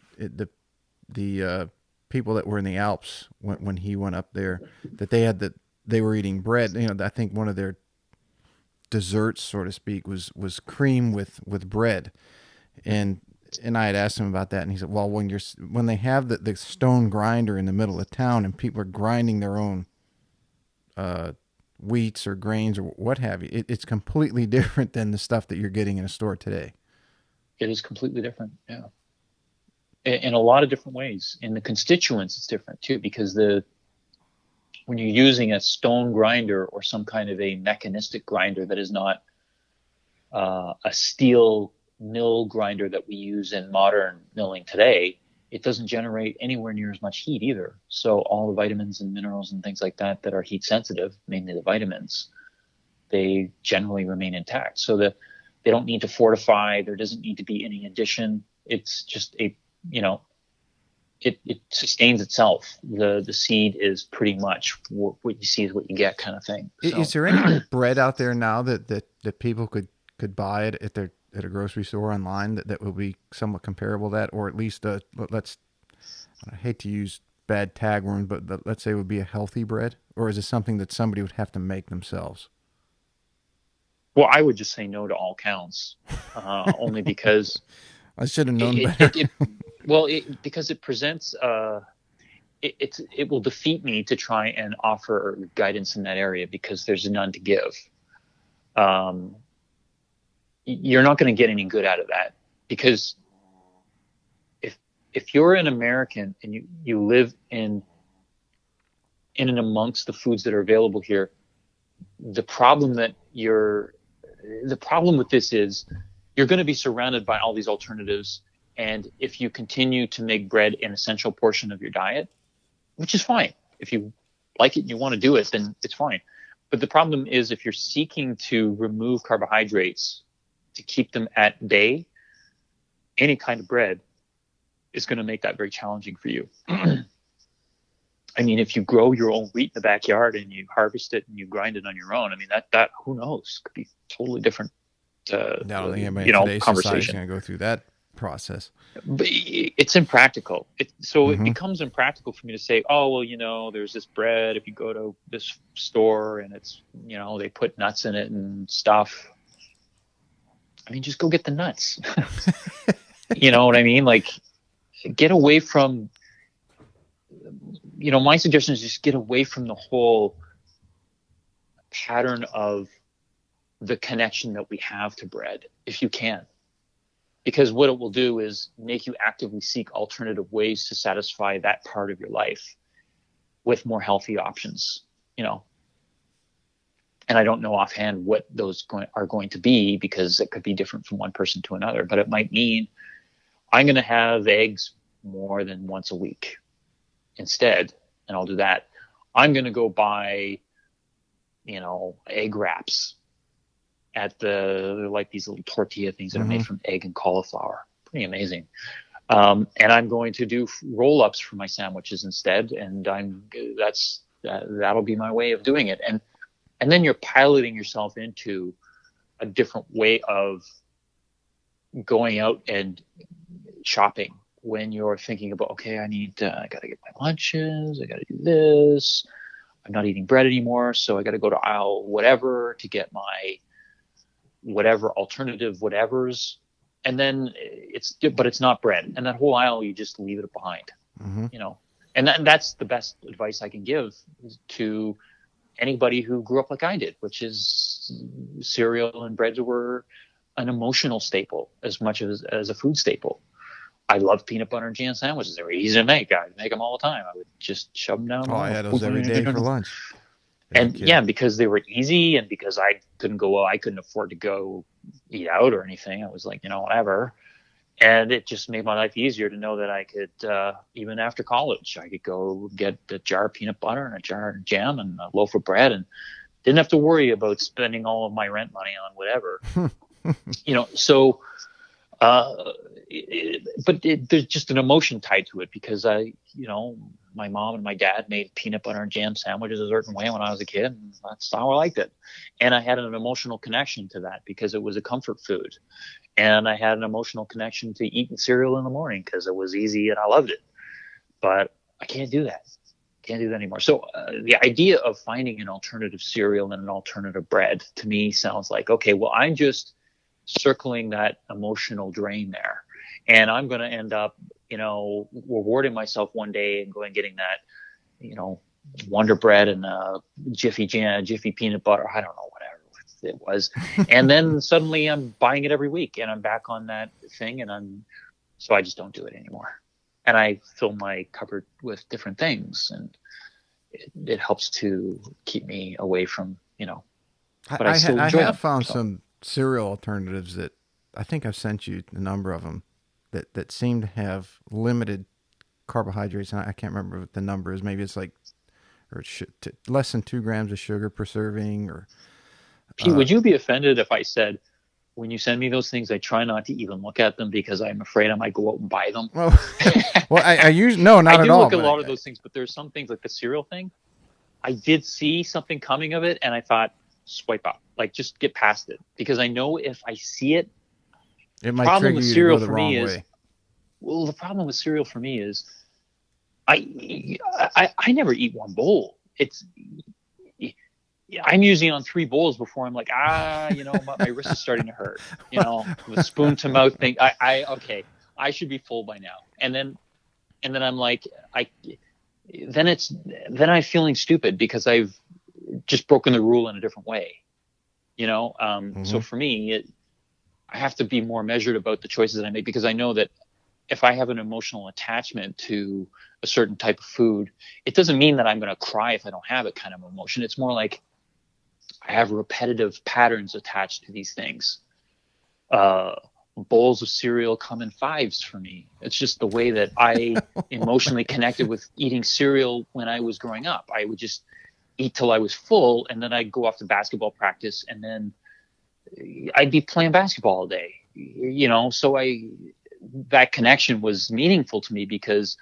people that were in the Alps when he went up there, that they were eating bread. I think one of their desserts, so to speak, was cream with bread, and and I had asked him about that, and he said, "Well, when they have the stone grinder in the middle of town, and people are grinding their own wheats or grains or what have you, it's completely different than the stuff that you're getting in a store today." It is completely different. Yeah. In a lot of different ways. In the constituents, it's different too, because when you're using a stone grinder or some kind of a mechanistic grinder that is not a steel mill grinder that we use in modern milling today, it doesn't generate anywhere near as much heat either. So all the vitamins and minerals and things like that that are heat sensitive, mainly the vitamins, they generally remain intact. So that they don't need to fortify. There doesn't need to be any addition. It's just it sustains itself. The seed is pretty much what you see is what you get, kind of thing. So, is there any bread out there now that people could buy it at a grocery store online that will be somewhat comparable to that, or at least I hate to use bad tag words, but let's say it would be a healthy bread, or is it something that somebody would have to make themselves? Well, I would just say no to all counts, only because I should have known better. Because it presents it will defeat me to try and offer guidance in that area, because there's none to give. You're not going to get any good out of that, because if you're an American and you live in and amongst the foods that are available here, the problem with this is you're going to be surrounded by all these alternatives. And if you continue to make bread an essential portion of your diet, which is fine, if you like it and you want to do it, then it's fine. But the problem is, if you're seeking to remove carbohydrates to keep them at bay, any kind of bread is going to make that very challenging for you. I mean, if you grow your own wheat in the backyard and you harvest it and you grind it on your own, I mean, that who knows, could be totally different. I don't think anybody in today's society is going to go through that process. But it's impractical. It becomes impractical for me to say, oh, well, there's this bread. If you go to this store and it's, they put nuts in it and stuff. I mean, just go get the nuts. You know what I mean? Like, get away from, my suggestion is just get away from the whole pattern of the connection that we have to bread, if you can. Because what it will do is make you actively seek alternative ways to satisfy that part of your life with more healthy options, And I don't know offhand what those are going to be, because it could be different from one person to another. But it might mean I'm going to have eggs more than once a week instead, and I'll do that. I'm going to go buy, egg wraps at they're like these little tortilla things that are made from egg and cauliflower. Pretty amazing. And I'm going to do roll-ups for my sandwiches instead, and that'll be my way of doing it. And then you're piloting yourself into a different way of going out and shopping, when you're thinking about, okay, I got to get my lunches, I got to do this. I'm not eating bread anymore, so I got to go to aisle whatever to get my whatever alternative whatevers. And then but it's not bread. And that whole aisle, you just leave it behind, And that's the best advice I can give to anybody who grew up like I did, which is cereal and breads were an emotional staple as much as a food staple. I love peanut butter and jam sandwiches. They were easy to make. I would make them all the time. I would just shove them down. I had those every day for lunch. And because they were easy, and because I couldn't afford to go eat out or anything. I was like, whatever. And it just made my life easier to know that I could, even after college, I could go get a jar of peanut butter and a jar of jam and a loaf of bread, and didn't have to worry about spending all of my rent money on whatever. So, but there's just an emotion tied to it, because my mom and my dad made peanut butter and jam sandwiches a certain way when I was a kid, and that's how I liked it. And I had an emotional connection to that because it was a comfort food. And I had an emotional connection to eating cereal in the morning because it was easy and I loved it. But I can't do that. Can't do that anymore. So the idea of finding an alternative cereal and an alternative bread to me sounds like, okay, well, I'm just circling that emotional drain there. and I'm going to end up, rewarding myself one day and going getting that, Wonder Bread and Jiffy jam, Jiffy peanut butter. I don't know, whatever it was. And then suddenly I'm buying it every week and I'm back on that thing. So I just don't do it anymore. And I fill my cupboard with different things, and it helps to keep me away from, but I still enjoy I have them, found so. some cereal alternatives that I think I've sent you a number of them that seem to have limited carbohydrates. And I can't remember what the number is. Maybe it's like less than 2 grams of sugar per serving. Or Pete, would you be offended if I said, when you send me those things, I try not to even look at them because I'm afraid I might go out and buy them? well, I usually no, not I at do all. look at a lot of those things, but there's some things like the cereal thing. I did see something coming of it, and I thought, swipe up, like just get past it, because I know if I see it, it might trigger you to go the wrong way. Well, the problem with cereal for me is I never eat one bowl. I'm usually on 3 bowls before I'm like, my wrist is starting to hurt. The spoon to mouth thing. Okay, I should be full by now. And then I'm like, then I'm feeling stupid because I've just broken the rule in a different way. So for me, I have to be more measured about the choices I make, because I know that if I have an emotional attachment to a certain type of food, it doesn't mean that I'm going to cry if I don't have it kind of emotion. It's more like I have repetitive patterns attached to these things. Bowls of cereal come in 5s for me. It's just the way that I emotionally connected with eating cereal when I was growing up. I would just eat till I was full, and then I'd go off to basketball practice, and then I'd be playing basketball all day. So that connection was meaningful to me because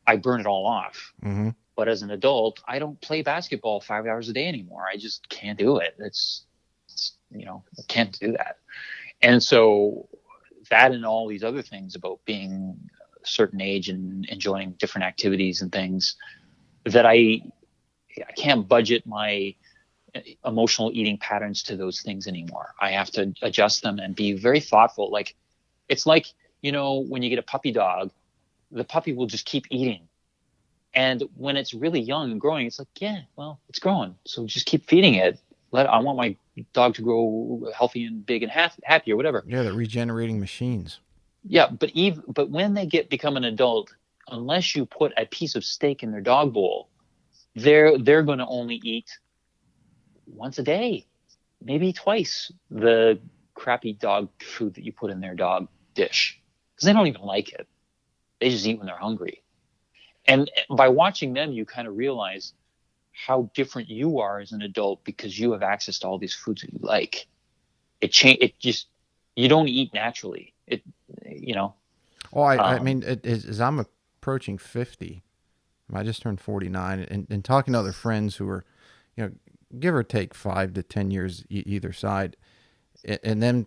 I burn it all off. Mm-hmm. But as an adult, I don't play basketball 5 hours a day anymore. I just can't do it. It's I can't do that. And so that and all these other things about being a certain age and enjoying different activities and things, that I can't budget my emotional eating patterns to those things anymore. I have to adjust them and be very thoughtful. Like, it's like, when you get a puppy dog, the puppy will just keep eating. And when it's really young and growing, it's like, yeah, well, it's growing, so just keep feeding it. I want my dog to grow healthy and big and happy or whatever. Yeah, they're regenerating machines. Yeah, but when they become an adult, unless you put a piece of steak in their dog bowl, they're going to only eat once a day, maybe twice, the crappy dog food that you put in their dog dish, because they don't even like it. They just eat when they're hungry. And by watching them, you kind of realize how different you are as an adult, because you have access to all these foods that you like. You don't eat naturally. Well, I mean, as I'm approaching 50, I just turned 49, and talking to other friends who are, give or take 5 to 10 years either side, and then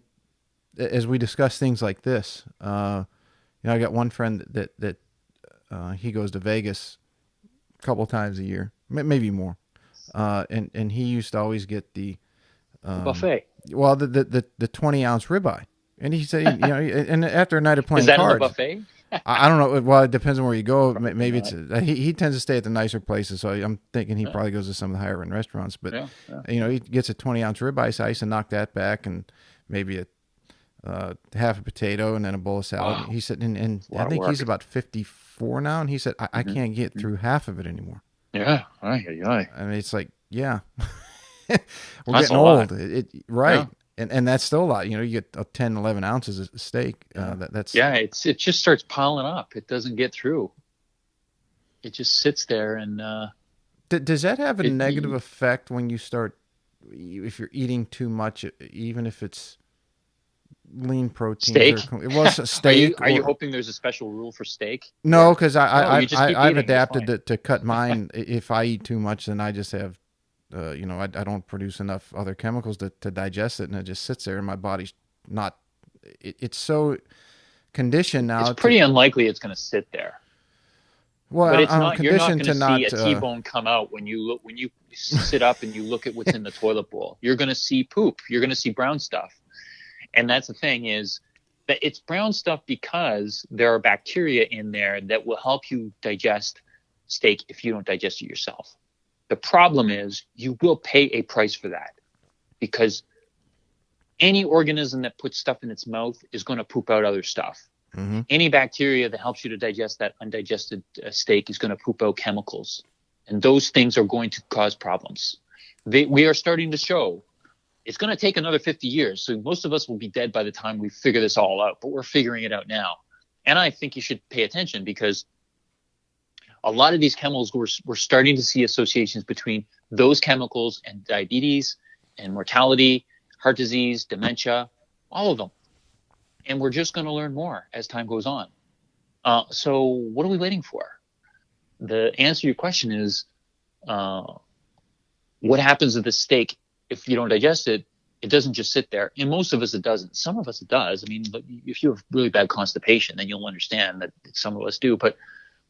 as we discuss things like this, I got one friend that he goes to Vegas a couple times a year, maybe more, and he used to always get the buffet. Well, the 20-ounce ribeye, and he said, and after a night of playing Is that cards, in the buffet? I don't know. Well, it depends on where you go. Maybe it's he tends to stay at the nicer places, so I'm thinking he probably goes to some of the higher end restaurants. But he gets a 20-ounce ribeye, so I used to knock that back, and maybe half a potato and then a bowl of salad. Wow. He said, and I think he's about 54 now, and he said, I can't get through half of it anymore. Yeah, I mean, it's like, yeah, we're that's getting old. Right. Yeah. And that's still a lot. You get 10, 11 ounces of steak. That's it just starts piling up. It doesn't get through. It just sits there. And does that have a negative effect when you start, if you're eating too much, even if it's lean protein? Steak? Steak. Are you hoping there's a special rule for steak? No, because I've eating. adapted to cut mine. If I eat too much, then I just have, I don't produce enough other chemicals to digest it, and it just sits there, and my body's not. It's so conditioned now. It's pretty unlikely it's going to sit there. Well, but I'm conditioned you're not going to see a to T-bone come out when you sit up and you look at what's in the toilet bowl. You're going to see poop. You're going to see brown stuff. And that's the thing is, It's brown stuff because there are bacteria in there that will help you digest steak if you don't digest it yourself. The problem is you will pay a price for that, because any organism that puts stuff in its mouth is going to poop out other stuff. Mm-hmm. Any bacteria that helps you to digest that undigested steak is going to poop out chemicals. And those things are going to cause problems. We are starting to show it's going to take another 50 years. So most of us will be dead by the time we figure this all out, but we're figuring it out now. And I think you should pay attention, because a lot of these chemicals, we're starting to see associations between those chemicals and diabetes and mortality, heart disease, dementia, all of them. And we're just going to learn more as time goes on. So what are we waiting for? The answer to your question is, what happens to the steak if you don't digest it? It doesn't just sit there. And most of us, it doesn't. Some of us, it does. I mean, if you have really bad constipation, then you'll understand that some of us do. But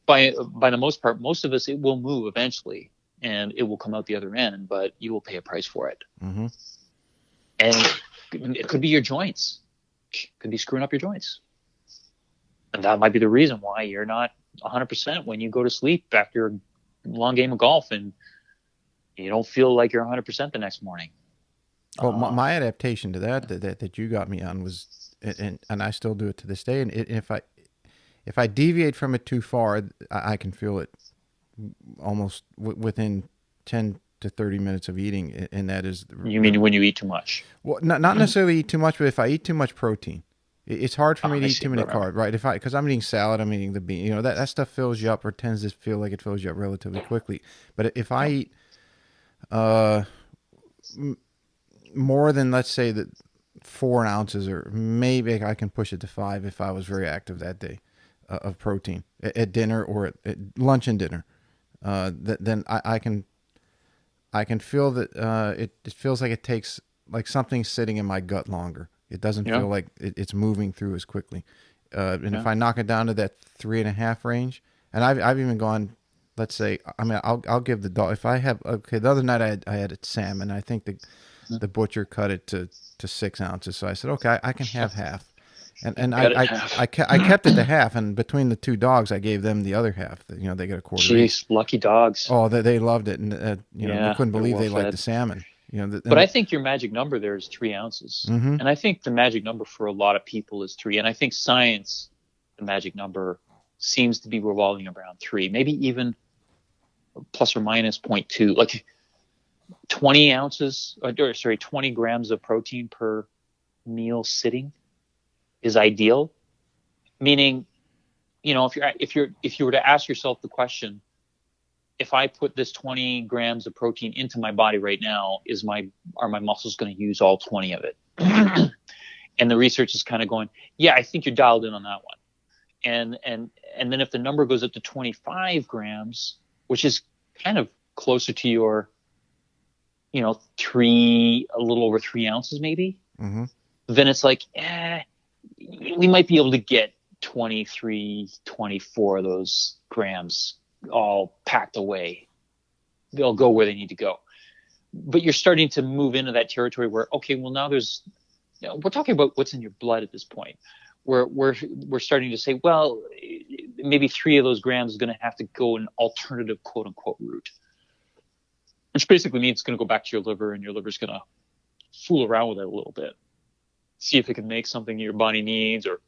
by the most part, most of us, it will move eventually, and it will come out the other end, but you will pay a price for it. Mm-hmm. And it could be your joints. It could be screwing up your joints. And that might be the reason why you're not 100% when you go to sleep after a long game of golf, and you don't feel like you're 100% the next morning. Well, my adaptation to that you got me on was, and I still do it to this day. And if I deviate from it too far, I can feel it almost within 10 to 30 minutes of eating, and that is. You mean when you eat too much? Well, not necessarily eat too much, but if I eat too much protein, it's hard for me to eat too many carbs, right? Because I'm eating salad, I'm eating the bean, that stuff fills you up, or tends to feel like it fills you up relatively quickly. But if I eat more than, let's say, that 4 ounces, or maybe I can push it to 5 if I was very active that day, of protein at dinner or at lunch and dinner, then I can feel that it feels like it takes, like, something sitting in my gut longer. It doesn't feel like it's moving through as quickly. If I knock it down to that 3.5 range, and I've even gone, let's say, I mean, I'll give the dog, if I have, the other night I had salmon. I think the butcher cut it to 6 ounces. So I said, okay, I can have half. And I kept it to half, and between the two dogs, I gave them the other half. They got a quarter. Jeez, lucky dogs. Oh, they loved it, and they couldn't believe they liked the salmon. But I think your magic number there is 3 ounces, mm-hmm. and I think the magic number for a lot of people is 3. And I think science, the magic number seems to be revolving around 3, maybe even plus or minus 0.2, like 20 ounces, 20 grams of protein per meal sitting is ideal. Meaning, if you were to ask yourself the question, if I put this 20 grams of protein into my body right now, are my muscles going to use all 20 of it? And the research is kind of going, yeah, I think you're dialed in on that one. And then if the number goes up to 25 grams, which is kind of closer to your, a little over 3 ounces maybe, mm-hmm. then it's like, we might be able to get 23, 24 of those grams all packed away. They'll go where they need to go. But you're starting to move into that territory where, okay, well, now we're talking about what's in your blood at this point. We're starting to say, well, maybe 3 of those grams is going to have to go an alternative quote unquote route, which basically means it's going to go back to your liver, and your liver's going to fool around with it a little bit, see if it can make something your body needs, or,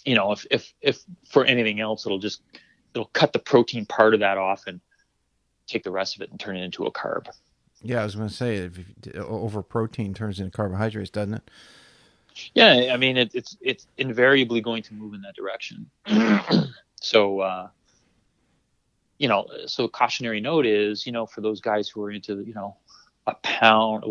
if for anything else, it'll cut the protein part of that off and take the rest of it and turn it into a carb. Yeah, I was going to say, over protein turns into carbohydrates, doesn't it? Yeah, I mean, it's invariably going to move in that direction. So, so a cautionary note is, for those guys who are into, a pound,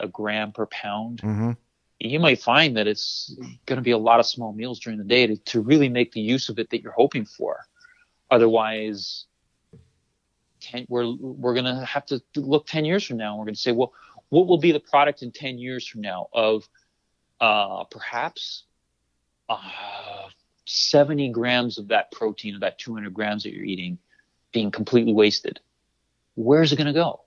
a gram per pound, mm-hmm. you might find that it's going to be a lot of small meals during the day to really make the use of it that you're hoping for. Otherwise, we're going to have to look 10 years from now, and we're going to say, well, what will be the product in 10 years from now of perhaps 70 grams of that protein, of that 200 grams that you're eating, being completely wasted? Where's it going to go?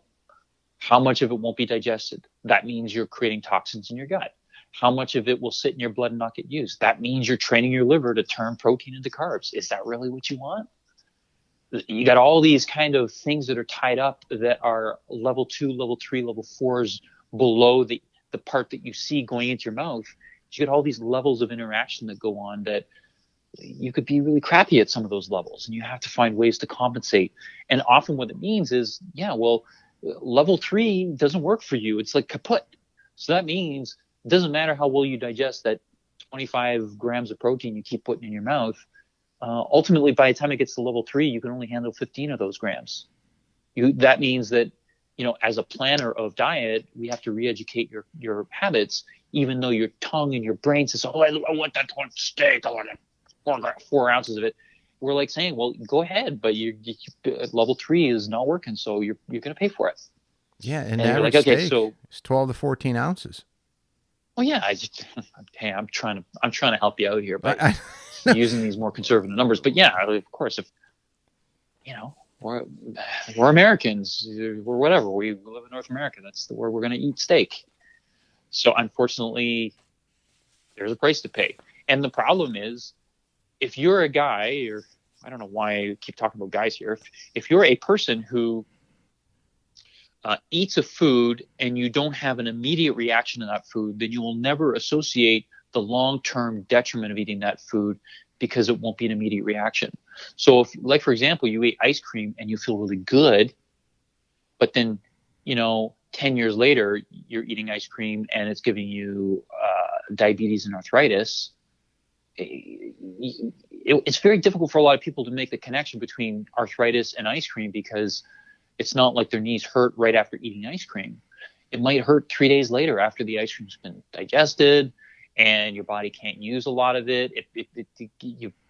How much of it won't be digested? That means you're creating toxins in your gut. how much of it will sit in your blood and not get used. That means you're training your liver to turn protein into carbs. Is that really what you want? You got all these kind of things that are tied up that are level 2, level 3, level 4s below the part that you see going into your mouth. You get all these levels of interaction that go on that you could be really crappy at some of those levels, and you have to find ways to compensate. And often what it means is, level 3 doesn't work for you. It's like kaput. So that means it doesn't matter how well you digest that 25 grams of protein you keep putting in your mouth. Ultimately, by the time it gets to level 3, you can only handle 15 of those grams. That means that, as a planner of diet, we have to re-educate your habits, even though your tongue and your brain says, oh, I want that one steak. I want 4 ounces of it. We're like saying, well, go ahead, but level 3 is not working, so you're going to pay for it. Yeah, and average like, steak is 12 to 14 ounces. Well, yeah, I'm trying to help you out here by using these more conservative numbers. But yeah, of course, if we're Americans, we're whatever, we live in North America, that's where we're going to eat steak. So unfortunately, there's a price to pay. And the problem is, if you're a guy, or I don't know why I keep talking about guys here, if you're a person who eats a food and you don't have an immediate reaction to that food, then you will never associate the long-term detriment of eating that food, because it won't be an immediate reaction. So if, like, for example, you ate ice cream and you feel really good, but then, 10 years later, you're eating ice cream and it's giving you diabetes and arthritis, it's very difficult for a lot of people to make the connection between arthritis and ice cream, because it's not like their knees hurt right after eating ice cream. It might hurt 3 days later after the ice cream's been digested and your body can't use a lot of it.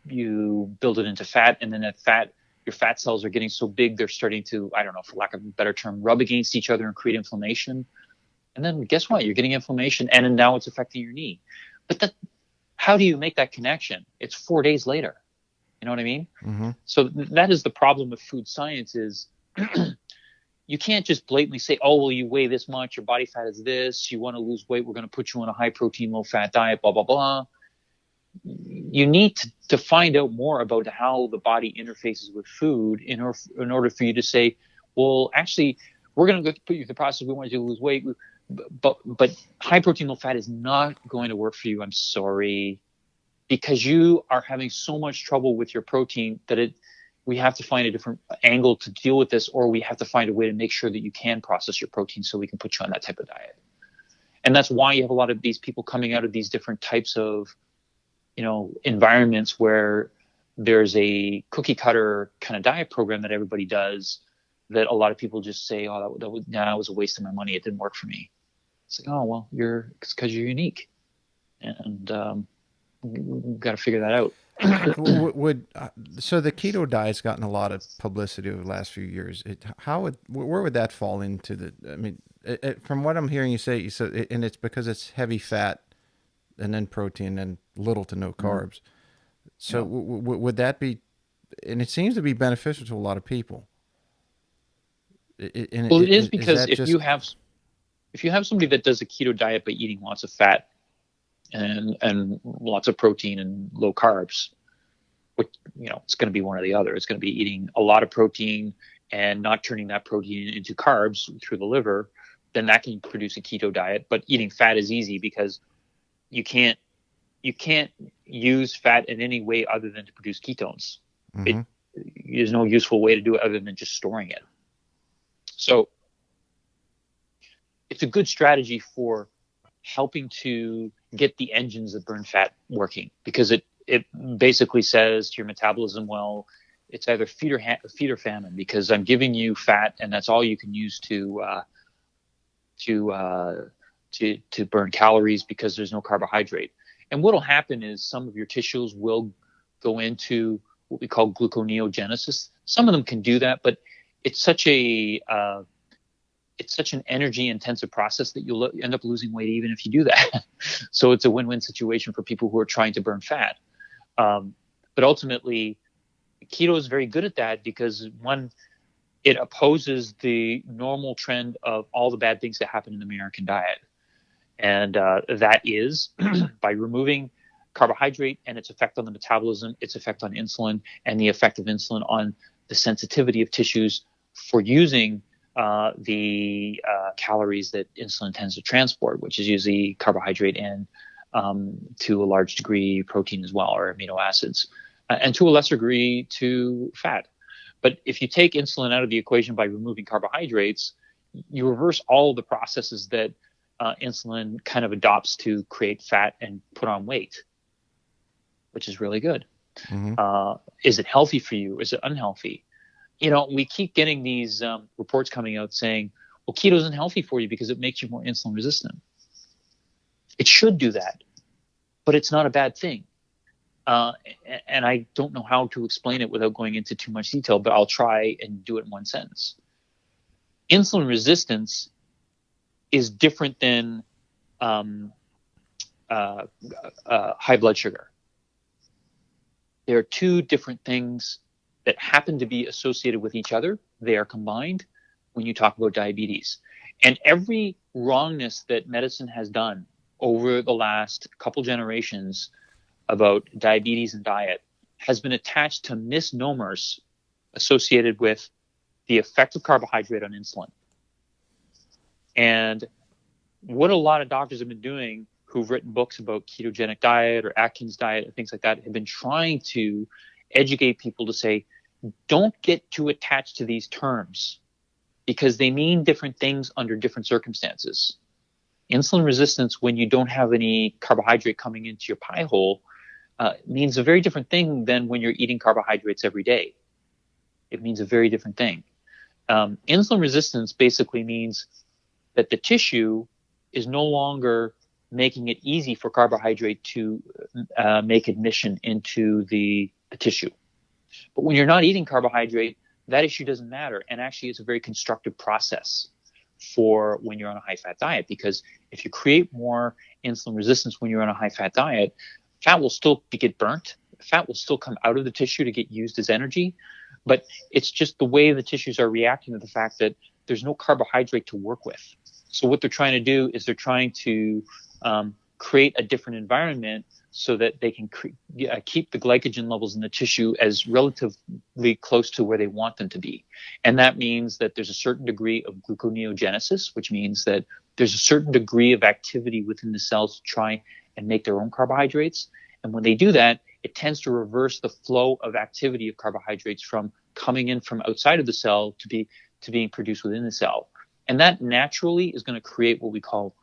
You build it into fat, and then your fat cells are getting so big they're starting to, I don't know, for lack of a better term, rub against each other and create inflammation. And then guess what? You're getting inflammation, and now it's affecting your knee. But how do you make that connection? It's 4 days later. You know what I mean? Mm-hmm. So that is the problem with food science is you can't just blatantly say, oh, well, you weigh this much, your body fat is this, you want to lose weight, we're going to put you on a high protein, low fat diet, blah, blah, blah. You need to find out more about how the body interfaces with food in order for you to say, well, actually, we're going to go put you through the process. We want you to lose weight. But high protein, low fat is not going to work for you. I'm sorry, because you are having so much trouble with your protein that we have to find a different angle to deal with this, or we have to find a way to make sure that you can process your protein so we can put you on that type of diet. And that's why you have a lot of these people coming out of these different types of, environments where there's a cookie cutter kind of diet program that everybody does, that a lot of people just say, oh, that was a waste of my money. It didn't work for me. It's like, oh, well, it's because you're unique. And we've got to figure that out. So the keto diet's gotten a lot of publicity over the last few years. Where would that fall into the? I mean, from what I'm hearing you say, and it's because it's heavy fat, and then protein, and little to no carbs. So yeah. Would that be? And it seems to be beneficial to a lot of people. It is, because if you have somebody that does a keto diet by eating lots of fat and lots of protein and low carbs, which, it's going to be one or the other. It's going to be eating a lot of protein and not turning that protein into carbs through the liver, then that can produce a keto diet. But eating fat is easy, because you can't use fat in any way other than to produce ketones. Mm-hmm. There's no useful way to do it other than just storing it. So it's a good strategy for helping to get the engines that burn fat working, because it basically says to your metabolism, well, it's either feed or famine, because I'm giving you fat and that's all you can use to burn calories, because there's no carbohydrate. And what'll happen is some of your tissues will go into what we call gluconeogenesis. Some of them can do that, but it's such an energy intensive process that you'll end up losing weight even if you do that. So it's a win-win situation for people who are trying to burn fat. But ultimately, keto is very good at that, because one, it opposes the normal trend of all the bad things that happen in the American diet. And that is by removing carbohydrate and its effect on the metabolism, its effect on insulin, and the effect of insulin on the sensitivity of tissues for using the calories that insulin tends to transport, which is usually carbohydrate and to a large degree protein as well, or amino acids, and to a lesser degree to fat. But if you take insulin out of the equation by removing carbohydrates, you reverse all the processes that insulin kind of adopts to create fat and put on weight, which is really good. Mm-hmm. Is it healthy for you? Is it unhealthy? We keep getting these reports coming out saying, well, keto isn't healthy for you because it makes you more insulin resistant. It should do that, but it's not a bad thing. And I don't know how to explain it without going into too much detail, but I'll try and do it in one sentence. Insulin resistance is different than high blood sugar. There are two different things that happen to be associated with each other. They are combined when you talk about diabetes. And every wrongness that medicine has done over the last couple generations about diabetes and diet has been attached to misnomers associated with the effect of carbohydrate on insulin. And what a lot of doctors have been doing who've written books about ketogenic diet or Atkins diet and things like that have been trying to educate people to say, don't get too attached to these terms because they mean different things under different circumstances. Insulin resistance, when you don't have any carbohydrate coming into your pie hole, means a very different thing than when you're eating carbohydrates every day. It means a very different thing. Insulin resistance basically means that the tissue is no longer making it easy for carbohydrate to make admission into the tissue. But when you're not eating carbohydrate, that issue doesn't matter. And actually, it's a very constructive process for when you're on a high-fat diet, because if you create more insulin resistance when you're on a high-fat diet, fat will still get burnt. Fat will still come out of the tissue to get used as energy. But it's just the way the tissues are reacting to the fact that there's no carbohydrate to work with. So what they're trying to do is they're trying to create a different environment so that they can keep the glycogen levels in the tissue as relatively close to where they want them to be. And that means that there's a certain degree of gluconeogenesis, which means that there's a certain degree of activity within the cells to try and make their own carbohydrates. And when they do that, it tends to reverse the flow of activity of carbohydrates from coming in from outside of the cell to being produced within the cell. And that naturally is going to create what we call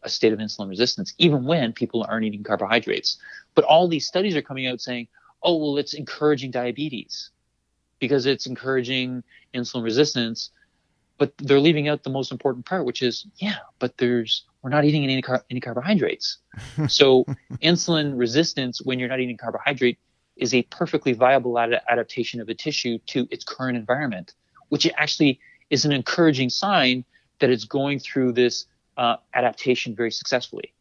a state of insulin resistance, even when people aren't eating carbohydrates. But all these studies are coming out saying, oh, well, it's encouraging diabetes because it's encouraging insulin resistance. But they're leaving out the most important part, which is, but we're not eating any carbohydrates. So insulin resistance when you're not eating carbohydrate is a perfectly viable adaptation of a tissue to its current environment, which actually is an encouraging sign that it's going through this adaptation very successfully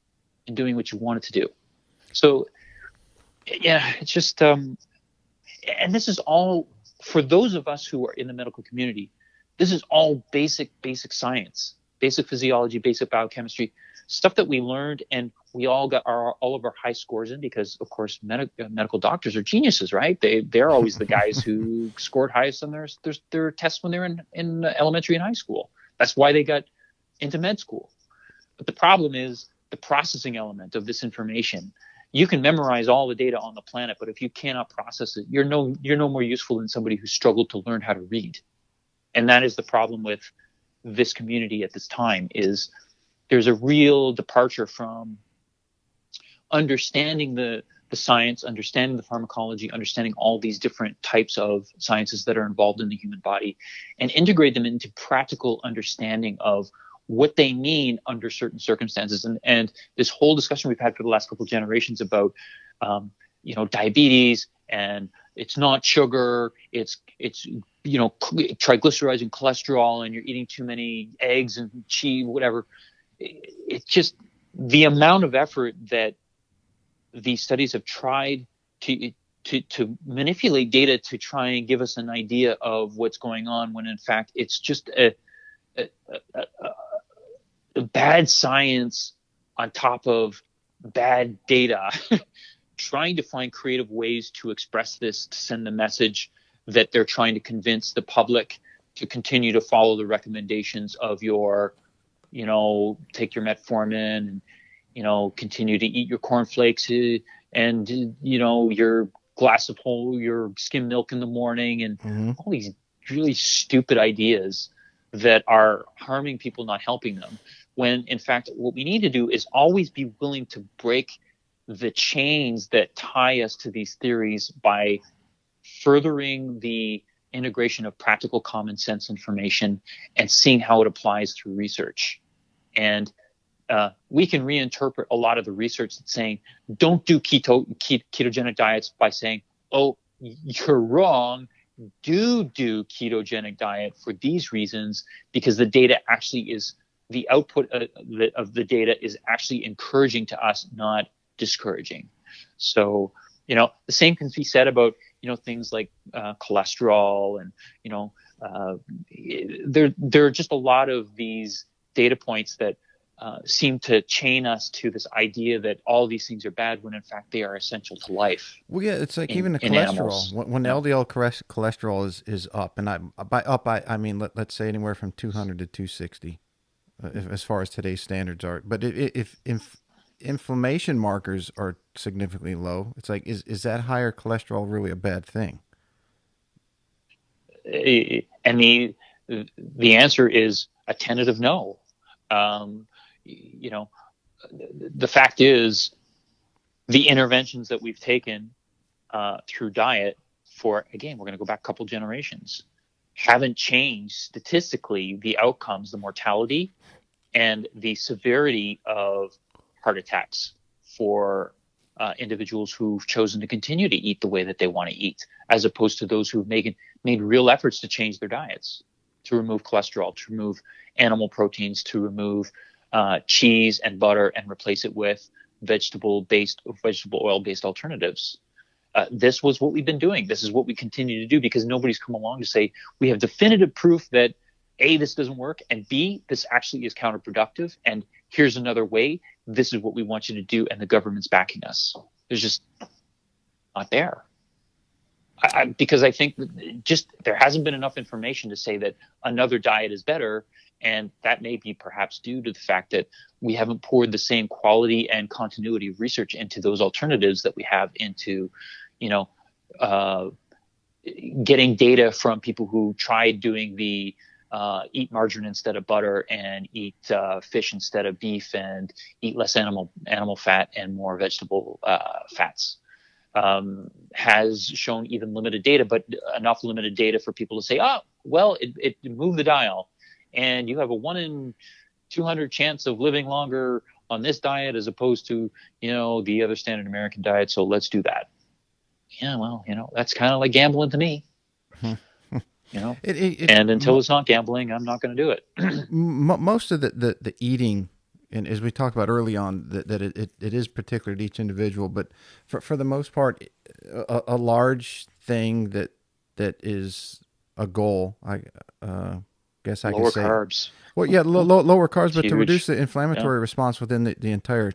and doing what you want it to do. So, it's just, and this is all for those of us who are in the medical community. This is all basic science, basic physiology, basic biochemistry, stuff that we learned and we all got all of our high scores in because, of course, medical doctors are geniuses, right? They're always the guys who scored highest on their tests when they're in elementary and high school. That's why they got into med school. But the problem is the processing element of this information. You can memorize all the data on the planet, but if you cannot process it, you're no more useful than somebody who struggled to learn how to read. And that is the problem with this community at this time is there's a real departure from understanding the science, understanding the pharmacology, understanding all these different types of sciences that are involved in the human body and integrate them into practical understanding of what they mean under certain circumstances. And this whole discussion we've had for the last couple of generations about, diabetes and it's not sugar, it's triglycerides and cholesterol and you're eating too many eggs and cheese, whatever. It's just the amount of effort that these studies have tried to manipulate data to try and give us an idea of what's going on when in fact it's just a bad science on top of bad data, trying to find creative ways to express this, to send the message that they're trying to convince the public to continue to follow the recommendations of your, take your metformin and, continue to eat your cornflakes and, your glass of your skim milk in the morning and all these really stupid ideas that are harming people, not helping them. When in fact, what we need to do is always be willing to break the chains that tie us to these theories by furthering the integration of practical common sense information and seeing how it applies through research. And we can reinterpret a lot of the research that's saying, don't do ketogenic diets by saying, oh, you're wrong. Do ketogenic diet for these reasons, because the data actually is the output of the data is actually encouraging to us, not discouraging. So, the same can be said about, things like cholesterol and, there are just a lot of these data points that seem to chain us to this idea that all these things are bad when in fact they are essential to life. Well, yeah, it's like even the cholesterol. Animals. When LDL cholesterol is up, and by up I mean let's say anywhere from 200 to 260, as far as today's standards are. But if inflammation markers are significantly low, it's like is that higher cholesterol really a bad thing? And the answer is a tentative no. The fact is, the interventions that we've taken through diet for, again, we're going to go back a couple generations, haven't changed statistically the outcomes, the mortality, and the severity of heart attacks for individuals who've chosen to continue to eat the way that they want to eat, as opposed to those who've made real efforts to change their diets, to remove cholesterol, to remove animal proteins, to remove cheese and butter and replace it with vegetable oil-based alternatives. This was what we've been doing. This is what we continue to do, because nobody's come along to say we have definitive proof that A, this doesn't work, and B, this actually is counterproductive, and here's another way. This is what we want you to do, and the government's backing us. There's just not there. Because I think just there hasn't been enough information to say that another diet is better, and that may be perhaps due to the fact that we haven't poured the same quality and continuity of research into those alternatives that we have into, getting data from people who tried doing the eat margarine instead of butter and eat fish instead of beef and eat less animal fat and more vegetable fats. Has shown even limited data, but enough limited data for people to say, oh, well, it moved the dial, and you have a 1 in 200 chance of living longer on this diet as opposed to, the other standard American diet. So let's do that. Yeah, well, that's kind of like gambling to me. And until it's not gambling, I'm not going to do it. Most of the eating, and as we talked about early on, that it is particular to each individual, but for the most part, a large thing that is a goal, I guess I lower can say. Carbs. Well, yeah, lower carbs, but huge. To reduce the inflammatory response within the entire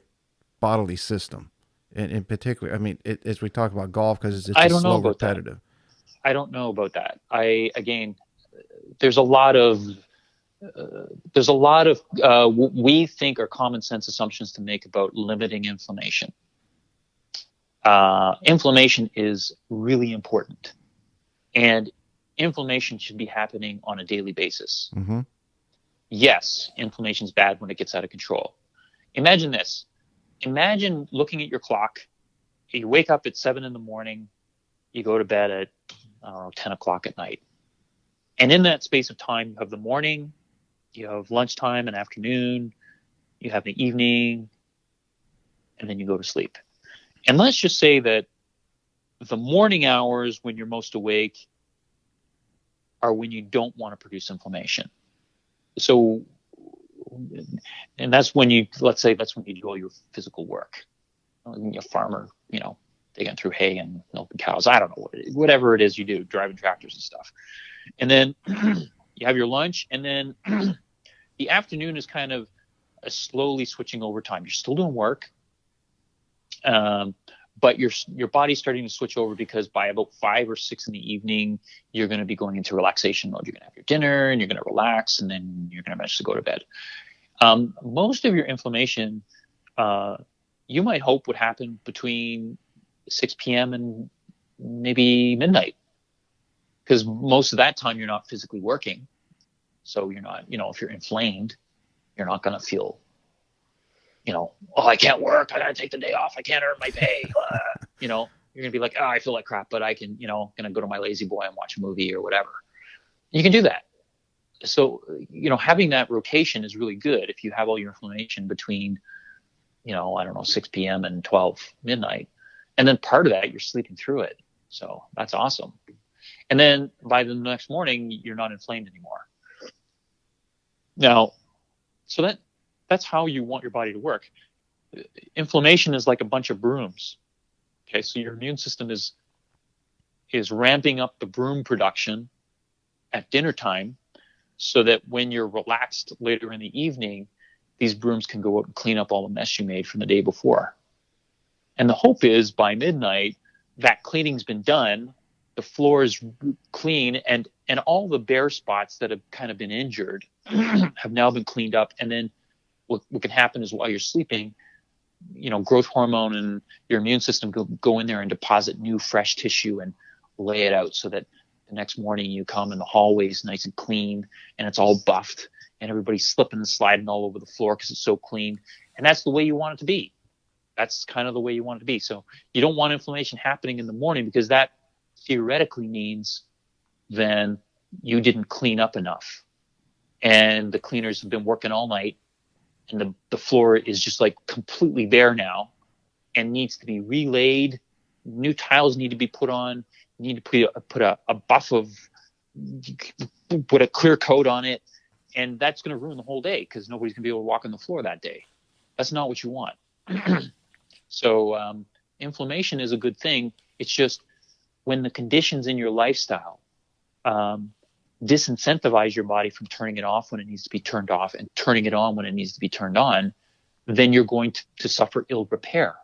bodily system. And in particular, I mean, as we talk about golf, because it's just slow, repetitive. I don't know about that. There's a lot of what we think are common sense assumptions to make about limiting inflammation. Inflammation is really important, and inflammation should be happening on a daily basis. Mm-hmm. Yes, inflammation is bad when it gets out of control. Imagine this. Imagine looking at your clock. You wake up at 7 a.m. You go to bed at 10 o'clock at night. And in that space of time, you have the morning, you have lunchtime and afternoon, you have the evening, and then you go to sleep. And let's just say that the morning hours when you're most awake are when you don't want to produce inflammation. So, and that's when let's say that's when you do all your physical work. You're a farmer, digging through hay and milking cows. I don't know, whatever it is you do, driving tractors and stuff. And then you have your lunch, and then the afternoon is kind of slowly switching over time. You're still doing work, but your body's starting to switch over, because by about 5 or 6 in the evening, you're going to be going into relaxation mode. You're going to have your dinner and you're going to relax, and then you're going to eventually go to bed. Most of your inflammation, you might hope would happen between 6 p.m. and maybe midnight, because most of that time you're not physically working. So you're not, if you're inflamed, you're not going to feel, I can't work. I got to take the day off. I can't earn my pay. You're going to be like, I feel like crap, but I can, going to go to my lazy boy and watch a movie or whatever. You can do that. So, having that rotation is really good if you have all your inflammation between, 6 p.m. and 12 midnight. And then part of that, you're sleeping through it. So that's awesome. And then by the next morning, you're not inflamed anymore. Now, so that's how you want your body to work. Inflammation is like a bunch of brooms. Okay, so your immune system is ramping up the broom production at dinner time, so that when you're relaxed later in the evening, these brooms can go out and clean up all the mess you made from the day before. And the hope is by midnight, that cleaning's been done, the floor is clean, and all the bare spots that have kind of been injured have now been cleaned up. And then what can happen is while you're sleeping, growth hormone and your immune system go in there and deposit new fresh tissue and lay it out, so that the next morning you come and the hallway's nice and clean and it's all buffed and everybody's slipping and sliding all over the floor because it's so clean. And that's the way you want it to be. That's kind of the way you want it to be. So you don't want inflammation happening in the morning, because that theoretically means then you didn't clean up enough. And the cleaners have been working all night, and the floor is just like completely bare now and needs to be relaid. New tiles need to be put on. You need to put a buff of, put a clear coat on it. And that's going to ruin the whole day, because nobody's going to be able to walk on the floor that day. That's not what you want. So inflammation is a good thing. It's just when the conditions in your lifestyle disincentivize your body from turning it off when it needs to be turned off and turning it on when it needs to be turned on, then you're going to suffer ill repair.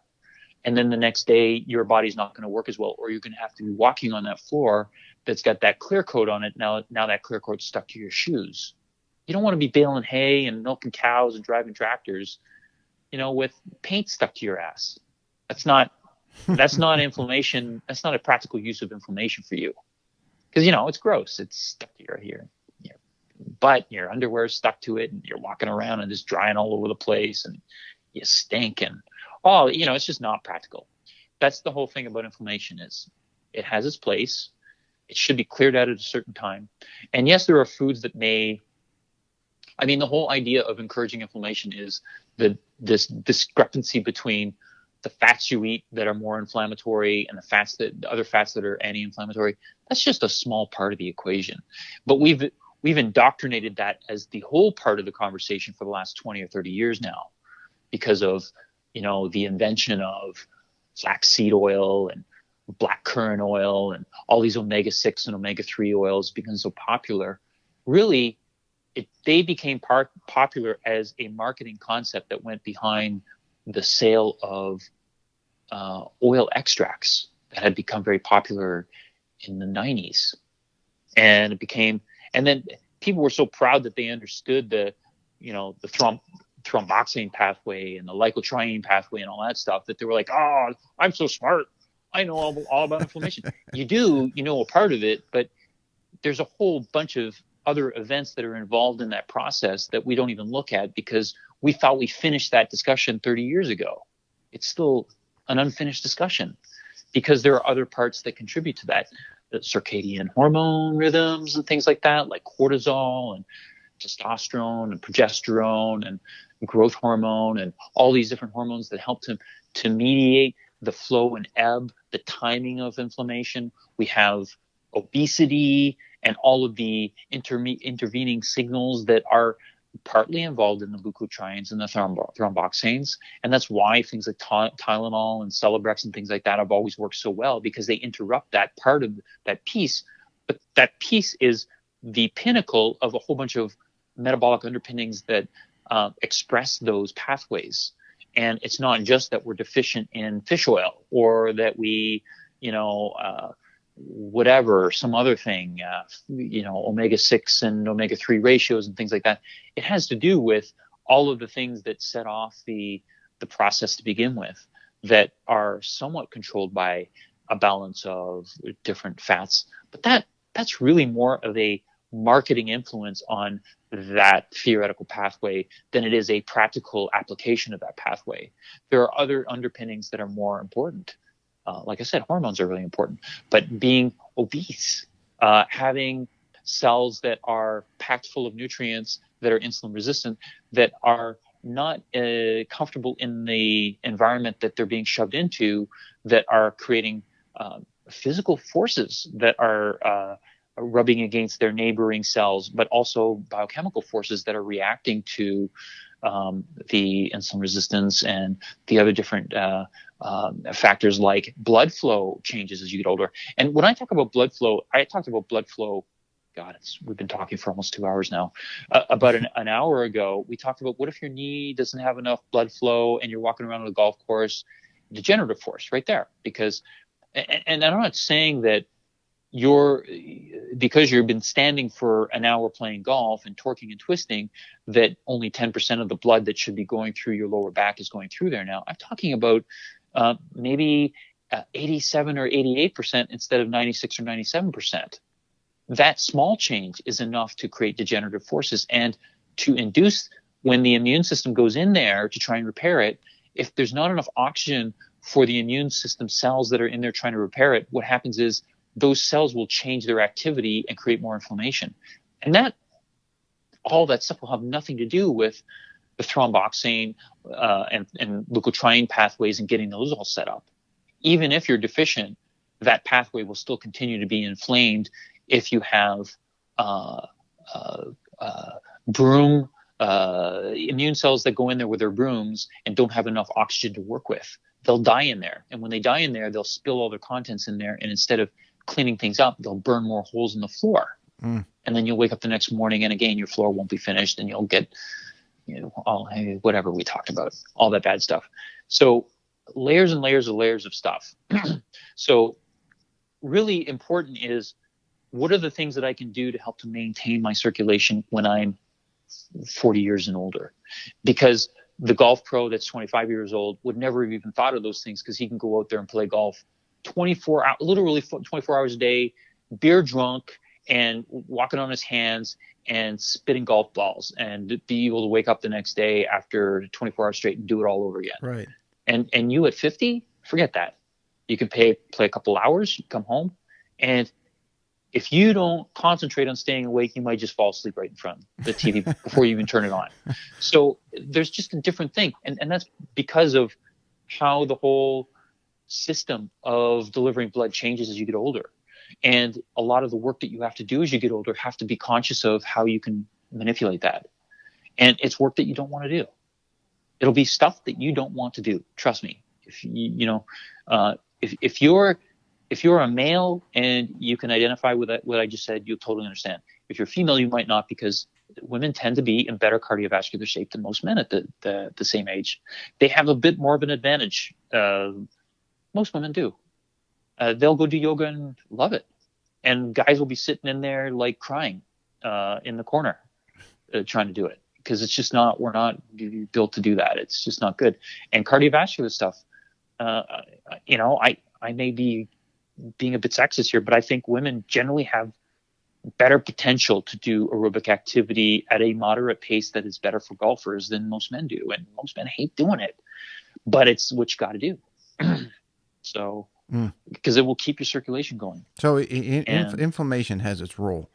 And then the next day, your body's not going to work as well, or you're going to have to be walking on that floor that's got that clear coat on it. Now that clear coat's stuck to your shoes. You don't want to be baling hay and milking cows and driving tractors, with paint stuck to your ass. That's not inflammation. That's not a practical use of inflammation for you. Because, it's gross. It's stuck to your butt, your underwear is stuck to it, and you're walking around and it's drying all over the place, and you stink, and it's just not practical. That's the whole thing about inflammation, is it has its place. It should be cleared out at a certain time. And yes, there are foods that the whole idea of encouraging inflammation is this discrepancy between the fats you eat that are more inflammatory and the other fats that are anti-inflammatory. That's just a small part of the equation. But we've indoctrinated that as the whole part of the conversation for the last 20 or 30 years now, because of, the invention of flaxseed oil and black currant oil and all these omega-6 and omega-3 oils become so popular. Really, they became popular as a marketing concept that went behind the sale of oil extracts that had become very popular in the 90s. And then people were so proud that they understood the thromboxane pathway and the glycotriene pathway and all that stuff, that they were like, oh, I'm so smart. I know all about inflammation. You do, a part of it, but there's a whole bunch of other events that are involved in that process that we don't even look at, because we thought we finished that discussion 30 years ago. It's still an unfinished discussion, because there are other parts that contribute to that, the circadian hormone rhythms and things like that, like cortisol and testosterone and progesterone and growth hormone and all these different hormones that help to mediate the flow and ebb, the timing of inflammation. We have obesity and all of the intervening signals that are partly involved in the leukotrienes and the thromboxanes. And that's why things like Tylenol and Celebrex and things like that have always worked so well, because they interrupt that part of that piece. But that piece is the pinnacle of a whole bunch of metabolic underpinnings that express those pathways. And it's not just that we're deficient in fish oil or that we, whatever, some other thing, omega-6 and omega-3 ratios and things like that. It has to do with all of the things that set off the process to begin with that are somewhat controlled by a balance of different fats. But that's really more of a marketing influence on that theoretical pathway than it is a practical application of that pathway. There are other underpinnings that are more important. Like I said, hormones are really important, but being obese, having cells that are packed full of nutrients that are insulin resistant, that are not comfortable in the environment that they're being shoved into, that are creating physical forces that are rubbing against their neighboring cells, but also biochemical forces that are reacting to the insulin resistance and the other different factors like blood flow changes as you get older. And when I talk about blood flow, I talked about blood flow. God, we've been talking for almost 2 hours now. About an hour ago, we talked about what if your knee doesn't have enough blood flow and you're walking around on a golf course, degenerative force right there. Because, and I'm not saying that because you've been standing for an hour playing golf and torquing and twisting, that only 10% of the blood that should be going through your lower back is going through there now. I'm talking about maybe 87 or 88% instead of 96 or 97%. That small change is enough to create degenerative forces and to induce, when the immune system goes in there to try and repair it, if there's not enough oxygen for the immune system cells that are in there trying to repair it, what happens is those cells will change their activity and create more inflammation. And all that stuff will have nothing to do with the thromboxane and leukotriene pathways and getting those all set up. Even if you're deficient, that pathway will still continue to be inflamed if you have immune cells that go in there with their brooms and don't have enough oxygen to work with. They'll die in there. And when they die in there, they'll spill all their contents in there. And instead of cleaning things up, they'll burn more holes in the floor. And then you'll wake up the next morning and again, your floor won't be finished and you'll get, whatever we talked about, all that bad stuff. So layers and layers of stuff. So really important is, what are the things that I can do to help to maintain my circulation when I'm 40 years and older? Because the golf pro that's 25 years old would never have even thought of those things, because he can go out there and play golf 24 hours a day, beer drunk and walking on his hands and spitting golf balls, and be able to wake up the next day after 24 hours straight and do it all over again. Right. And you at 50, forget that. You can play a couple hours, come home, and if you don't concentrate on staying awake, you might just fall asleep right in front of the TV before you even turn it on. So there's just a different thing. And that's because of how the whole system of delivering blood changes as you get older. And a lot of the work that you have to do as you get older have to be conscious of how you can manipulate that. And it's work that you don't want to do. It'll be stuff that you don't want to do. Trust me. If if you're a male and you can identify with what I just said, you'll totally understand. If you're female, you might not, because women tend to be in better cardiovascular shape than most men at the same age. They have a bit more of an advantage. Most women do. They'll go do yoga and love it. And guys will be sitting in there like crying in the corner trying to do it, because it's just not, we're not built to do that. It's just not good. And cardiovascular stuff, I may be being a bit sexist here, but I think women generally have better potential to do aerobic activity at a moderate pace that is better for golfers than most men do. And most men hate doing it, but it's what you got to do. So, because it will keep your circulation going. So inflammation has its role.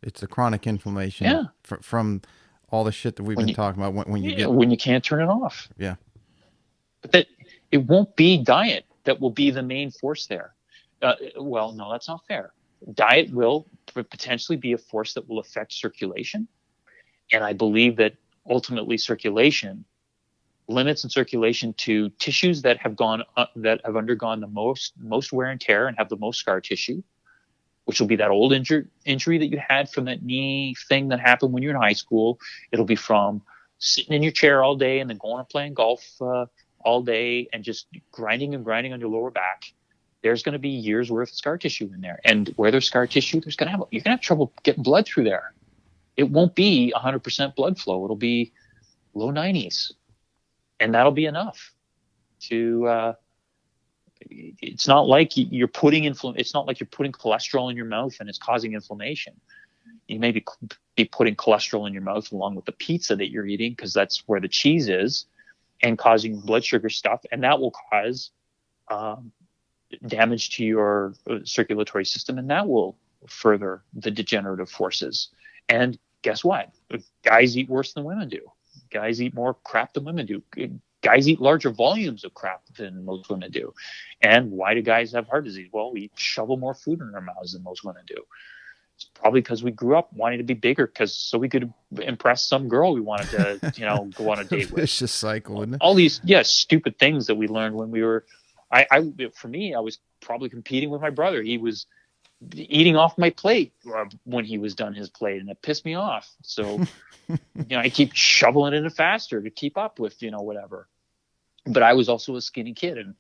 It's the chronic inflammation from all the shit that we've been talking about when you can't turn it off. Yeah. But that it won't be diet that will be the main force there. Well, no, that's not fair. Diet will potentially be a force that will affect circulation. And I believe that ultimately circulation, limits in circulation to tissues that have undergone the most wear and tear and have the most scar tissue, which will be that old injury that you had from that knee thing that happened when you're in high school. It'll be from sitting in your chair all day and then going and playing golf all day and just grinding and grinding on your lower back, there's going to be years worth of scar tissue in there. And where there's scar tissue, you're going to have trouble getting blood through there. It won't be 100% blood flow. It'll be low 90s. And that'll be enough to, it's not like you're putting it's not like you're putting cholesterol in your mouth and it's causing inflammation. You may be putting cholesterol in your mouth along with the pizza that you're eating, because that's where the cheese is, and causing blood sugar stuff. And that will cause damage to your circulatory system, and that will further the degenerative forces. And guess what? Guys eat worse than women do. Guys eat more crap than women do. Guys eat larger volumes of crap than most women do. And why do guys have heart disease? Well, we shovel more food in our mouths than most women do. It's probably because we grew up wanting to be bigger, so we could impress some girl we wanted to, go on a date with. Vicious cycle, isn't it? All these, stupid things that we learned when we were. For me, I was probably competing with my brother. He was eating off my plate when he was done his plate, and it pissed me off. So, I keep shoveling it in faster to keep up with, whatever. But I was also a skinny kid, and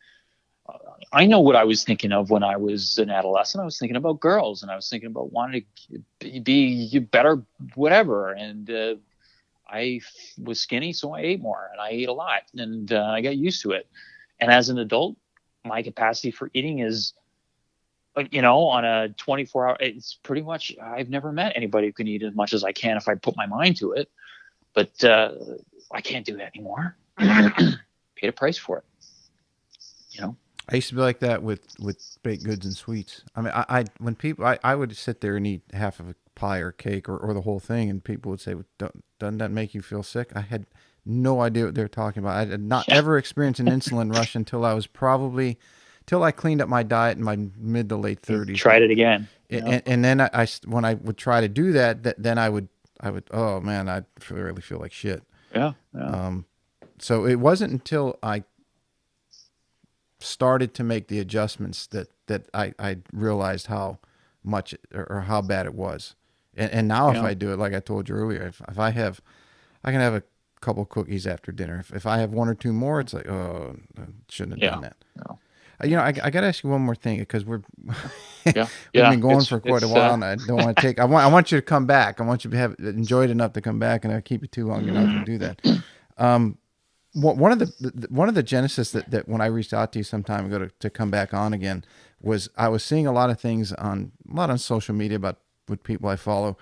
I know what I was thinking of when I was an adolescent. I was thinking about girls, and I was thinking about wanting to be better, whatever. And I was skinny, so I ate more, and I ate a lot, and I got used to it. And as an adult, my capacity for eating is, on a 24-hour, it's pretty much, I've never met anybody who can eat as much as I can if I put my mind to it. But I can't do that anymore. Paid a price for it. I used to be like that with baked goods and sweets. I mean, I would sit there and eat half of a pie or cake or the whole thing, and people would say, doesn't that make you feel sick? I had no idea what they were talking about. I had not ever experienced an insulin rush until I cleaned up my diet in my mid to late 30s. Tried it again. And then when I would try to do that, then I would, oh man, I really feel like shit. Yeah. So it wasn't until I started to make the adjustments that I realized how much or how bad it was. And now if I do it, like I told you earlier, if I can have a couple cookies after dinner. If I have one or two more, it's like, oh, I shouldn't have done that. No. I got to ask you one more thing, because we've been going for quite a while, and I don't want to take. I want you to come back. I want you to have enjoyed enough to come back, and I keep you too long, you're not going to do that. One of the genesis that when I reached out to you some time ago to come back on again was I was seeing a lot of things on social media about with people I follow,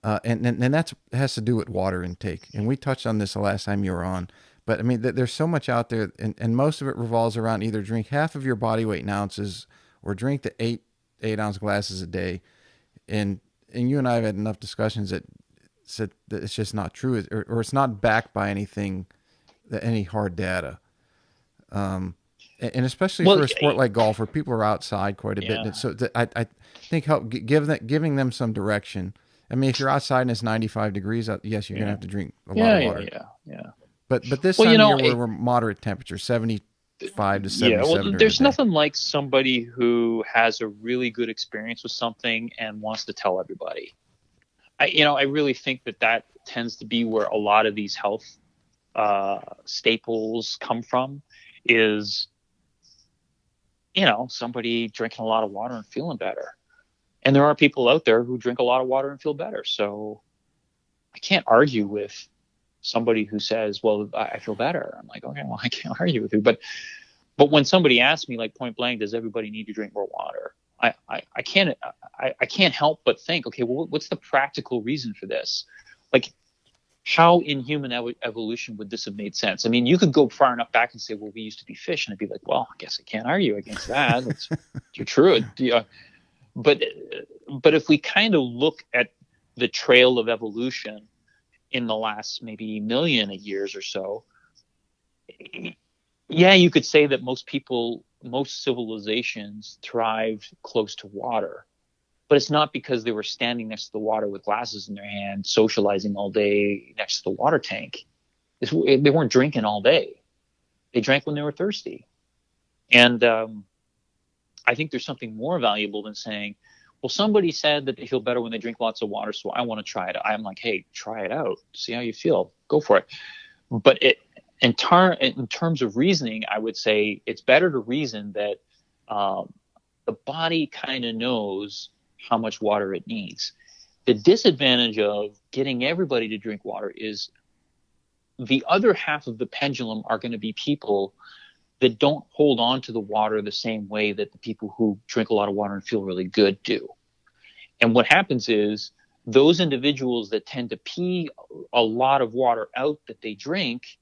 and that has to do with water intake. And we touched on this the last time you were on. But I mean, there's so much out there, and most of it revolves around either drink half of your body weight in ounces or drink the 8-ounce glasses a day. And you and I have had enough discussions that said that it's just not true, or it's not backed by anything, any hard data. And especially for a sport like golf, where people are outside quite a bit. And so I think giving them some direction. I mean, if you're outside and it's 95 degrees, yes, you're going to have to drink a lot of water. Yeah. But this time of year, we're moderate temperature, 75 to 77. Yeah, well, there's nothing like somebody who has a really good experience with something and wants to tell everybody. I really think that tends to be where a lot of these health staples come from, is, somebody drinking a lot of water and feeling better. And there are people out there who drink a lot of water and feel better. So I can't argue with somebody who says, well, I feel better. I'm like, okay, well, I can't argue with you. But when somebody asks me, like, point blank, does everybody need to drink more water? I can't help but think, okay, well, what's the practical reason for this? Like, how in human evolution would this have made sense? I mean, you could go far enough back and say, well, we used to be fish. And I'd be like, well, I guess I can't argue against that. It's true. But if we kind of look at the trail of evolution in the last maybe million of years or so, you could say that most civilizations thrived close to water. But it's not because they were standing next to the water with glasses in their hand, socializing all day next to the water tank. They weren't drinking all day. They drank when they were thirsty. And I think there's something more valuable than saying, well, somebody said that they feel better when they drink lots of water, so I want to try it. I'm like, hey, try it out. See how you feel. Go for it. But in terms of reasoning, I would say it's better to reason that the body kind of knows how much water it needs. The disadvantage of getting everybody to drink water is the other half of the pendulum are going to be people that don't hold on to the water the same way that the people who drink a lot of water and feel really good do. And what happens is those individuals that tend to pee a lot of water out that they drink,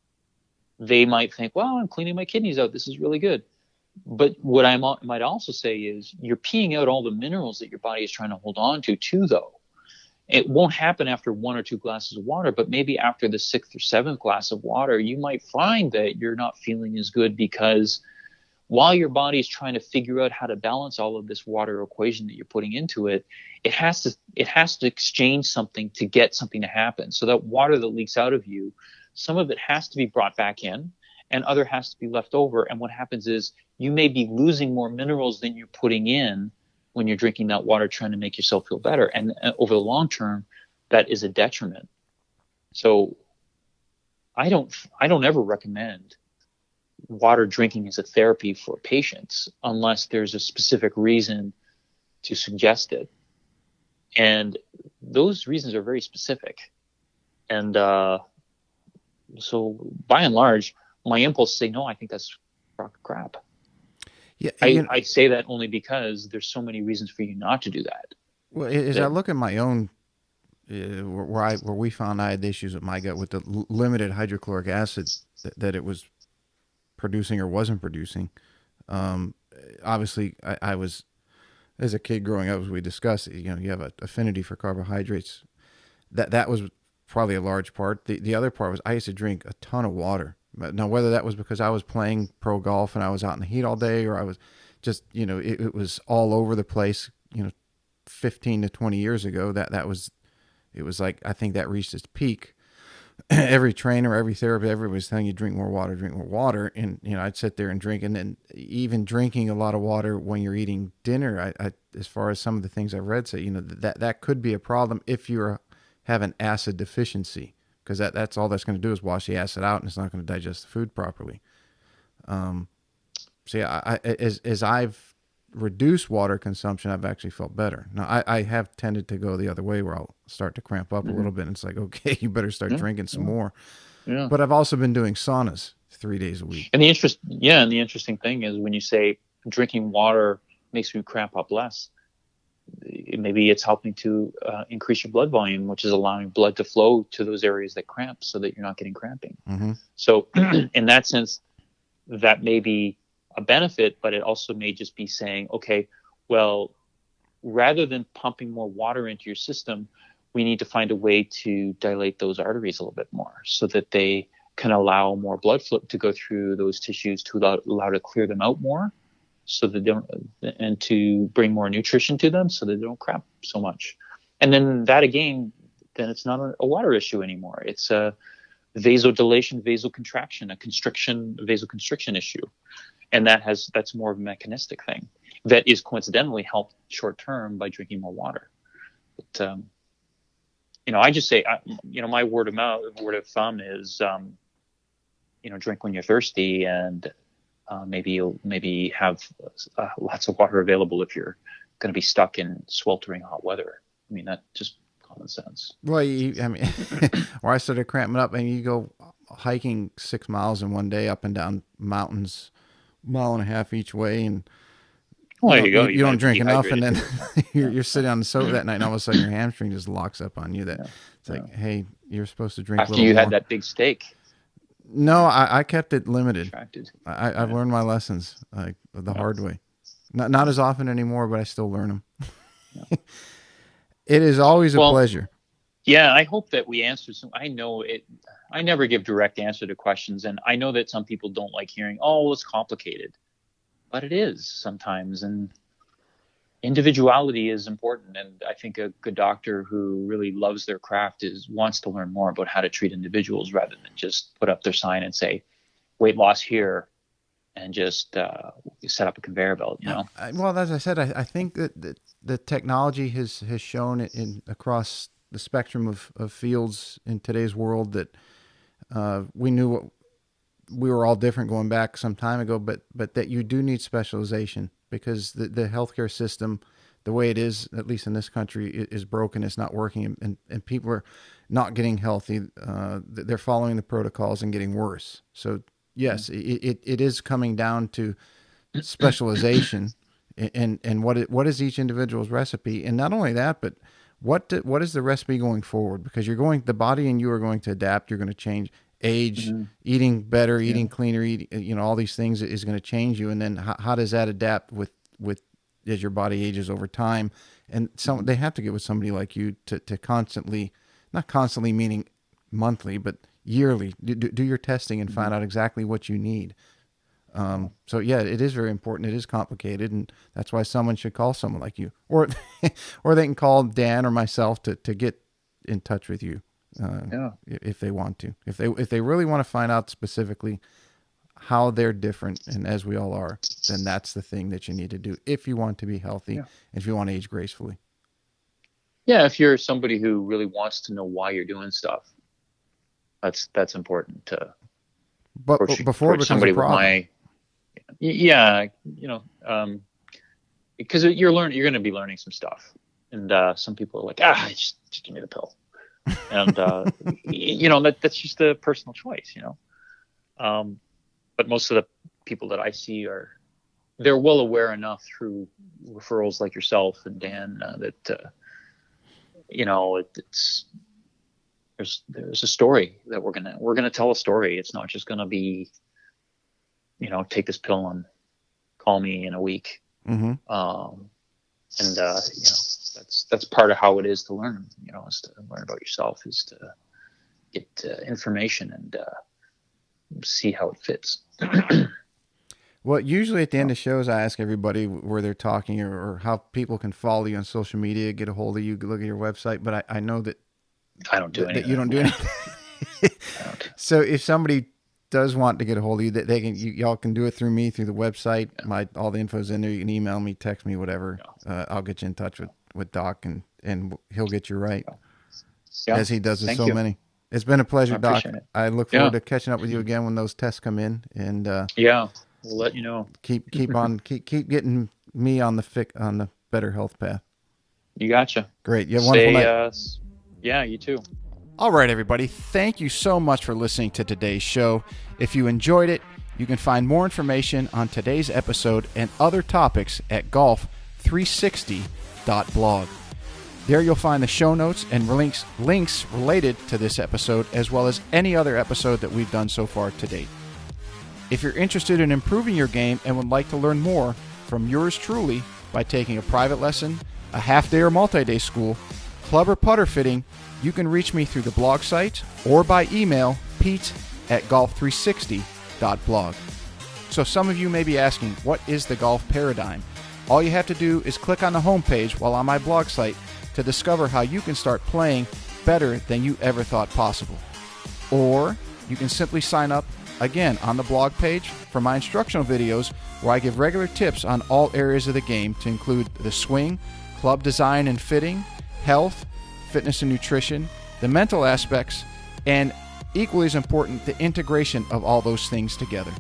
they might think, well, I'm cleaning my kidneys out. This is really good. But what I might also say is you're peeing out all the minerals that your body is trying to hold on to too, though. It won't happen after 1 or 2 glasses of water, but maybe after the 6th or 7th glass of water, you might find that you're not feeling as good because while your body is trying to figure out how to balance all of this water equation that you're putting into it, it has to exchange something to get something to happen. So that water that leaks out of you, some of it has to be brought back in and other has to be left over. And what happens is you may be losing more minerals than you're putting in when you're drinking that water, trying to make yourself feel better. And over the long term, that is a detriment. So I don't ever recommend water drinking as a therapy for patients unless there's a specific reason to suggest it. And those reasons are very specific. And so by and large, my impulse say, no, I think that's crap. Yeah, I say that only because there's so many reasons for you not to do that. Well, as I look at my own, where we found I had issues with my gut with the limited hydrochloric acid that it was producing or wasn't producing. Obviously, I was, as a kid growing up, as we discussed, you have an affinity for carbohydrates. That was probably a large part. The other part was I used to drink a ton of water. Now, whether that was because I was playing pro golf and I was out in the heat all day, or I was just, it was all over the place, 15 to 20 years ago, it was like, I think that reached its peak. Every trainer, every therapist, everybody was telling you drink more water. And, I'd sit there and drink. And then even drinking a lot of water when you're eating dinner, I as far as some of the things I've read say, that could be a problem if you have an acid deficiency. Because that's all that's going to do is wash the acid out, and it's not going to digest the food properly. So yeah, as I've reduced water consumption, I've actually felt better. Now I have tended to go the other way where I'll start to cramp up a little bit, and it's like, okay, you better start drinking some more. Yeah. But I've also been doing saunas 3 days a week. And the interesting thing is when you say drinking water makes you cramp up less, maybe it's helping to increase your blood volume, which is allowing blood to flow to those areas that cramp so that you're not getting cramping. Mm-hmm. So in that sense, that may be a benefit, but it also may just be saying, okay, well, rather than pumping more water into your system, we need to find a way to dilate those arteries a little bit more so that they can allow more blood flow to go through those tissues to allow to clear them out more. So that they don't, and to bring more nutrition to them so that they don't cramp so much. And then that again, then it's not a water issue anymore. It's a vasodilation, vasocontraction, vasoconstriction issue. And that's more of a mechanistic thing that is coincidentally helped short term by drinking more water. But, I just say, my word of thumb is, drink when you're thirsty, and maybe you'll have lots of water available if you're going to be stuck in sweltering hot weather. I mean, that's just common sense. Well, where I started cramping up, and you go hiking 6 miles in one day up and down mountains, 1.5 miles each way, and there you go. You don't drink enough, and then you're sitting on the sofa that night, and all of a sudden your hamstring just locks up on you. Like, hey, you're supposed to drink after you had that big steak. No, I kept it limited. I've learned my lessons the hard way. Not as often anymore, but I still learn them. Yeah. It is always a pleasure. Yeah, I hope that we answered some. I know it. I never give direct answer to questions, and I know that some people don't like hearing, "Oh, it's complicated," but it is sometimes, and individuality is important. And I think a good doctor who really loves their craft wants to learn more about how to treat individuals rather than just put up their sign and say weight loss here and just set up a conveyor belt, Well, as I said, I think that the technology has shown it across the spectrum of fields in today's world that we knew what we were all different going back some time ago, but that you do need specialization because the healthcare system, the way it is, at least in this country, is broken. It's not working, and people are not getting healthy. They're following the protocols and getting worse. So yes, it is coming down to specialization and what is each individual's recipe. And not only that, but what is the recipe going forward? Because the body and you are going to adapt. You're going to change. Age, eating better, eating cleaner, all these things is going to change you. And then how does that adapt with as your body ages over time? And they have to get with somebody like you to constantly, not constantly meaning monthly, but yearly, do your testing and find out exactly what you need. So yeah, it is very important. It is complicated, and that's why someone should call someone like you, or they can call Dan or myself to get in touch with you. If they want to, if they really want to find out specifically how they're different, and as we all are, then that's the thing that you need to do if you want to be healthy and if you want to age gracefully. Yeah, if you're somebody who really wants to know why you're doing stuff, that's important to. But before it becomes somebody a problem, because you're going to be learning some stuff, and some people are like, just give me the pill. And that's just a personal choice, but most of the people that I see they're well aware enough through referrals like yourself and Dan that there's a story that we're gonna tell a story. It's not just gonna be take this pill and call me in a week. That's part of how it is to learn, is to learn about yourself, is to get information and see how it fits. Well, usually at the end of shows, I ask everybody where they're talking or how people can follow you on social media, get a hold of you, look at your website. But I know that I don't do anything. That you don't do anything. So if somebody does want to get a hold of you, that y'all can do it through me, through the website. All the info's in there. You can email me, text me, whatever. I'll get you in touch with Doc and he'll get you right, as he does with many. It's been a pleasure, Doc. I look forward to catching up with you again when those tests come in, and we'll let you know. Keep getting me on the better health path. You gotcha. Great. You have a wonderful night. Yeah, you too. All right, everybody. Thank you so much for listening to today's show. If you enjoyed it, you can find more information on today's episode and other topics at golf360.blog. There you'll find the show notes and links related to this episode, as well as any other episode that we've done so far to date. If you're interested in improving your game and would like to learn more from yours truly by taking a private lesson, a half-day or multi-day school, club or putter fitting, you can reach me through the blog site or by email, pete@golf360.blog. So some of you may be asking, what is the golf paradigm? All you have to do is click on the homepage while on my blog site to discover how you can start playing better than you ever thought possible. Or you can simply sign up, again, on the blog page for my instructional videos where I give regular tips on all areas of the game to include the swing, club design and fitting, health, fitness and nutrition, the mental aspects, and equally as important, the integration of all those things together.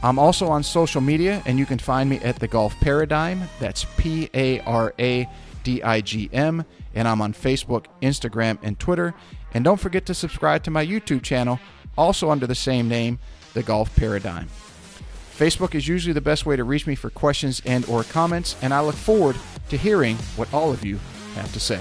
I'm also on social media, and you can find me at The Golf Paradigm. That's PARADIGM. And I'm on Facebook, Instagram, and Twitter. And don't forget to subscribe to my YouTube channel, also under the same name, The Golf Paradigm. Facebook is usually the best way to reach me for questions and or comments, and I look forward to hearing what all of you have to say.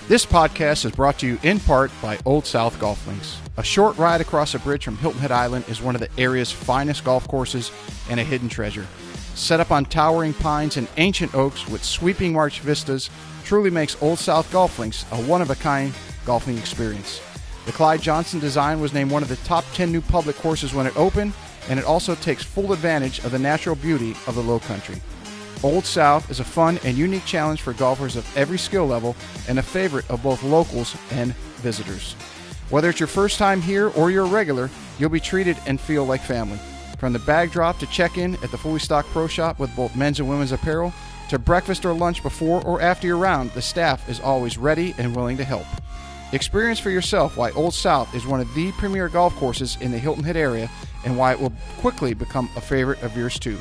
This podcast is brought to you in part by Old South Golf Links. A short ride across a bridge from Hilton Head Island is one of the area's finest golf courses and a hidden treasure. Set up on towering pines and ancient oaks with sweeping marsh vistas, truly makes Old South Golf Links a one-of-a-kind golfing experience. The Clyde Johnson design was named one of the top 10 new public courses when it opened, and it also takes full advantage of the natural beauty of the Low Country. Old South is a fun and unique challenge for golfers of every skill level and a favorite of both locals and visitors. Whether it's your first time here or you're a regular, you'll be treated and feel like family. From the bag drop to check-in at the fully stocked pro shop with both men's and women's apparel, to breakfast or lunch before or after your round, the staff is always ready and willing to help. Experience for yourself why Old South is one of the premier golf courses in the Hilton Head area and why it will quickly become a favorite of yours too.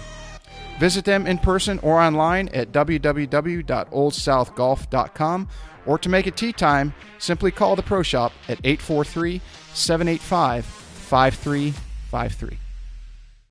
Visit them in person or online at www.oldsouthgolf.com, or to make it tee time, simply call the Pro Shop at 843-785-5353.